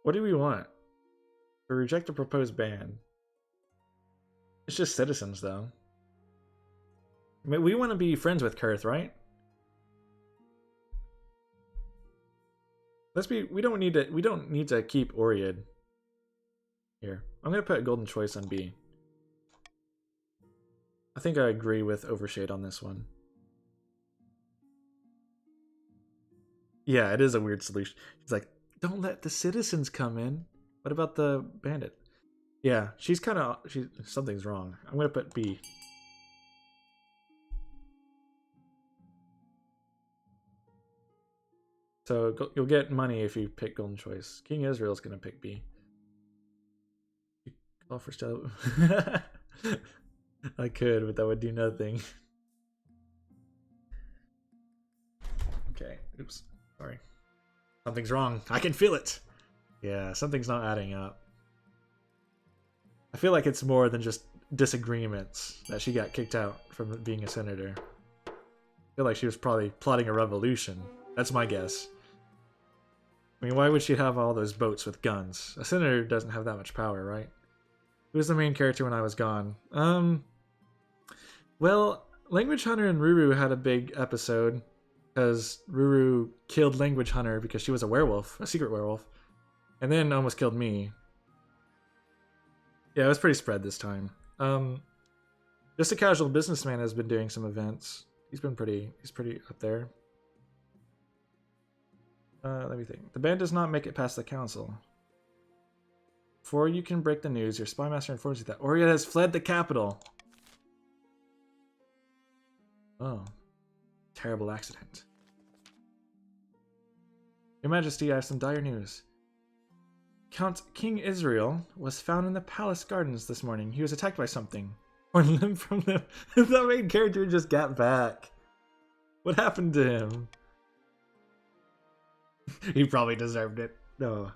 What do we want? We reject the proposed ban. It's just citizens, though. I mean, we want to be friends with Kurth, right? We don't need to keep Oriad. Here. I'm gonna put golden choice on B. I think I agree with Overshade on this one. Yeah, it is a weird solution. He's like, don't let the citizens come in. What about the bandit? Yeah, something's wrong. I'm gonna put B. So you'll get money if you pick golden choice. King Israel's gonna pick B. Call for Stella. I could, but that would do nothing. Okay, oops, sorry. Something's wrong. I can feel it. Yeah, something's not adding up. I feel like it's more than just disagreements that she got kicked out from being a senator. I feel like she was probably plotting a revolution. That's my guess. I mean, why would she have all those boats with guns? A senator doesn't have that much power, right? Who was the main character when I was gone? Well, Language Hunter and Ruru had a big episode because Ruru killed Language Hunter because she was a werewolf, a secret werewolf, and then almost killed me. Yeah, it was pretty spread this time. Just a Casual Businessman has been doing some events. He's pretty up there. Let me think. The band does not make it past the council. Before you can break the news, your spy master informs you that Orion has fled the capital. Oh. Terrible accident. Your Majesty, I have some dire news. Count King Israel was found in the palace gardens this morning. He was attacked by something. One limb from them. The main character just got back. What happened to him? He probably deserved it. No.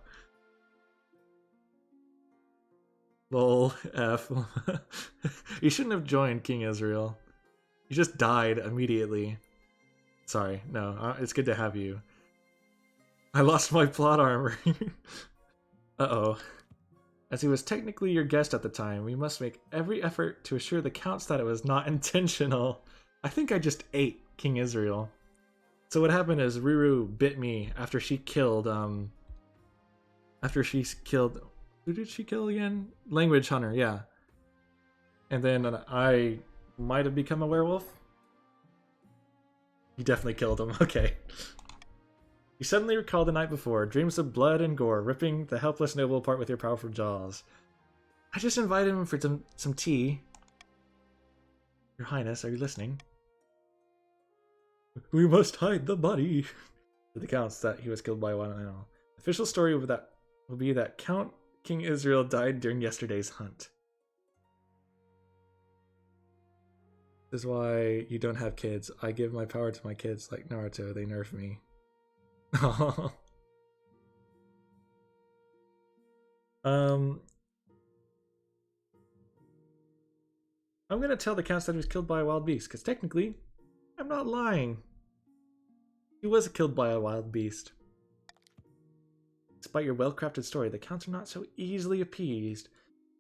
Lol. F. You shouldn't have joined King Israel. You just died immediately. Sorry. No, it's good to have you. I lost my plot armor. Uh-oh. As he was technically your guest at the time, we must make every effort to assure the counts that it was not intentional. I think I just ate King Israel. So what happened is Ruru bit me after she killed, who did she kill again? Language Hunter, yeah. And then I might have become a werewolf. You definitely killed him, okay. You suddenly recall the night before, dreams of blood and gore, ripping the helpless noble apart with your powerful jaws. I just invited him for some tea. Your Highness, are you listening? We must hide the body. It accounts that he was killed by a wild animal. Official story of that will be that Count King Israel died during yesterday's hunt. This is why you don't have kids. I give my power to my kids like Naruto. They nerf me. I'm gonna tell the counts that he was killed by a wild beast, because technically, I'm not lying. He was killed by a wild beast. Despite your well-crafted story, the counts are not so easily appeased.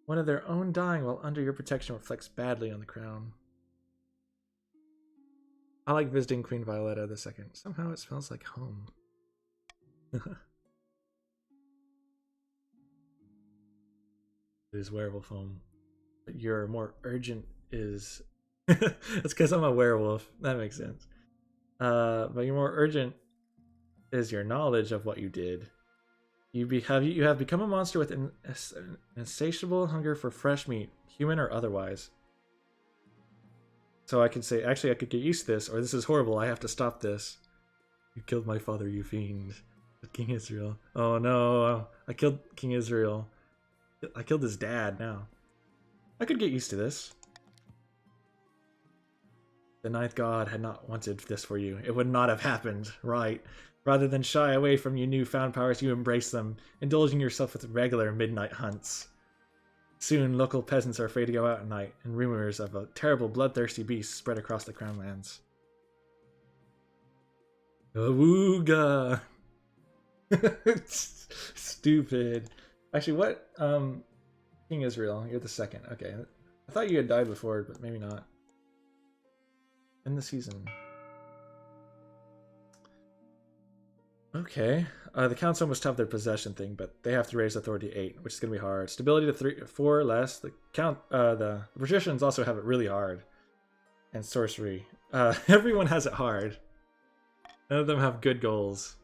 One of their own dying while under your protection reflects badly on the crown. I like visiting Queen Violetta II. Somehow it smells like home. It is werewolf home. But your more urgent is... That's because I'm a werewolf. That makes sense. But your more urgent is your knowledge of what you did. You have become a monster with an insatiable hunger for fresh meat, human or otherwise. So I can say, actually I could get used to this, or this is horrible, I have to stop this. You killed my father, you fiend. King Israel. Oh no, I killed King Israel. I killed his dad now. I could get used to this. The ninth god had not wanted this for you. It would not have happened, right? Rather than shy away from your newfound powers, you embrace them, indulging yourself with regular midnight hunts. Soon, local peasants are afraid to go out at night, and rumors of a terrible bloodthirsty beast spread across the Crownlands. Awooga! Stupid. Actually, what? King Israel, you're the second. Okay. I thought you had died before, but maybe not. In the season. Okay. The counts almost have their possession thing, but they have to raise authority to 8, which is going to be hard. Stability to 3, 4 or less. The patricians also have it really hard. And sorcery. Everyone has it hard. None of them have good goals.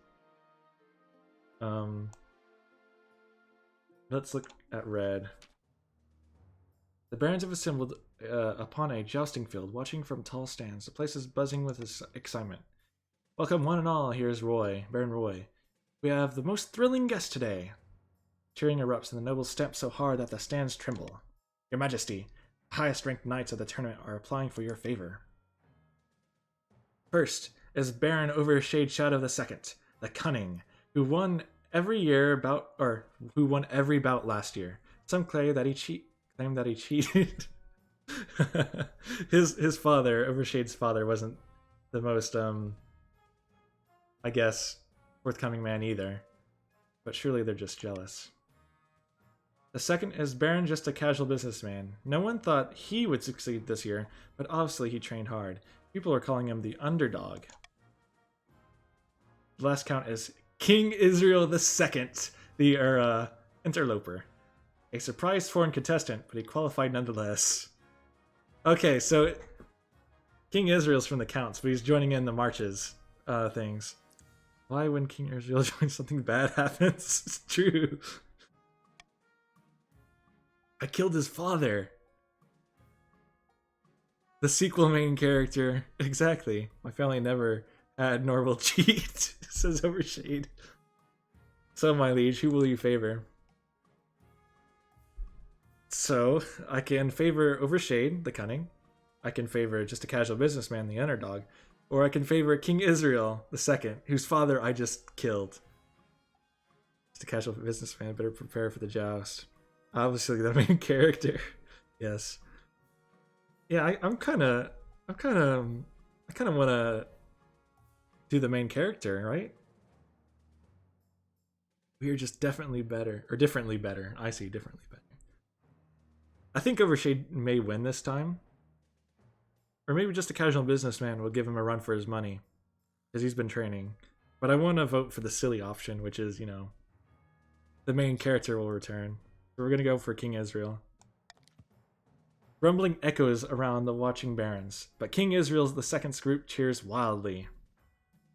Let's look at red. The barons have assembled upon a jousting field, watching from tall stands. The place is buzzing with excitement. Welcome one and all, here's Roy, Baron Roy. We have the most thrilling guest today. Cheering erupts and the nobles stamp so hard that the stands tremble. Your Majesty, the highest ranked knights of the tournament are applying for your favor. First is Baron Overshade Shadow II, the Cunning, who won every bout last year. Some claim that claimed that he cheated. his father, Overshade's father, wasn't the most I guess forthcoming man either. But surely they're just jealous. The second is Baron, just a casual businessman. No one thought he would succeed this year, but obviously he trained hard. People are calling him the underdog. The last count is King Israel II, the interloper. A surprised foreign contestant, but he qualified nonetheless. Okay, so King Israel's from the counts, but he's joining in the marches things. Why when King Israel joins something bad happens? It's true. I killed his father. The sequel main character. Exactly. My family never had nor will cheat, says Overshade. So, my liege, who will you favor? So, I can favor Overshade, the cunning. I can favor just a casual businessman, the underdog. Or I can favor King Israel II, whose father I just killed. Just a casual businessman, better prepare for the joust. Obviously, the main character. Yes. Yeah, I kind of want to do the main character, right? We are just definitely better, or differently better. I see differently better. I think Overshade may win this time, or maybe just a casual businessman will give him a run for his money, because he's been training. But I want to vote for the silly option, which is, you know, the main character will return. So we're gonna go for King Israel. Rumbling echoes around the watching barons, but King Israel's II's group cheers wildly.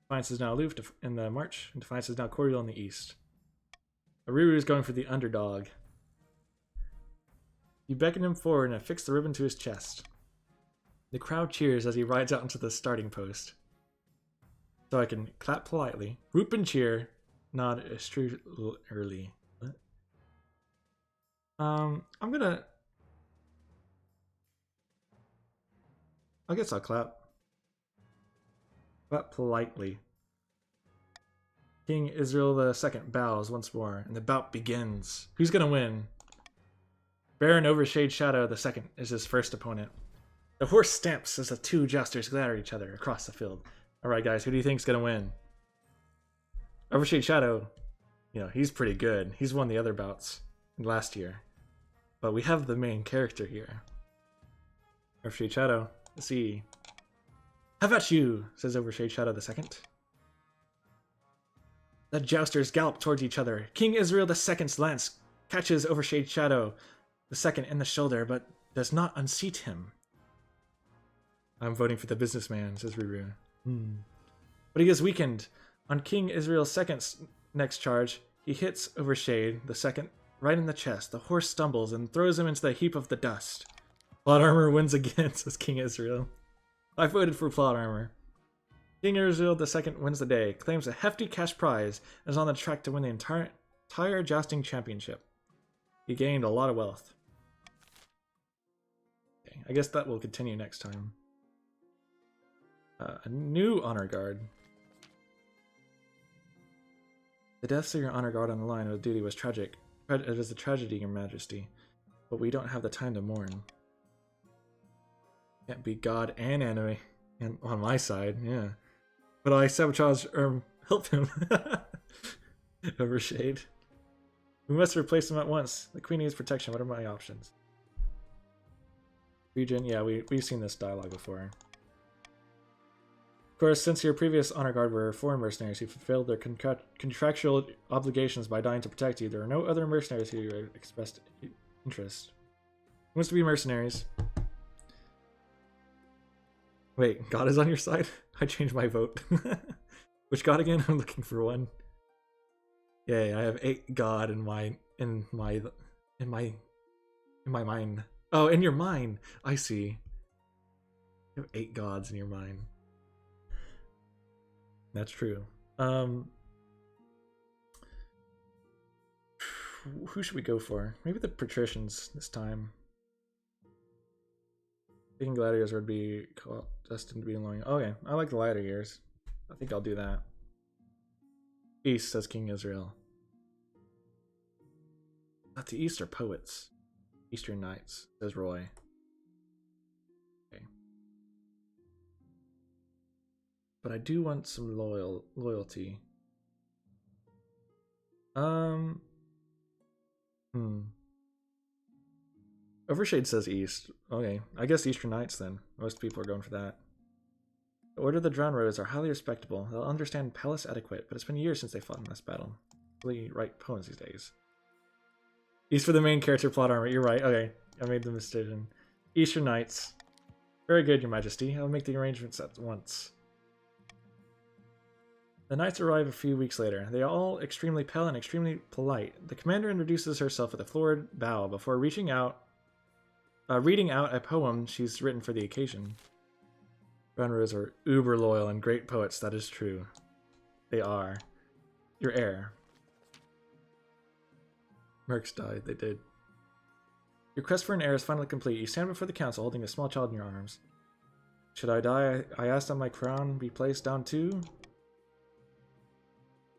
Defiance is now aloof in the march, and Defiance is now cordial in the east. Aruru is going for the underdog. You beckon him forward and affix the ribbon to his chest. The crowd cheers as he rides out into the starting post. So I can clap politely, whoop and cheer, nod early. I'm gonna... I guess I'll clap. Clap politely. King Israel II bows once more, and the bout begins. Who's gonna win? Baron Overshade Shadow II is his first opponent. The horse stamps as the two jousters glare at each other across the field. Alright guys, who do you think's gonna win? Overshade Shadow, you know, he's pretty good. He's won the other bouts last year. But we have the main character here. Overshade Shadow, let's see. How about you? Says Overshade Shadow II. The jousters gallop towards each other. King Israel II's lance catches Overshade Shadow II in the shoulder, but does not unseat him. I'm voting for the businessman, says Ruru. But he is weakened. On King Israel II's next charge, he hits Overshade II right in the chest. The horse stumbles and throws him into the heap of the dust. Plot armor wins again, says King Israel. I voted for plot armor. King Israel II wins the day, claims a hefty cash prize, and is on the track to win the entire jousting championship. He gained a lot of wealth. Okay, I guess that will continue next time. A new honor guard. The deaths of your honor guard on the line of duty was tragic. It is a tragedy, Your Majesty, but we don't have the time to mourn. Can't be God and enemy and on my side, yeah. But I sabotage or help him. Overshade. We must replace him at once. The Queen needs protection. What are my options? Region, yeah, we've seen this dialogue before. Of course, since your previous honor guard were foreign mercenaries who fulfilled their contractual obligations by dying to protect you, there are no other mercenaries who expressed interest. Who wants to be mercenaries? Wait, God is on your side? I changed my vote. Which God again? I'm looking for one. Yay, I have 8 God in my mind. Oh, in your mind. I see. You have 8 gods in your mind. That's true. Who should we go for? Maybe the patricians this time. Thinking gladiators would be destined to be annoying. Oh yeah, I like the lighter years. I think I'll do that. East, says King Israel. Not the East are poets. Eastern Knights, says Roy. Okay. But I do want some loyalty. Overshade says East. Okay, I guess Eastern Knights then. Most people are going for that. The Order of the Drowned Rose are highly respectable. They'll understand palace etiquette, but it's been years since they fought in this battle. Really write poems these days. East for the main character plot armor. You're right. Okay, I made the mistake. Eastern Knights. Very good, Your Majesty. I'll make the arrangements at once. The knights arrive a few weeks later. They are all extremely pale and extremely polite. The commander introduces herself with a florid bow before reading out a poem she's written for the occasion. Drowned Rose are uber loyal and great poets, that is true. They are. Your heir. Mercs died, they did. Your quest for an heir is finally complete. You stand before the council holding a small child in your arms. Should I die? I ask that my crown be placed down too?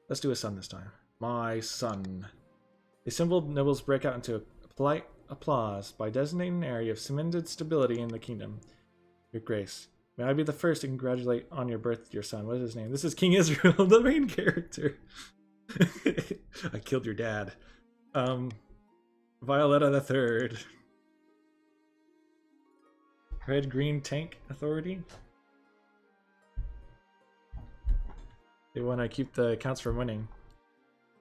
Let's do a son this time. My son. The assembled nobles break out into a polite applause by designating an area of cemented stability in the kingdom. Your Grace, may I be the first to congratulate on your birth, your son. What is his name? This is King Israel, the main character. I killed your dad. Violetta the Third. Red-green tank authority. They want to keep the accounts from winning.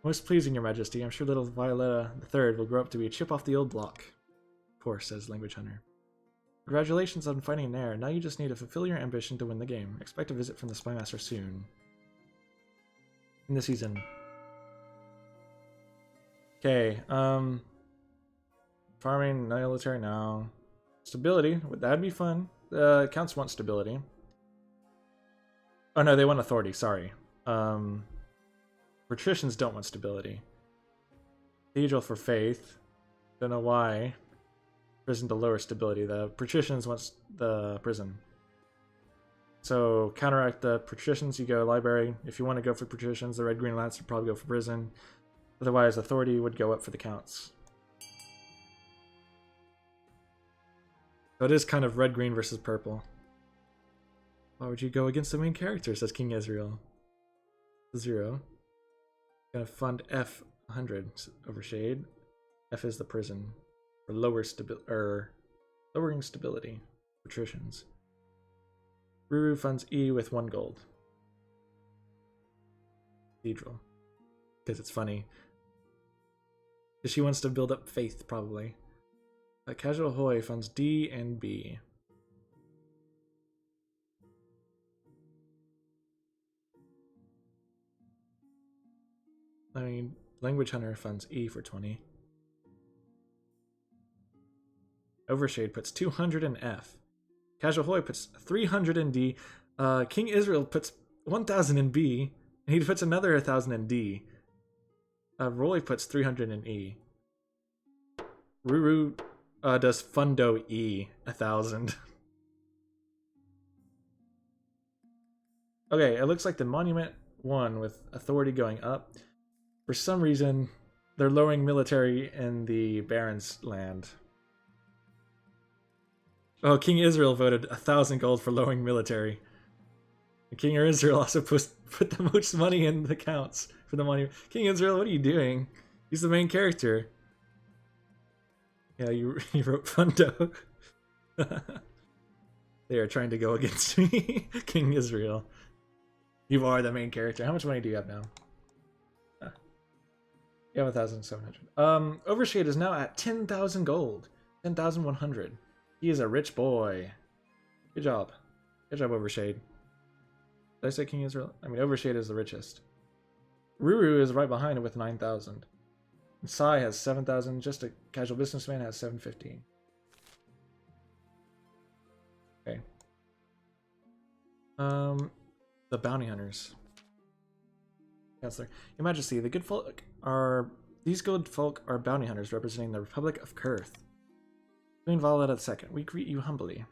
Most pleasing, Your Majesty. I'm sure little Violetta the Third will grow up to be a chip off the old block. Of course, says Language Hunter. Congratulations on finding an heir. Now you just need to fulfill your ambition to win the game. Expect a visit from the Spymaster soon. In the season. Okay, farming, military now. Stability, that'd be fun. Counts want stability. Oh no, they want authority, sorry. Patricians don't want stability. Cathedral for faith. Don't know why. Prison to lower stability. The patricians want the prison. So counteract the patricians, you go library. If you want to go for patricians, the red-green lance would probably go for prison. Otherwise, authority would go up for the counts. So it is kind of red-green versus purple. Why would you go against the main character, says King Israel. 0. Gonna fund F 100 Overshade. F is the prison. For lowering stability. Patricians. Ruru funds E with 1 gold. Cathedral. Because it's funny. Because she wants to build up faith, probably. Casual Hoy funds D and B. I mean, Language Hunter funds E for 20. Overshade puts 200 in F. Casual Hoy puts 300 in D. King Israel puts 1,000 in B. And he puts another 1,000 in D. Roy puts 300 in E. Ruru does Fundo E 1,000. Okay, it looks like the Monument won with authority going up. For some reason, they're lowering military in the Baron's land. Oh, King Israel voted 1,000 gold for lowering military. And King Israel also put the most money in the counts for the monument. King Israel, what are you doing? He's the main character. Yeah, you wrote Fundo. They are trying to go against me. King Israel. You are the main character. How much money do you have now? You have 1,700. Overshade is now at 10,000 gold. 10,100. He is a rich boy. Good job. Good job, Overshade. Did I say King Israel? I mean, Overshade is the richest. Ruru is right behind him with 9,000. Sai has 7,000. Just a casual businessman has 750. Okay. The bounty hunters. Counselor, Your Majesty, the good folk are bounty hunters representing the Republic of Kurth. Queen Violetta II, we greet you humbly.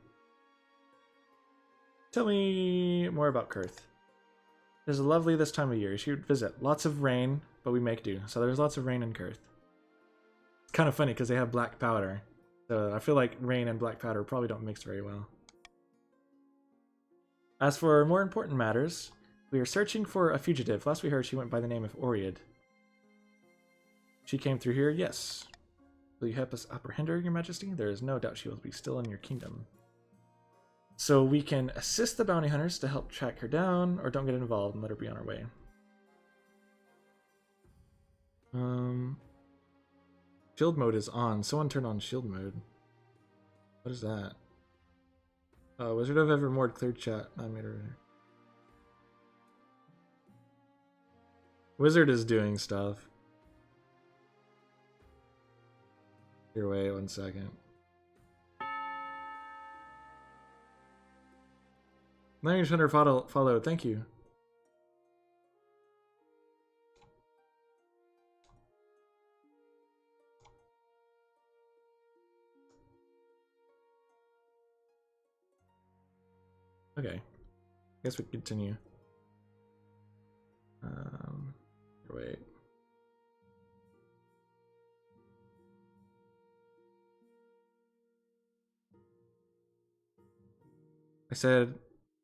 Tell me more about Kurth. It is lovely this time of year. You should visit. Lots of rain, but we make do. So there's lots of rain in Kurth. It's kind of funny because they have black powder. So I feel like rain and black powder probably don't mix very well. As for more important matters, we are searching for a fugitive. Last we heard, she went by the name of Oriad. She came through here, yes. Will you help us apprehend her, Your Majesty? There is no doubt she will be still in your kingdom. So we can assist the bounty hunters to help track her down, or don't get involved and let her be on her way. Shield mode is on. Someone turn on shield mode. What is that? Wizard of Evermore cleared chat. I made her. Wizard is doing stuff. Here, wait 1 second. Language Hunter followed. Thank you. Okay. Guess we can continue. Wait. I said,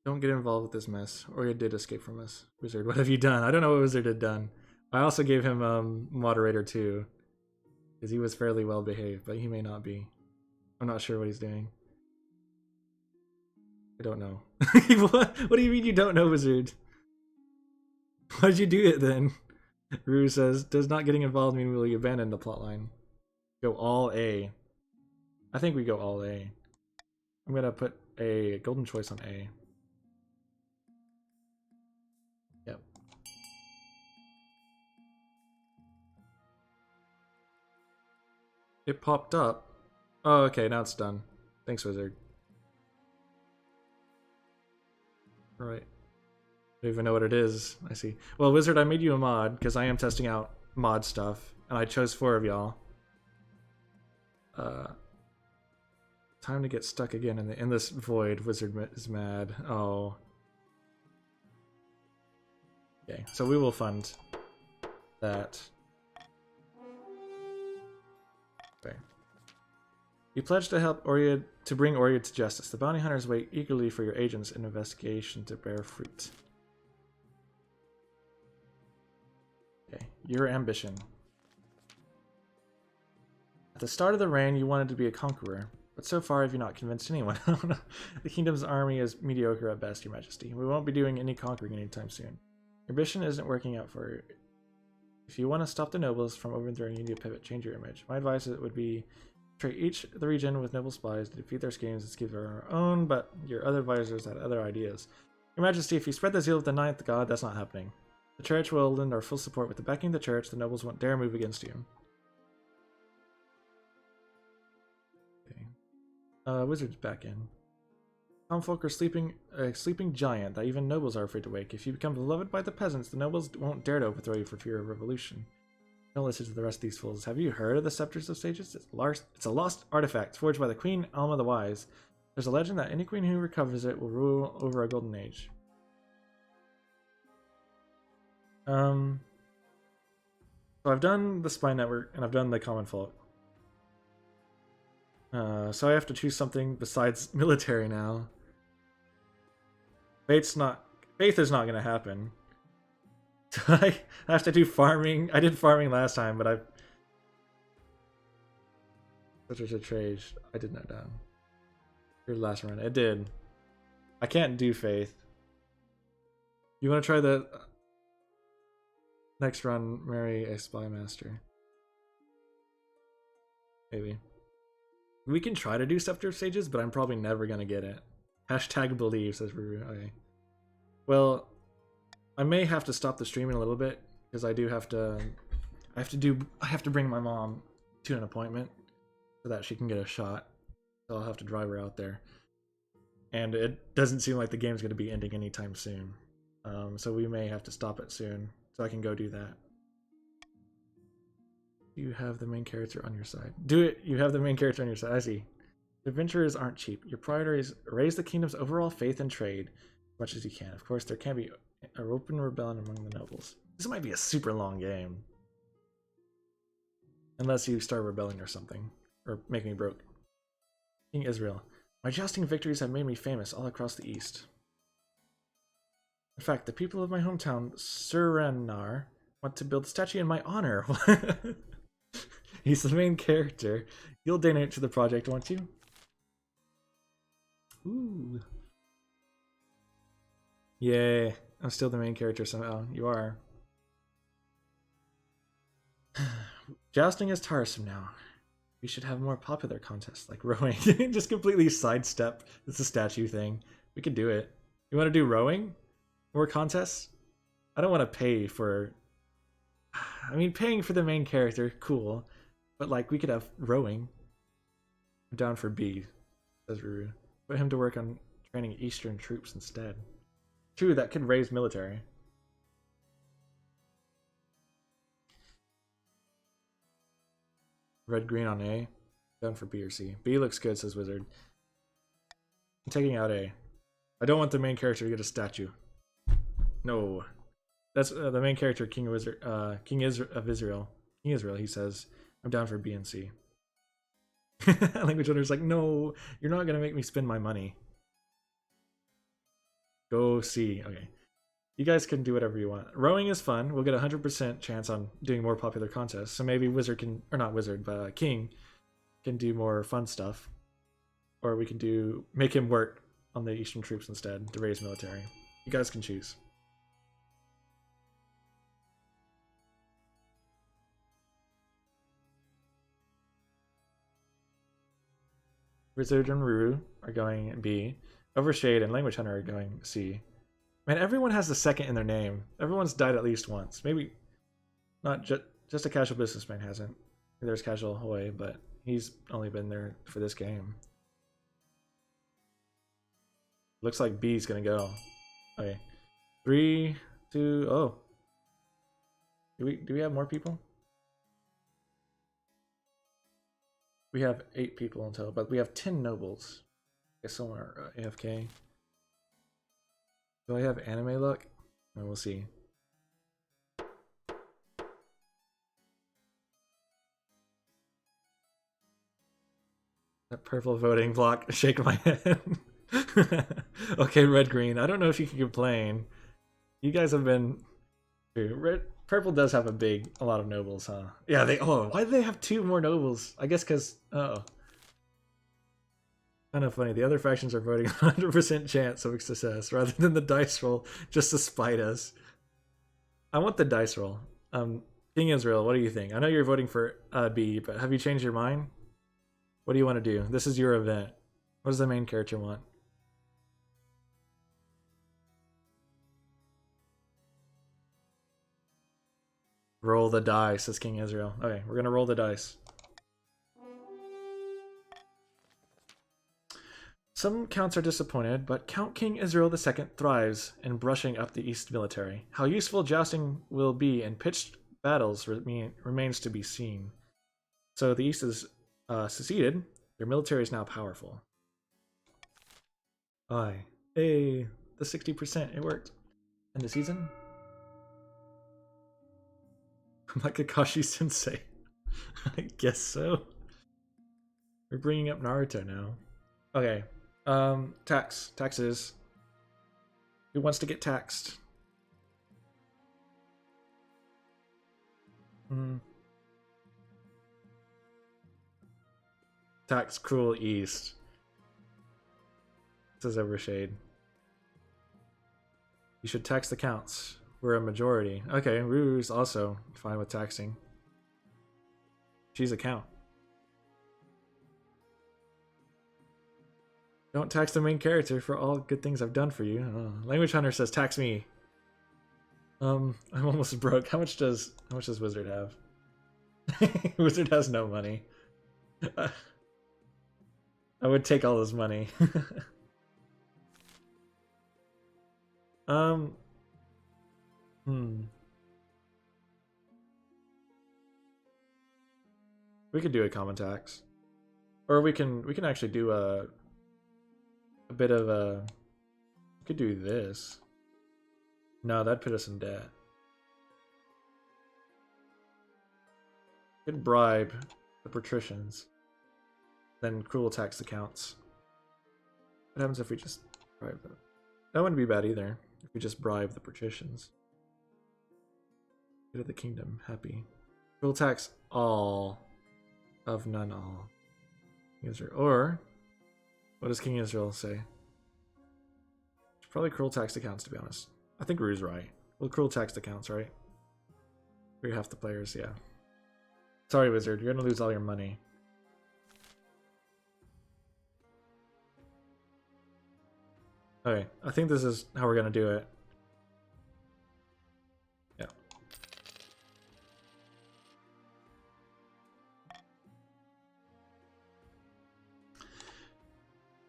don't get involved with this mess. Or you did escape from us. Wizard, what have you done? I don't know what Wizard had done. I also gave him moderator too. Because he was fairly well behaved, but he may not be. I'm not sure what he's doing. I don't know. What do you mean you don't know, Wizard? Why'd you do it then? Rue says, does not getting involved mean will you abandon the plotline? Go all A. I think we go all A. I'm gonna put a golden choice on A. Yep. It popped up. Oh, okay, now it's done. Thanks, Wizard. Right. I don't even know what it is. I see. Well, Wizard, I made you a mod because I am testing out mod stuff, and I chose 4 of y'all. Time to get stuck again in this void. Wizard is mad. Oh. Okay, so we will fund that. Okay. You pledged to help Oriad to bring Oriad to justice. The bounty hunters wait eagerly for your agents in investigation to bear fruit. Okay, your ambition. At the start of the reign, you wanted to be a conqueror, but so far have you not convinced anyone. The kingdom's army is mediocre at best, Your Majesty. We won't be doing any conquering anytime soon. Your ambition isn't working out for you. If you want to stop the nobles from overthrowing, you need to pivot, change your image. My advice would be trade the region with noble spies to defeat their schemes and keep our own, but your other advisors had other ideas. Your Majesty, if you spread the zeal of the ninth god, that's not happening. The church will lend our full support. With the backing of the church, the nobles won't dare move against you. Okay. Wizard's back in. Townfolk are sleeping, a sleeping giant that even nobles are afraid to wake. If you become beloved by the peasants, the nobles won't dare to overthrow you for fear of revolution. Don't listen to the rest of these fools. Have you heard of the Scepters of Sages? It's a lost artifact forged by the Queen Alma the Wise. There's a legend that any queen who recovers it will rule over a golden age. So I've done the Spy Network and I've done the Common Folk. So I have to choose something besides military now. Faith is not going to happen. I have to do farming. I did farming last time, but I've such a trade. I did not down. Your last run. It did. I can't do faith. You want to try the next run? Marry a spy master. Maybe. We can try to do Scepter of Sages, but I'm probably never gonna get it. Hashtag believe, says Ruru. Okay. Well, I may have to stop the streaming a little bit because I do have to. I have to bring my mom to an appointment so that she can get a shot. So I'll have to drive her out there, and it doesn't seem like the game's going to be ending anytime soon. So we may have to stop it soon so I can go do that. You have the main character on your side. Do it. You have the main character on your side. I see. Adventurers aren't cheap. Your priority is raise the kingdom's overall faith and trade as much as you can. Of course, there can be an open rebellion among the nobles. This might be a super long game. Unless you start rebelling or something. Or make me broke. King Israel. My jousting victories have made me famous all across the East. In fact, the people of my hometown, Surenar, want to build a statue in my honor. He's the main character. You'll donate to the project, won't you? Ooh. Yay. I'm still the main character somehow. You are. Jousting is tiresome now. We should have more popular contests like rowing. Just completely sidestep. It's a statue thing. We could do it. You want to do rowing? More contests? I don't want to pay for... I mean, paying for the main character, cool. But, like, we could have rowing. I'm down for B, says Ruru. Put him to work on training Eastern troops instead. True, that could raise military. Red, green on A. Down for B or C. B looks good, says Wizard. I'm taking out A. I don't want the main character to get a statue. No. That's the main character, King of Israel. King Israel, he says, I'm down for B and C. Language owner's like, no, you're not going to make me spend my money. Go C. Okay. You guys can do whatever you want. Rowing is fun. We'll get a 100% chance on doing more popular contests. So maybe Wizard can, or not Wizard, but King can do more fun stuff. Or we can make him work on the Eastern troops instead to raise military. You guys can choose. Wizard and Ruru are going B. Overshade and Language Hunter are going C. Man, everyone has the second in their name. Everyone's died at least once. Maybe not just a casual businessman hasn't. There's Casual Hoy, but he's only been there for this game. Looks like B's gonna go. Okay. 3, 2, oh. Do we have more people? We have 8 people in total, but we have 10 nobles. I guess someone are AFK. Do I have anime luck? And we'll see. That purple voting block, shake my head. Okay, red green. I don't know if you can complain. You guys have been purple does have a lot of nobles, huh? Yeah, why do they have 2 more nobles? I guess because kind of funny. The other factions are voting 100% chance of success rather than the dice roll just to spite us. I want the dice roll. King Israel, what do you think? I know you're voting for B, but have you changed your mind? What do you want to do? This is your event. What does the main character want? Roll the dice, says King Israel. Okay, we're gonna roll the dice. Some counts are disappointed, but Count King Israel II thrives in brushing up the East military. How useful jousting will be in pitched battles remains to be seen. So the East is seceded. Their military is now powerful. Aye. Hey, the 60%, it worked. End the season? I'm like Kakashi Sensei. I guess so. We're bringing up Naruto now. Okay. Taxes. Who wants to get taxed? Tax Cruel East. Says Overshade. You should tax the counts. We're a majority. Okay, Ruru's also fine with taxing. She's a count. Don't tax the main character for all good things I've done for you. Language Hunter says tax me. I'm almost broke. How much does Wizard have? Wizard has no money. I would take all his money. We could do a common tax, or we can actually do a bit of a. We could do this. No, that'd put us in debt. We could bribe the patricians. then cruel tax accounts. What happens if we just bribe them? That wouldn't be bad either, if we just bribe the patricians. Get of the kingdom, happy. Cruel tax all of none all. Israel. Or, what does King Israel say? Probably cruel tax accounts, to be honest. I think Rue's right. Well, cruel tax accounts, right? You're half the players, yeah. Sorry, Wizard, you're gonna lose all your money. Okay, I think this is how we're gonna do it. Yeah.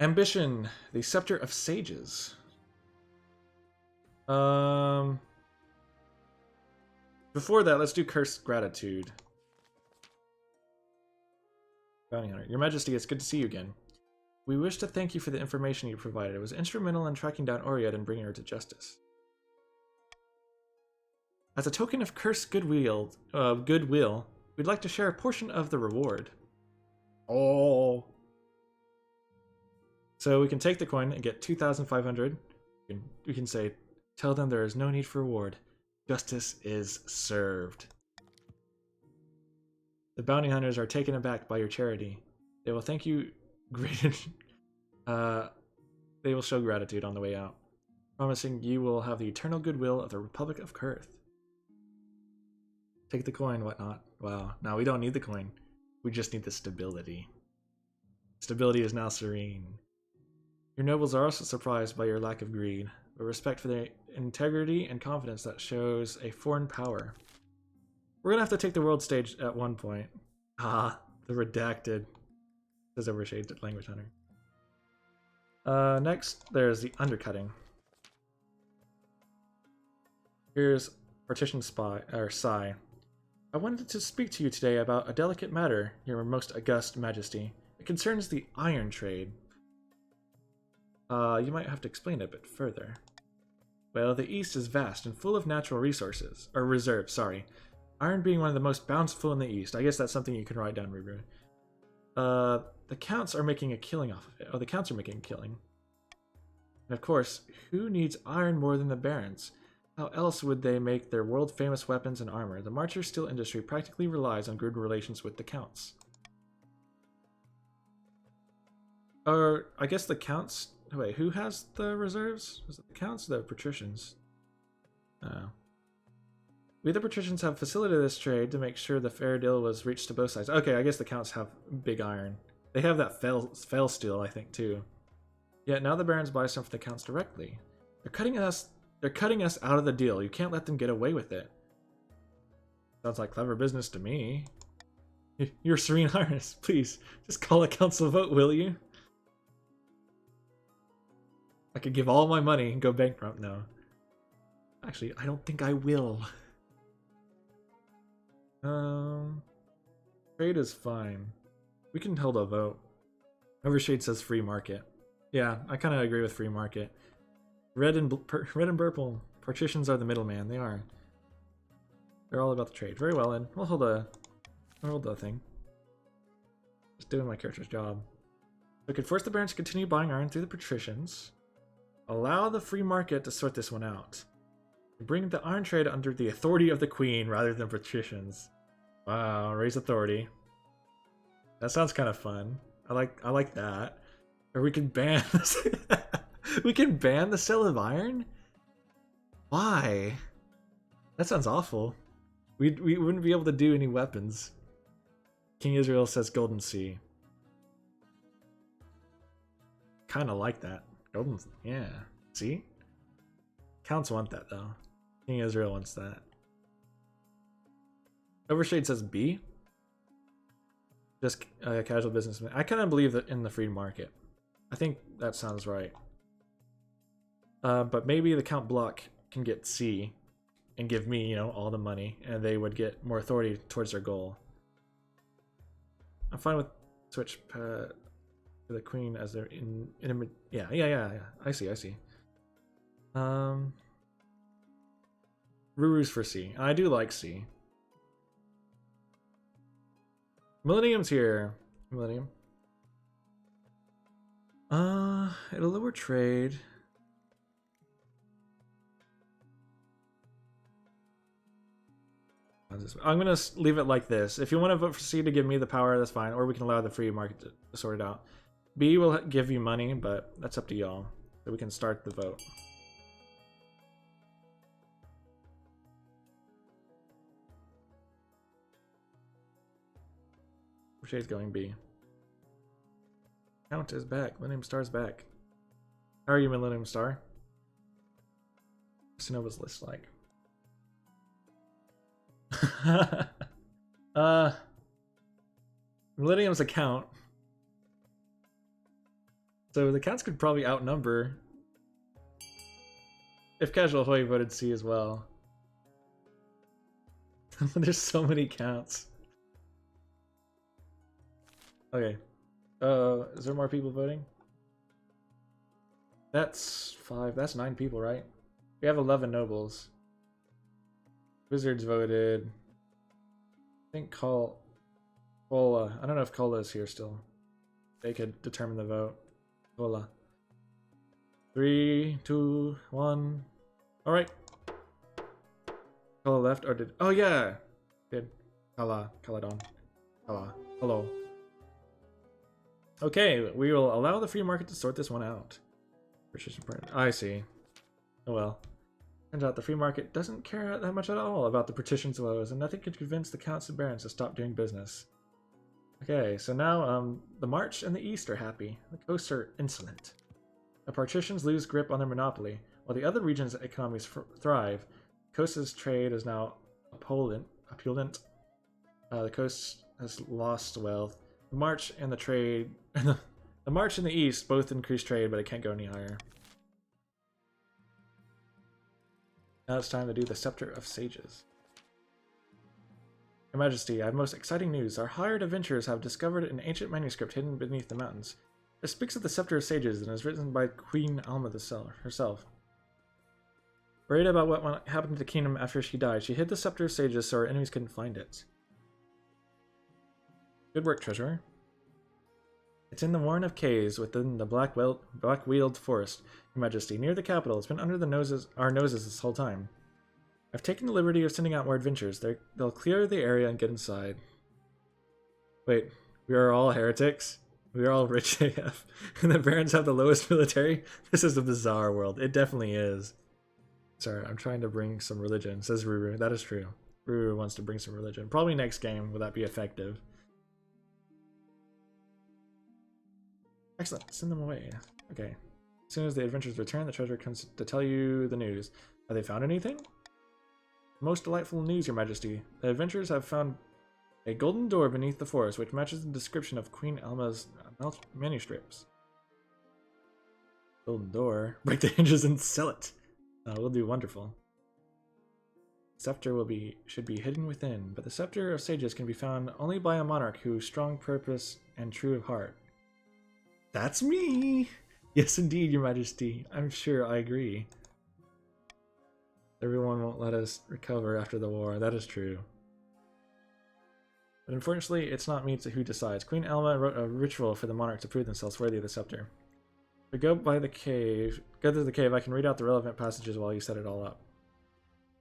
Ambition, the Scepter of Sages. Before that, let's do Cursed Gratitude. Bounty Hunter. Your Majesty, it's good to see you again. We wish to thank you for the information you provided. It was instrumental in tracking down Oriette and bringing her to justice. As a token of cursed goodwill, we'd like to share a portion of the reward. Oh. So we can take the coin and get 2,500. We can say, tell them there is no need for reward. Justice is served. The bounty hunters are taken aback by your charity. They will thank you they will show gratitude on the way out, promising you will have the eternal goodwill of the Republic of Kurth. Take the coin, whatnot. Wow, now we don't need the coin. We just need the stability. Stability is now serene. Your nobles are also surprised by your lack of greed, but respect for the integrity and confidence that shows a foreign power. We're gonna have to take the world stage at one point. Ah, the redacted. Says Overshade Language Hunter. Next, there's the undercutting. Here's Partition Spy, or Sigh. I wanted to speak to you today about a delicate matter, Your Most August Majesty. It concerns the iron trade. You might have to explain it a bit further. Well, the East is vast and full of natural resources. Or reserves, sorry. Iron being one of the most bountiful in the East. I guess that's something you can write down, Ruru. The Counts are making a killing off of it. Oh, the Counts are making a killing. And of course, who needs iron more than the Barons? How else would they make their world-famous weapons and armor? The Marcher steel industry practically relies on good relations with the Counts. Or, I guess the Counts... Wait, who has the reserves? Was it the Counts or the Patricians? Oh. We the Patricians have facilitated this trade to make sure the fair deal was reached to both sides. Okay, I guess the Counts have big iron. They have that fail steel, I think, too. Yet now the Barons buy some from the Counts directly. They're cutting us out of the deal. You can't let them get away with it. Sounds like clever business to me. Your Serene Highness, please, just call a council vote, will you? I could give all my money and go bankrupt now. Actually, I don't think I will. Trade is fine. We can hold a vote. Overshade says free market. Yeah, I kind of agree with free market. Red and purple partitions are the middleman. They are. They're all about the trade. Very well, then we'll hold the thing. Just doing my character's job. We could force the Barons to continue buying iron through the patricians. Allow the free market to sort this one out. Bring the iron trade under the authority of the Queen rather than patricians. Wow, raise authority. That sounds kind of fun. I like that. Or we can ban we can ban the sale of iron? Why? That sounds awful. We wouldn't be able to do any weapons. King Israel says Golden Sea. Kind of like that. Golden, yeah. See? Counts want that though. King Israel wants that. Overshade says B. Just casual businessman. I kind of believe that in the free market. I think that sounds right. But maybe the Count Block can get C and give me, you know, all the money, and they would get more authority towards their goal. I'm fine with switch to the Queen as they're in yeah. I see. Ruru's for C. I do like C. Millennium's here. Millennium. It'll lower trade. I'm gonna leave it like this. If you want to vote for C to give me the power, that's fine. Or we can allow the free market to sort it out. B will give you money, but that's up to y'all. So we can start the vote. Shade's going B. Count is back. Millennium Star's back. How are you, Millennium Star? What's Nova's list like? Millennium's a count. So the counts could probably outnumber. If Casual Hoy voted C as well. There's so many counts. Okay. Is there more people voting? That's 5. That's 9 people, right? We have 11 nobles. Wizards voted. I think Cola. I don't know if Cola is here still. They could determine the vote. Cola. 3, 2, 1. Alright. Cola left or did. Oh, yeah! Did. Caladon. Hello. Okay, we will allow the free market to sort this one out. I see. Oh well. Turns out the free market doesn't care that much at all about the partitions woes, and nothing could convince the counts and barons to stop doing business. Okay, so now the March and the East are happy. The coasts are insolent. The partitions lose grip on their monopoly, while the other regions' economies thrive. The coast's trade is now opulent. The coast has lost wealth. The March and the trade, the March and the East both increase trade, but it can't go any higher. Now it's time to do the Scepter of Sages. Your Majesty, I have most exciting news. Our hired adventurers have discovered an ancient manuscript hidden beneath the mountains. It speaks of the Scepter of Sages and is written by Queen Alma herself. Worried about what happened to the kingdom after she died, she hid the Scepter of Sages so our enemies couldn't find it. Good work, Treasurer. It's in the Warren of Caves within the Black-Wheeled Forest, Your Majesty, near the capital. It's been under our noses this whole time. I've taken the liberty of sending out more adventurers. They'll clear the area and get inside. Wait, we are all heretics? We are all rich AF, and the barons have the lowest military? This is a bizarre world. It definitely is. Sorry, I'm trying to bring some religion, says Ruru. That is true. Ruru wants to bring some religion. Probably next game will that be effective. Excellent, send them away. Okay. As soon as the adventurers return, the treasurer comes to tell you the news. Have they found anything? Most delightful news, Your Majesty. The adventurers have found a golden door beneath the forest, which matches the description of Queen Alma's manuscripts. Golden door? Break the hinges and sell it! We'll do wonderful. Scepter should be hidden within, but the Scepter of Sages can be found only by a monarch who's strong purpose and true of heart. That's me! Yes, indeed, Your Majesty. I'm sure I agree. Everyone won't let us recover after the war. That is true. But unfortunately, it's not me who decides. Queen Alma wrote a ritual for the monarch to prove themselves worthy of the scepter. If we go to the cave, I can read out the relevant passages while you set it all up.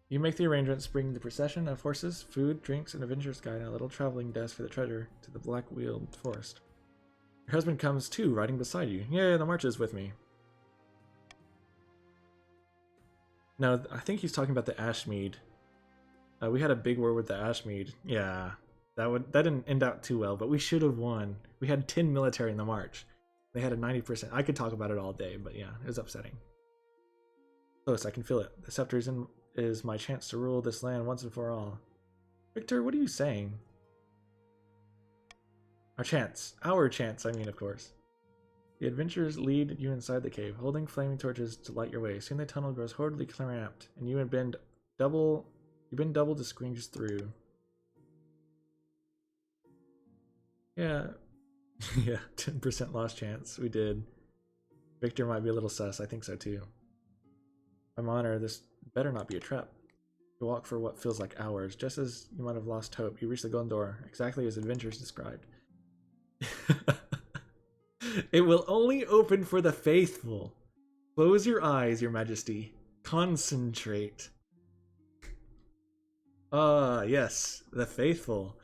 You make the arrangements, bring the procession of horses, food, drinks, and adventurer's guide, and a little traveling desk for the treasure to the Black-Wheeled Forest. Your husband comes too, riding beside you. Yay, the March is with me. No, I think he's talking about the Ashmead. We had a big war with the Ashmead. Yeah, that didn't end out too well, but we should have won. We had 10 military in the March. They had a 90%. I could talk about it all day, but yeah, it was upsetting. Close, I can feel it. The scepter is my chance to rule this land once and for all. Victor, what are you saying? Our chance, I mean, of course. The adventurers lead you inside the cave, holding flaming torches to light your way. Soon the tunnel grows horribly cramped, and you've been double to squeeze through. Yeah. Yeah, 10% lost chance. We did. Victor might be a little sus. I think so too. I'm honor, this better not be a trap. You walk for what feels like hours. Just as you might have lost hope, you reach the golden door, exactly as adventures described. It will only open for the faithful. Close your eyes, your majesty. Concentrate. Yes, the faithful.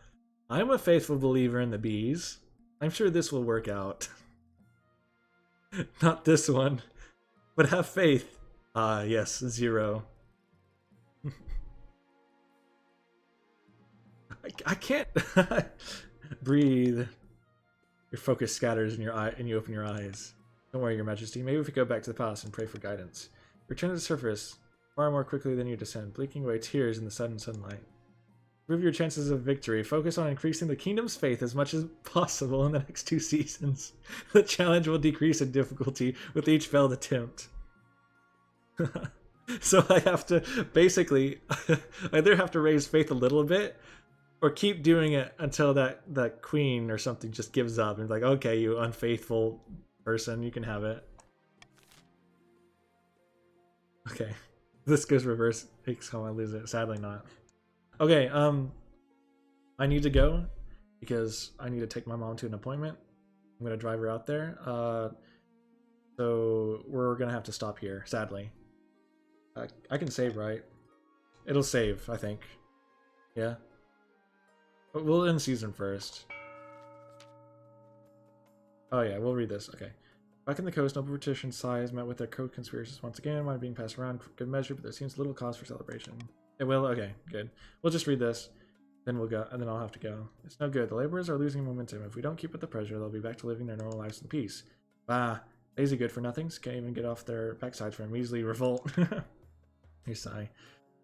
I'm a faithful believer in the bees. I'm sure this will work out. Not this one, but have faith. Yes, 0. I can't breathe. Your focus scatters in your eye, and you open your eyes. Don't worry, your majesty. Maybe we could go back to the palace and pray for guidance. Return to the surface far more quickly than you descend, blinking away tears in the sudden sunlight. Improve your chances of victory. Focus on increasing the kingdom's faith as much as possible in the next 2 seasons. The challenge will decrease in difficulty with each failed attempt. So I have to basically either have to raise faith a little bit or keep doing it until that queen or something just gives up and is like, okay, you unfaithful person, you can have it. Okay. This goes reverse, makes how I lose it. Sadly not. Okay, I need to go because I need to take my mom to an appointment. I'm gonna drive her out there. So we're gonna have to stop here, sadly. I can save, right? It'll save, I think. Yeah. But we'll end season first. Oh yeah, we'll read this. Okay. Back in the coast, noble petition sighs met with their co-conspirators once again. Money being passed around for good measure, but there seems little cause for celebration. It will? Okay, good. We'll just read this. Then we'll go, and then I'll have to go. It's no good. The laborers are losing momentum. If we don't keep up the pressure, they'll be back to living their normal lives in peace. Bah, lazy good for nothings. Can't even get off their backsides for a measly revolt. You sigh.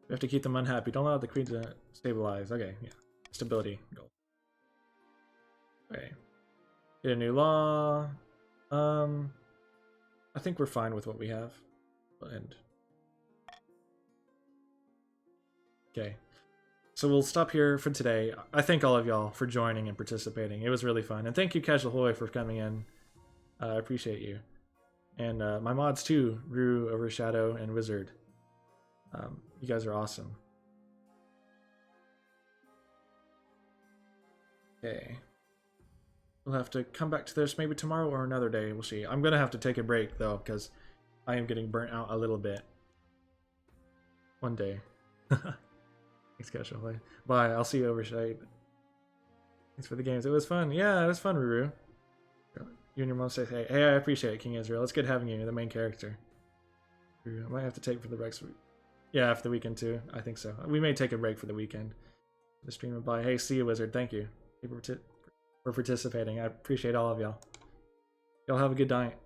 We have to keep them unhappy. Don't allow the queen to stabilize. Okay, yeah. Stability goal. Okay. Get a new law. I think we're fine with what we have. We'll end. Okay. So we'll stop here for today. I thank all of y'all for joining and participating. It was really fun. And thank you, Casual Hoy, for coming in. I appreciate you. And my mods too, Rue, Overshadow, and Wizard. You guys are awesome. Okay. We'll have to come back to this maybe tomorrow or another day. We'll see. I'm going to have to take a break, though, because I am getting burnt out a little bit. One day. Thanks, Casual Hoy. Bye. I'll see you Overshadow. Thanks for the games. It was fun. Yeah, it was fun, Ruru. You and your mom say, hey, I appreciate it, King Israel. It's good having you. You're the main character. I might have to take for the next week. Yeah, after the weekend too. I think so. We may take a break for the weekend. The stream and bye. Hey, see you, Wizard. Thank you for participating. I appreciate all of y'all. Y'all have a good night.